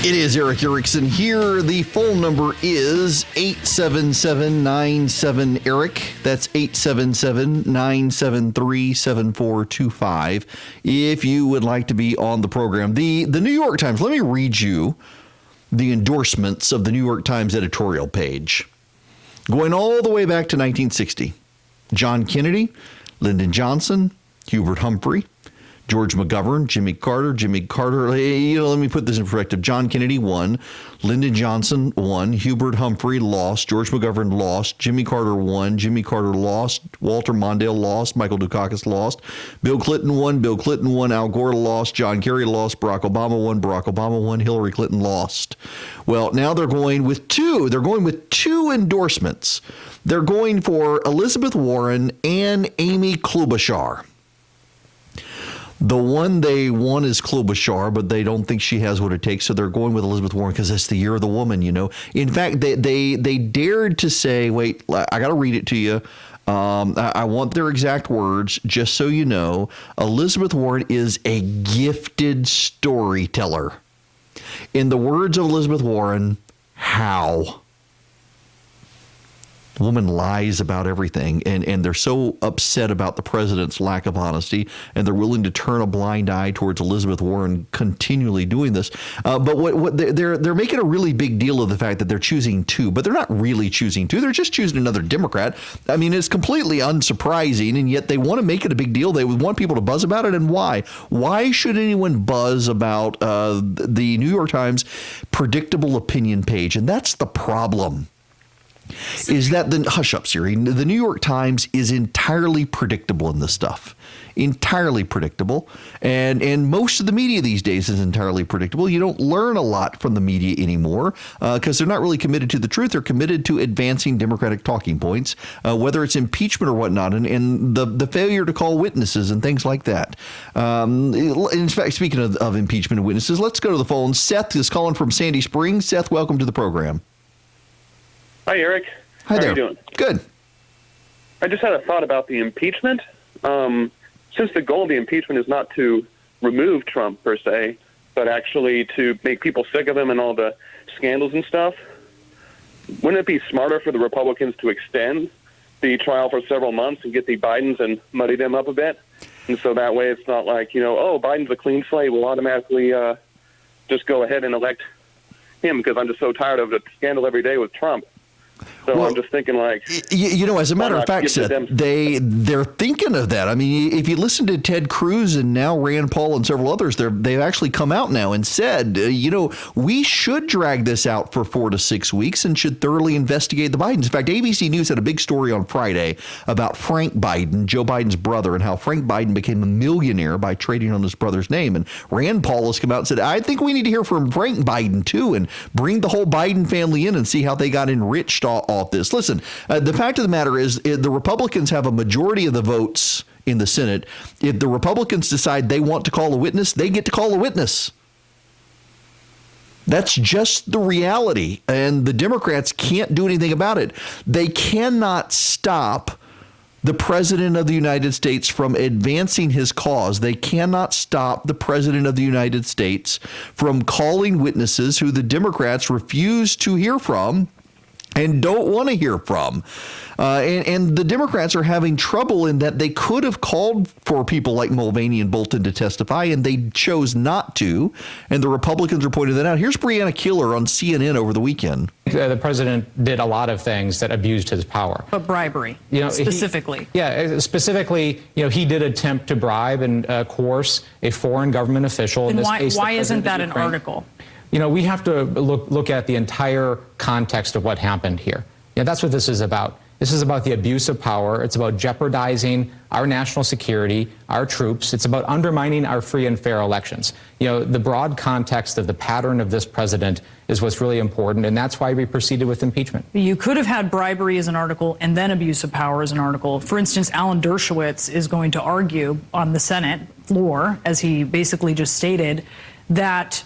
It is Erick Erickson here. The phone number is 877-97-ERIC. That's 877-973-7425. If you would like to be on the program. The New York Times, let me read you the endorsements of the New York Times editorial page. Going all the way back to 1960. John Kennedy, Lyndon Johnson, Hubert Humphrey, George McGovern, Jimmy Carter. Let me put this in perspective. John Kennedy won. Lyndon Johnson won. Hubert Humphrey lost. George McGovern lost. Jimmy Carter won. Jimmy Carter lost. Walter Mondale lost. Michael Dukakis lost. Bill Clinton won. Bill Clinton won. Al Gore lost. John Kerry lost. Barack Obama won. Barack Obama won. Hillary Clinton lost. Well, now they're going with two. They're going with two endorsements. They're going for Elizabeth Warren and Amy Klobuchar. The one they want is Klobuchar, but they don't think she has what it takes, so they're going with Elizabeth Warren because it's the year of the woman, you know. In fact, they dared to say, wait, I got to read it to you. I want their exact words, just so you know. Elizabeth Warren is a gifted storyteller. In the words of Elizabeth Warren, how? The woman lies about everything, and they're so upset about the president's lack of honesty, and they're willing to turn a blind eye towards Elizabeth Warren continually doing this. But what they're making a really big deal of the fact that they're choosing two, but they're not really choosing two. They're just choosing another Democrat. I mean, it's completely unsurprising, and yet they want to make it a big deal. They want people to buzz about it, and why? Why should anyone buzz about the New York Times predictable opinion page? And that's the problem. Is that the hush up, Siri? The New York Times is entirely predictable in this stuff. Entirely predictable. And most of the media these days is entirely predictable. You don't learn a lot from the media anymore because they're not really committed to the truth. They're committed to advancing Democratic talking points, whether it's impeachment or whatnot, and the failure to call witnesses and things like that. In fact, speaking of impeachment and witnesses, let's go to the phone. Seth is calling from Sandy Springs. Seth, welcome to the program. Hi, Eric. Hi there. How are you doing? Good. I just had a thought about the impeachment. Since the goal of the impeachment is not to remove Trump, per se, but actually to make people sick of him and all the scandals and stuff, wouldn't it be smarter for the Republicans to extend the trial for several months and get the Bidens and muddy them up a bit? And so that way it's not like, Biden's a clean slate, we'll automatically just go ahead and elect him because I'm just so tired of the scandal every day with Trump. So I'm just thinking like... as a matter of fact, Seth, they're thinking of that. I mean, if you listen to Ted Cruz and now Rand Paul and several others, they've actually come out now and said, we should drag this out for 4 to 6 weeks and should thoroughly investigate the Bidens. In fact, ABC News had a big story on Friday about Frank Biden, Joe Biden's brother, and how Frank Biden became a millionaire by trading on his brother's name. And Rand Paul has come out and said, I think we need to hear from Frank Biden, too, and bring the whole Biden family in and see how they got enriched off this. Listen, the fact of the matter is the Republicans have a majority of the votes in the Senate. If the Republicans decide they want to call a witness, they get to call a witness. That's just the reality. And the Democrats can't do anything about it. They cannot stop the President of the United States from advancing his cause. They cannot stop the President of the United States from calling witnesses who the Democrats refuse to hear from and don't want to hear from. And the Democrats are having trouble in that they could have called for people like Mulvaney and Bolton to testify, and they chose not to. And the Republicans are pointing that out. Here's Breonna Keeler on CNN over the weekend. The president did a lot of things that abused his power. But bribery, specifically. Specifically, he did attempt to bribe and coerce a foreign government official. And in this case, why isn't that an article? We have to look at the entire context of what happened here. That's what this is about. This is about the abuse of power. It's about jeopardizing our national security, our troops. It's about undermining our free and fair elections. The broad context of the pattern of this president is what's really important, and that's why we proceeded with impeachment. You could have had bribery as an article and then abuse of power as an article. For instance, Alan Dershowitz is going to argue on the Senate floor, as he basically just stated, that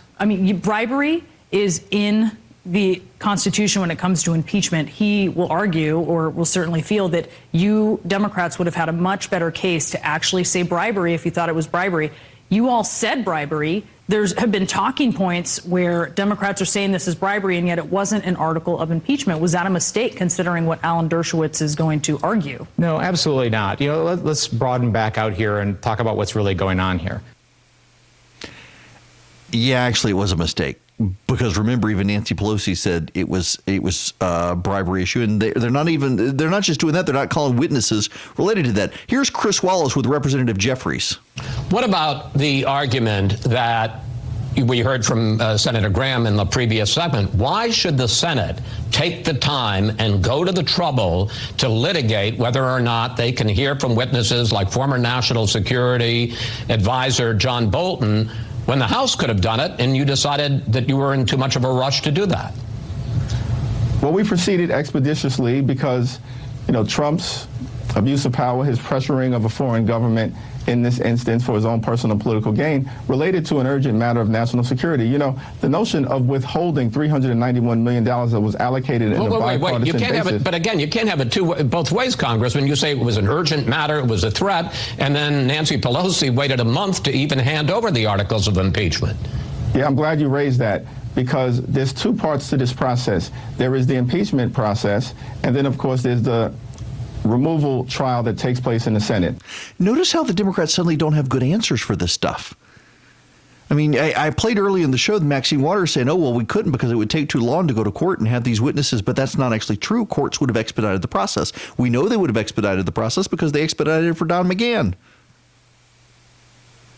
bribery is in the Constitution when it comes to impeachment. He will argue, or will certainly feel, that you Democrats would have had a much better case to actually say bribery if you thought it was bribery. You all said bribery. have been talking points where Democrats are saying this is bribery, and yet it wasn't an article of impeachment. Was that a mistake, considering what Alan Dershowitz is going to argue? No, absolutely not. You know, let's broaden back out here and talk about what's really going on here. Yeah, actually, it was a mistake. Because remember, even Nancy Pelosi said it was a bribery issue, and they're not just doing that. They're not calling witnesses related to that. Here's Chris Wallace with Representative Jeffries. What about the argument that we heard from Senator Graham in the previous segment? Why should the Senate take the time and go to the trouble to litigate whether or not they can hear from witnesses like former National Security Advisor John Bolton, when the House could have done it, and you decided that you were in too much of a rush to do that? Well, we proceeded expeditiously because, Trump's abuse of power, his pressuring of a foreign government in this instance for his own personal political gain, related to an urgent matter of national security. The notion of withholding $391 million that was allocated in a bipartisan You can't basis. have it, but again, you can't have it both ways, Congressman. You say it was an urgent matter, it was a threat, and then Nancy Pelosi waited a month to even hand over the articles of impeachment. Yeah, I'm glad you raised that, because there's two parts to this process. There is the impeachment process, and then, of course, there's the removal trial that takes place in the Senate. Notice how the Democrats suddenly don't have good answers for this stuff. I mean, I played early in the show Maxine Waters saying, oh, well, we couldn't because it would take too long to go to court and have these witnesses, but that's not actually true. Courts would have expedited the process. We know they would have expedited the process because they expedited it for Don McGahn.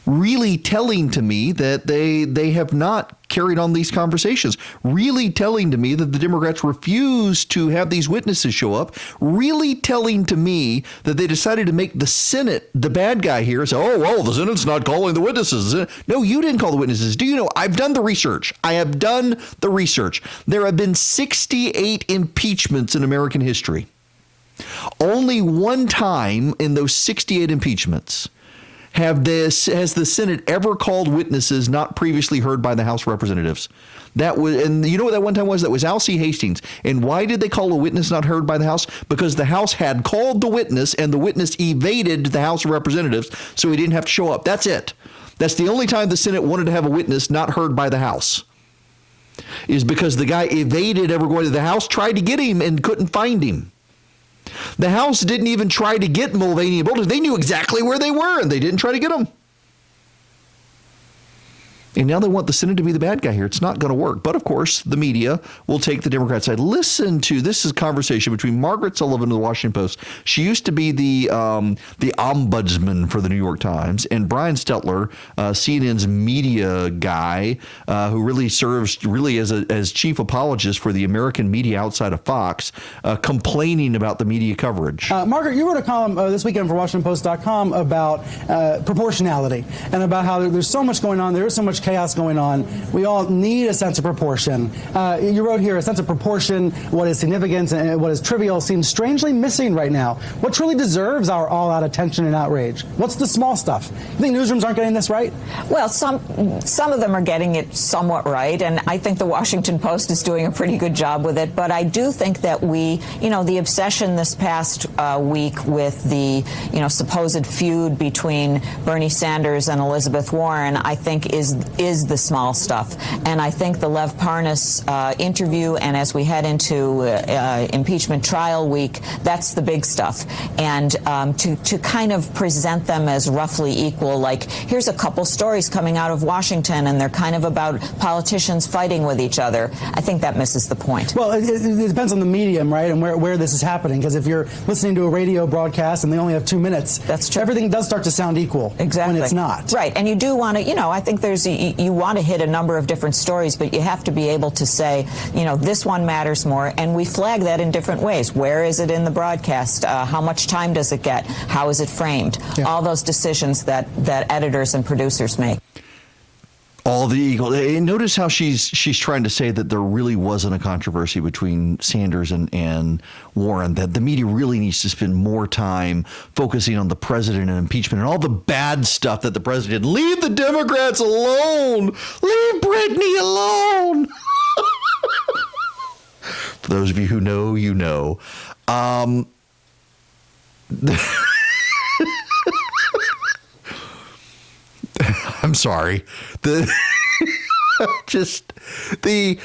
Really telling to me that they have not carried on these conversations. Really telling to me that the Democrats refuse to have these witnesses show up. Really telling to me that they decided to make the Senate the bad guy here. Say, oh, well, the Senate's not calling the witnesses. No, you didn't call the witnesses. Do you know? I've done the research. I have done the research. There have been 68 impeachments in American history. Only one time in those 68 impeachments has the Senate ever called witnesses not previously heard by the House of Representatives. That was, and you know what that one time was? That was Alcee Hastings. And why did they call a witness not heard by the House? Because the House had called the witness, and the witness evaded the House of Representatives, so he didn't have to show up. That's it. That's the only time the Senate wanted to have a witness not heard by the House, is because the guy evaded ever going to the House, tried to get him, and couldn't find him. The House didn't even try to get Mulvaney and Bolton. They knew exactly where they were, and they didn't try to get them. And now they want the Senate to be the bad guy here. It's not going to work. But, of course, the media will take the Democrat side. Listen to this is a conversation between Margaret Sullivan of the Washington Post. She used to be the ombudsman for the New York Times. And Brian Stelter, CNN's media guy, who really serves as chief apologist for the American media outside of Fox, complaining about the media coverage. Margaret, you wrote a column this weekend for WashingtonPost.com about proportionality and about how there's so much going on. There is so much chaos going on. We all need a sense of proportion. You wrote here, a sense of proportion, what is significant and what is trivial seems strangely missing right now. What truly deserves our all-out attention and outrage? What's the small stuff? You think newsrooms aren't getting this right? Well, some of them are getting it somewhat right, and I think the Washington Post is doing a pretty good job with it, but I do think that the obsession this past week with the, supposed feud between Bernie Sanders and Elizabeth Warren, I think is the small stuff. And I think the Lev Parnas interview, and as we head into impeachment trial week, that's the big stuff. And to kind of present them as roughly equal, like here's a couple stories coming out of Washington and they're kind of about politicians fighting with each other, I think that misses the point. Well, it depends on the medium, right, and where this is happening. Because if you're listening to a radio broadcast and they only have 2 minutes, that's true. Everything does start to sound equal. Exactly. When it's not. Right. And you do want to, I think you want to hit a number of different stories, but you have to be able to say, this one matters more, and we flag that in different ways. Where is it in the broadcast? How much time does it get? How is it framed? Yeah. All those decisions that editors and producers make. All the equal. Notice how she's trying to say that there really wasn't a controversy between Sanders and Warren, that the media really needs to spend more time focusing on the president and impeachment and all the bad stuff that the president did. Leave the Democrats alone. Leave Brittany alone. For those of you who know, you know. I'm sorry. Just the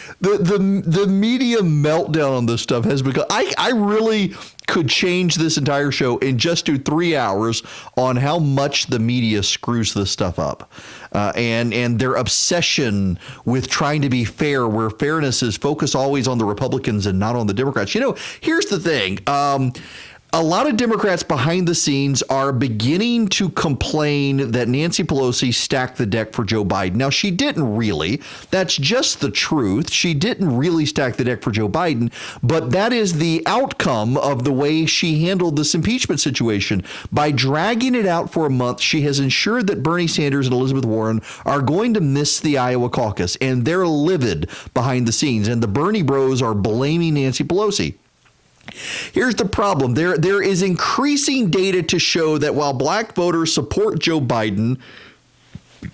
media meltdown on this stuff has become. I really could change this entire show and just do 3 hours on how much the media screws this stuff up, and their obsession with trying to be fair, where fairness is focused always on the Republicans and not on the Democrats. Here's the thing. A lot of Democrats behind the scenes are beginning to complain that Nancy Pelosi stacked the deck for Joe Biden. Now, she didn't really. That's just the truth. She didn't really stack the deck for Joe Biden, but that is the outcome of the way she handled this impeachment situation. By dragging it out for a month, she has ensured that Bernie Sanders and Elizabeth Warren are going to miss the Iowa caucus, and they're livid behind the scenes, and the Bernie bros are blaming Nancy Pelosi. Here's the problem. There is increasing data to show that while black voters support Joe Biden,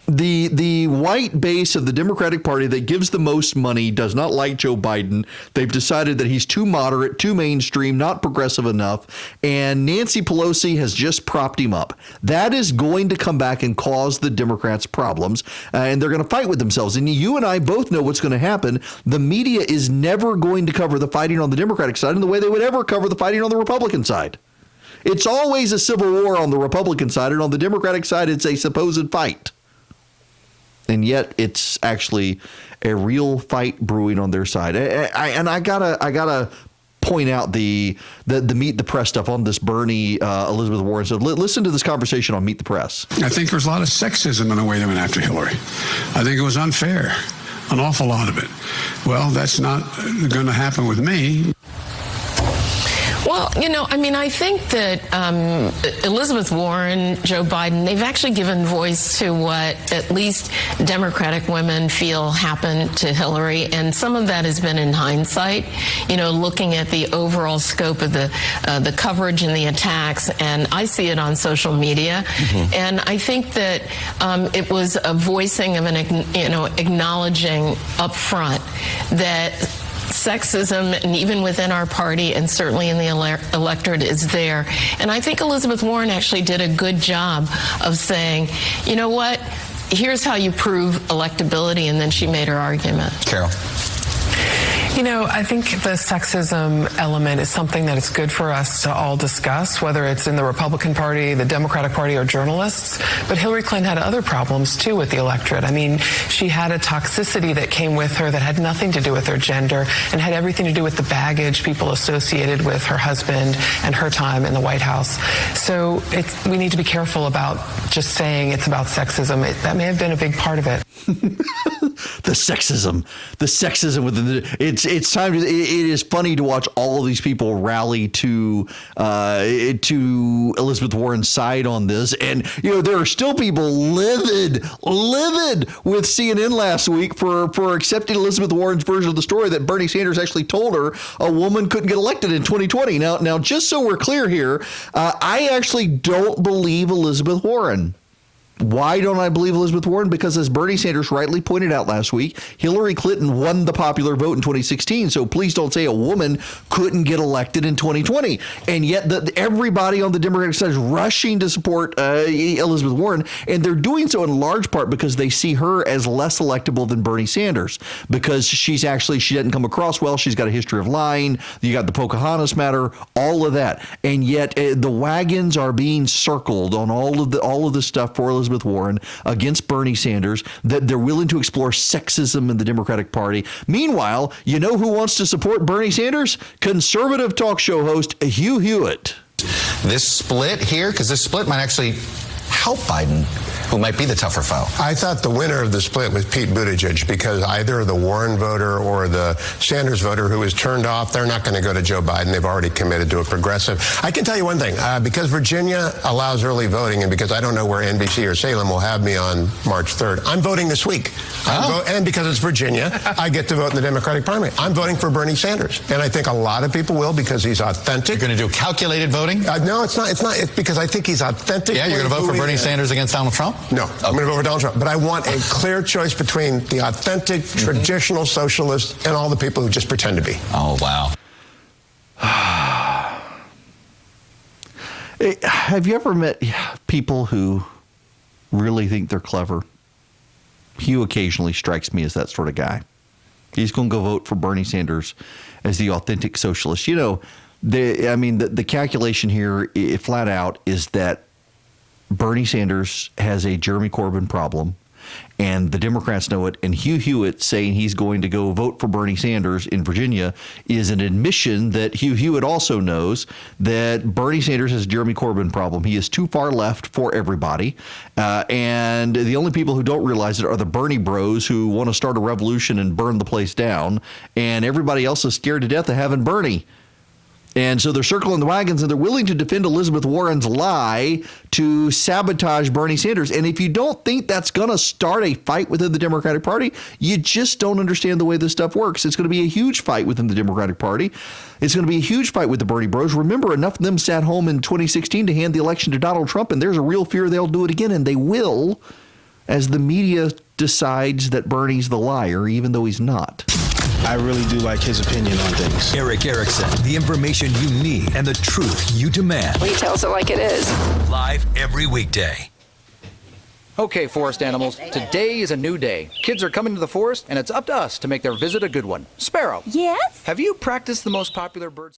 the white base of the Democratic Party that gives the most money does not like Joe Biden. They've decided that he's too moderate, too mainstream, not progressive enough, and Nancy Pelosi has just propped him up. That is going to come back and cause the Democrats problems, and they're going to fight with themselves. And you and I both know what's going to happen. The media is never going to cover the fighting on the Democratic side in the way they would ever cover the fighting on the Republican side. It's always a civil war on the Republican side, and on the Democratic side, it's a supposed fight. And yet it's actually a real fight brewing on their side. And I gotta point out the Meet the Press stuff on this Bernie Elizabeth Warren. So listen to this conversation on Meet the Press. I think there's a lot of sexism in the way they went after Hillary. I think it was unfair, an awful lot of it. Well, that's not going to happen with me. Well, I think that Elizabeth Warren, Joe Biden, they've actually given voice to what at least Democratic women feel happened to Hillary. And some of that has been in hindsight, looking at the overall scope of the coverage and the attacks. And I see it on social media. Mm-hmm. And I think that it was a voicing of acknowledging up front that sexism, and even within our party and certainly in the electorate, is there. And I think Elizabeth Warren actually did a good job of saying, you know what, here's how you prove electability, and then she made her argument. Carol. I think the sexism element is something that it's good for us to all discuss, whether it's in the Republican Party, the Democratic Party, or journalists. But Hillary Clinton had other problems, too, with the electorate. She had a toxicity that came with her that had nothing to do with her gender and had everything to do with the baggage people associated with her husband and her time in the White House. So we need to be careful about just saying it's about sexism. That may have been a big part of it. The sexism within it's time to. It is funny to watch all of these people rally to Elizabeth Warren's side on this, and there are still people livid with CNN last week for accepting Elizabeth Warren's version of the story that Bernie Sanders actually told her a woman couldn't get elected in 2020. Now, just so we're clear here, I actually don't believe Elizabeth Warren. Why don't I believe Elizabeth Warren? Because as Bernie Sanders rightly pointed out last week, Hillary Clinton won the popular vote in 2016. So please don't say a woman couldn't get elected in 2020. And yet everybody on the Democratic side is rushing to support Elizabeth Warren. And they're doing so in large part because they see her as less electable than Bernie Sanders, because she doesn't come across well. She's got a history of lying. You got the Pocahontas matter, all of that. And yet the wagons are being circled on all of the stuff for Elizabeth Warren against Bernie Sanders, that they're willing to explore sexism in the Democratic Party. Meanwhile, you know who wants to support Bernie Sanders? Conservative talk show host Hugh Hewitt. This split here, because this split might actually help Biden, who might be the tougher foe. I thought the winner of the split was Pete Buttigieg, because either the Warren voter or the Sanders voter who is turned off, they're not going to go to Joe Biden. They've already committed to a progressive. I can tell you one thing, because Virginia allows early voting, and because I don't know where NBC or Salem will have me on March 3rd, I'm voting this week. And because it's Virginia, I get to vote in the Democratic primary. I'm voting for Bernie Sanders. And I think a lot of people will, because he's authentic. You're going to do calculated voting? No, it's not. It's because I think he's authentic. Yeah, you're going to vote for Bernie Sanders against Donald Trump? No, okay. I'm going to vote for Donald Trump. But I want a clear choice between the authentic, traditional socialists and all the people who just pretend to be. Oh, wow. Have you ever met people who really think they're clever? Hugh occasionally strikes me as that sort of guy. He's going to go vote for Bernie Sanders as the authentic socialist. You know, the calculation here, flat out, is that Bernie Sanders has a Jeremy Corbyn problem, and the Democrats know it. And Hugh Hewitt saying he's going to go vote for Bernie Sanders in Virginia is an admission that Hugh Hewitt also knows that Bernie Sanders has a Jeremy Corbyn problem. He is too far left for everybody. And the only people who don't realize it are the Bernie bros who want to start a revolution and burn the place down. And everybody else is scared to death of having Bernie. And so they're circling the wagons, and they're willing to defend Elizabeth Warren's lie to sabotage Bernie Sanders. And if you don't think that's going to start a fight within the Democratic Party, you just don't understand the way this stuff works. It's going to be a huge fight within the Democratic Party. It's going to be a huge fight with the Bernie bros. Remember, enough of them sat home in 2016 to hand the election to Donald Trump, and there's a real fear they'll do it again, and they will, as the media decides that Bernie's the liar, even though he's not. I really do like his opinion on things. Erick Erickson, the information you need and the truth you demand. He tells it like it is. Live every weekday. Okay, forest animals, today is a new day. Kids are coming to the forest, and it's up to us to make their visit a good one. Sparrow. Yes? Have you practiced the most popular birds?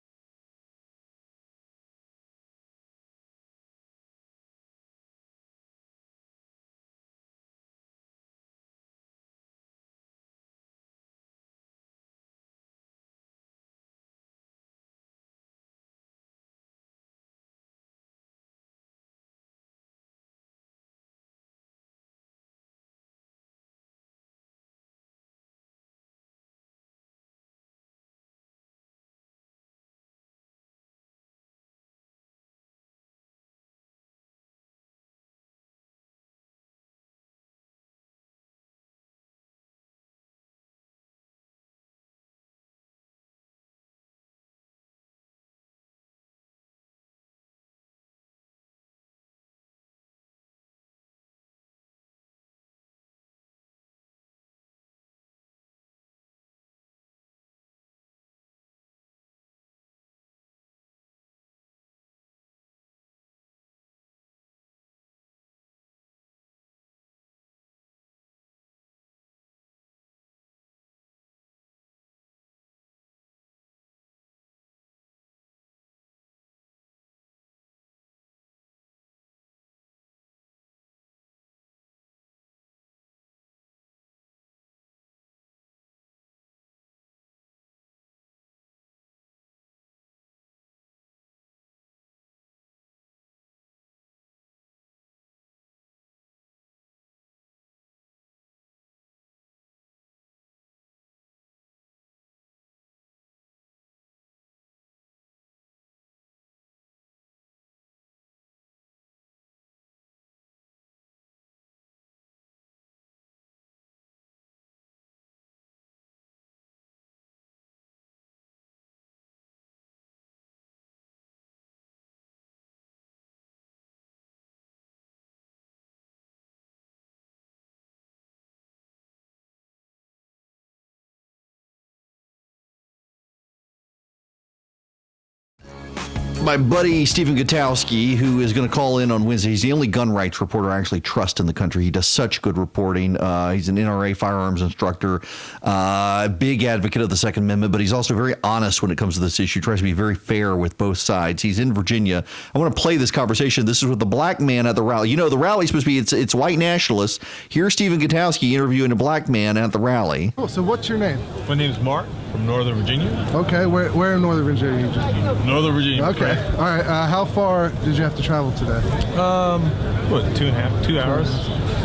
My buddy Stephen Gutowski, who is going to call in on Wednesday. He's the only gun rights reporter I actually trust in the country. He does such good reporting. He's an NRA firearms instructor, big advocate of the Second Amendment, but he's also very honest when it comes to this issue, tries to be very fair with both sides. He's in Virginia. I want to play this conversation. This is with the black man at the rally. You know, the rally's supposed to be, it's white nationalists. Here's Stephen Gutowski interviewing a black man at the rally. Oh, so what's your name? My name's Mark from Northern Virginia. Okay, where in Northern Virginia are you just? Northern Virginia. Okay. All right. How far did you have to travel today? 2 hours.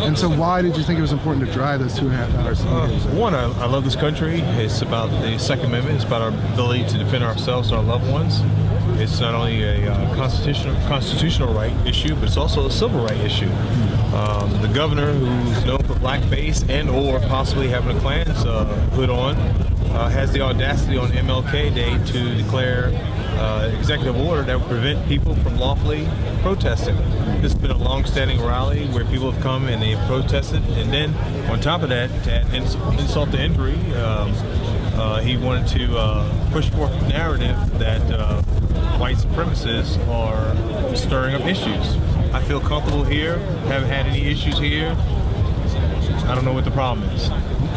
And so why did you think it was important to drive those 2.5 hours? One, I love this country. It's about the Second Amendment. It's about our ability to defend ourselves and our loved ones. It's not only a constitutional right issue, but it's also a civil right issue. The governor, who's known for blackface and or possibly having a Klan's hood on, has the audacity on MLK Day to declare executive order that would prevent people from lawfully protesting. This has been a long-standing rally where people have come and they've protested, and then on top of that, to add insult to injury, he wanted to push forth the narrative that white supremacists are stirring up issues. I feel comfortable here, haven't had any issues here. I don't know what the problem is.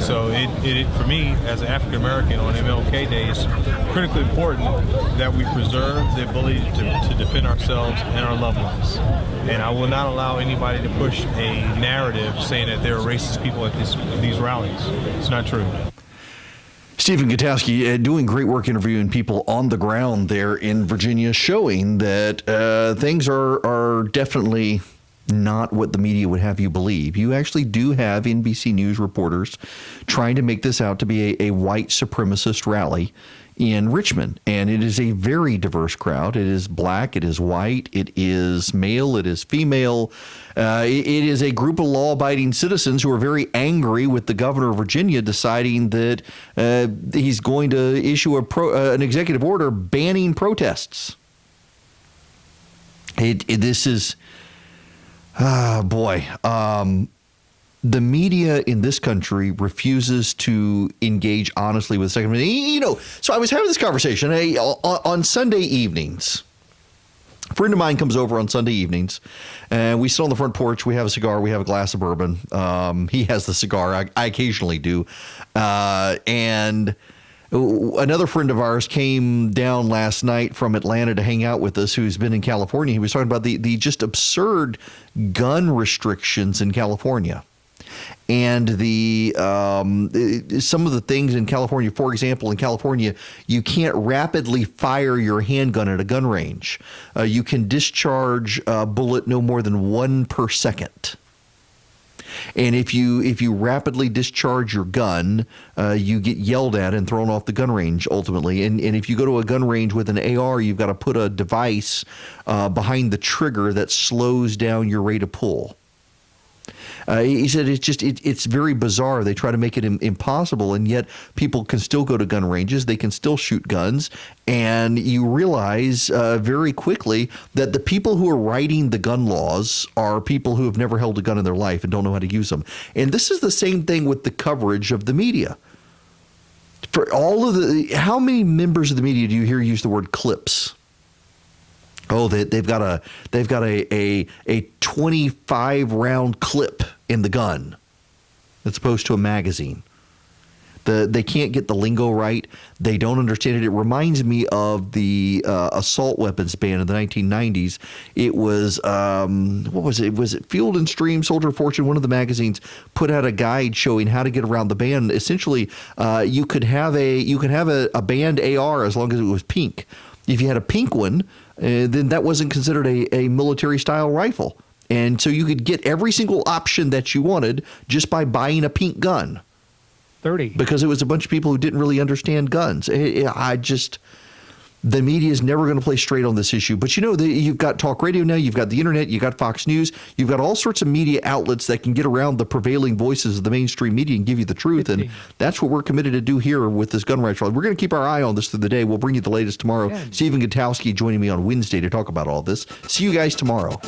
So it for me, as an African American on MLK Day, it's critically important that we preserve the ability to defend ourselves and our loved ones. And I will not allow anybody to push a narrative saying that there are racist people at these rallies. It's not true. Stephen Gutowski doing great work interviewing people on the ground there in Virginia, showing that things are definitely not what the media would have you believe. You actually do have NBC News reporters trying to make this out to be a white supremacist rally in Richmond. And it is a very diverse crowd. It is black, it is white, it is male, it is female. It is a group of law-abiding citizens who are very angry with the governor of Virginia deciding that he's going to issue an executive order banning protests. This is, the media in this country refuses to engage honestly with the Second Amendment. You know, so I was having this conversation on Sunday evenings. A friend of mine comes over on Sunday evenings, and we sit on the front porch. We have a cigar. We have a glass of bourbon. He has the cigar. I occasionally do. And another friend of ours came down last night from Atlanta to hang out with us, who's been in California. He was talking about the just absurd gun restrictions in California. And some of the things in California, for example, in California, you can't rapidly fire your handgun at a gun range. You can discharge a bullet no more than 1 per second. And if you rapidly discharge your gun, you get yelled at and thrown off the gun range ultimately. And if you go to a gun range with an AR, you've got to put a device behind the trigger that slows down your rate of pull. He said it's very bizarre. They try to make it impossible, and yet people can still go to gun ranges. They can still shoot guns, and you realize very quickly that the people who are writing the gun laws are people who have never held a gun in their life and don't know how to use them. And this is the same thing with the coverage of the media. For all of how many members of the media do you hear use the word clips? Oh, they've got a 25 round clip in the gun, as opposed to a magazine. They can't get the lingo right. They don't understand it. It reminds me of the assault weapons ban in the 1990s. It was what was it? Was it Field and Stream, Soldier of Fortune? One of the magazines put out a guide showing how to get around the ban. Essentially, you could have a banned AR as long as it was pink. If you had a pink one, then that wasn't considered a military-style rifle. And so you could get every single option that you wanted just by buying a pink gun. 30. Because it was a bunch of people who didn't really understand guns. The media is never going to play straight on this issue. But, you've got talk radio now. You've got the internet. You've got Fox News. You've got all sorts of media outlets that can get around the prevailing voices of the mainstream media and give you the truth. 15. And that's what we're committed to do here with this gun rights rally. We're going to keep our eye on this through the day. We'll bring you the latest tomorrow. Yeah. Stephen Gutowski joining me on Wednesday to talk about all this. See you guys tomorrow.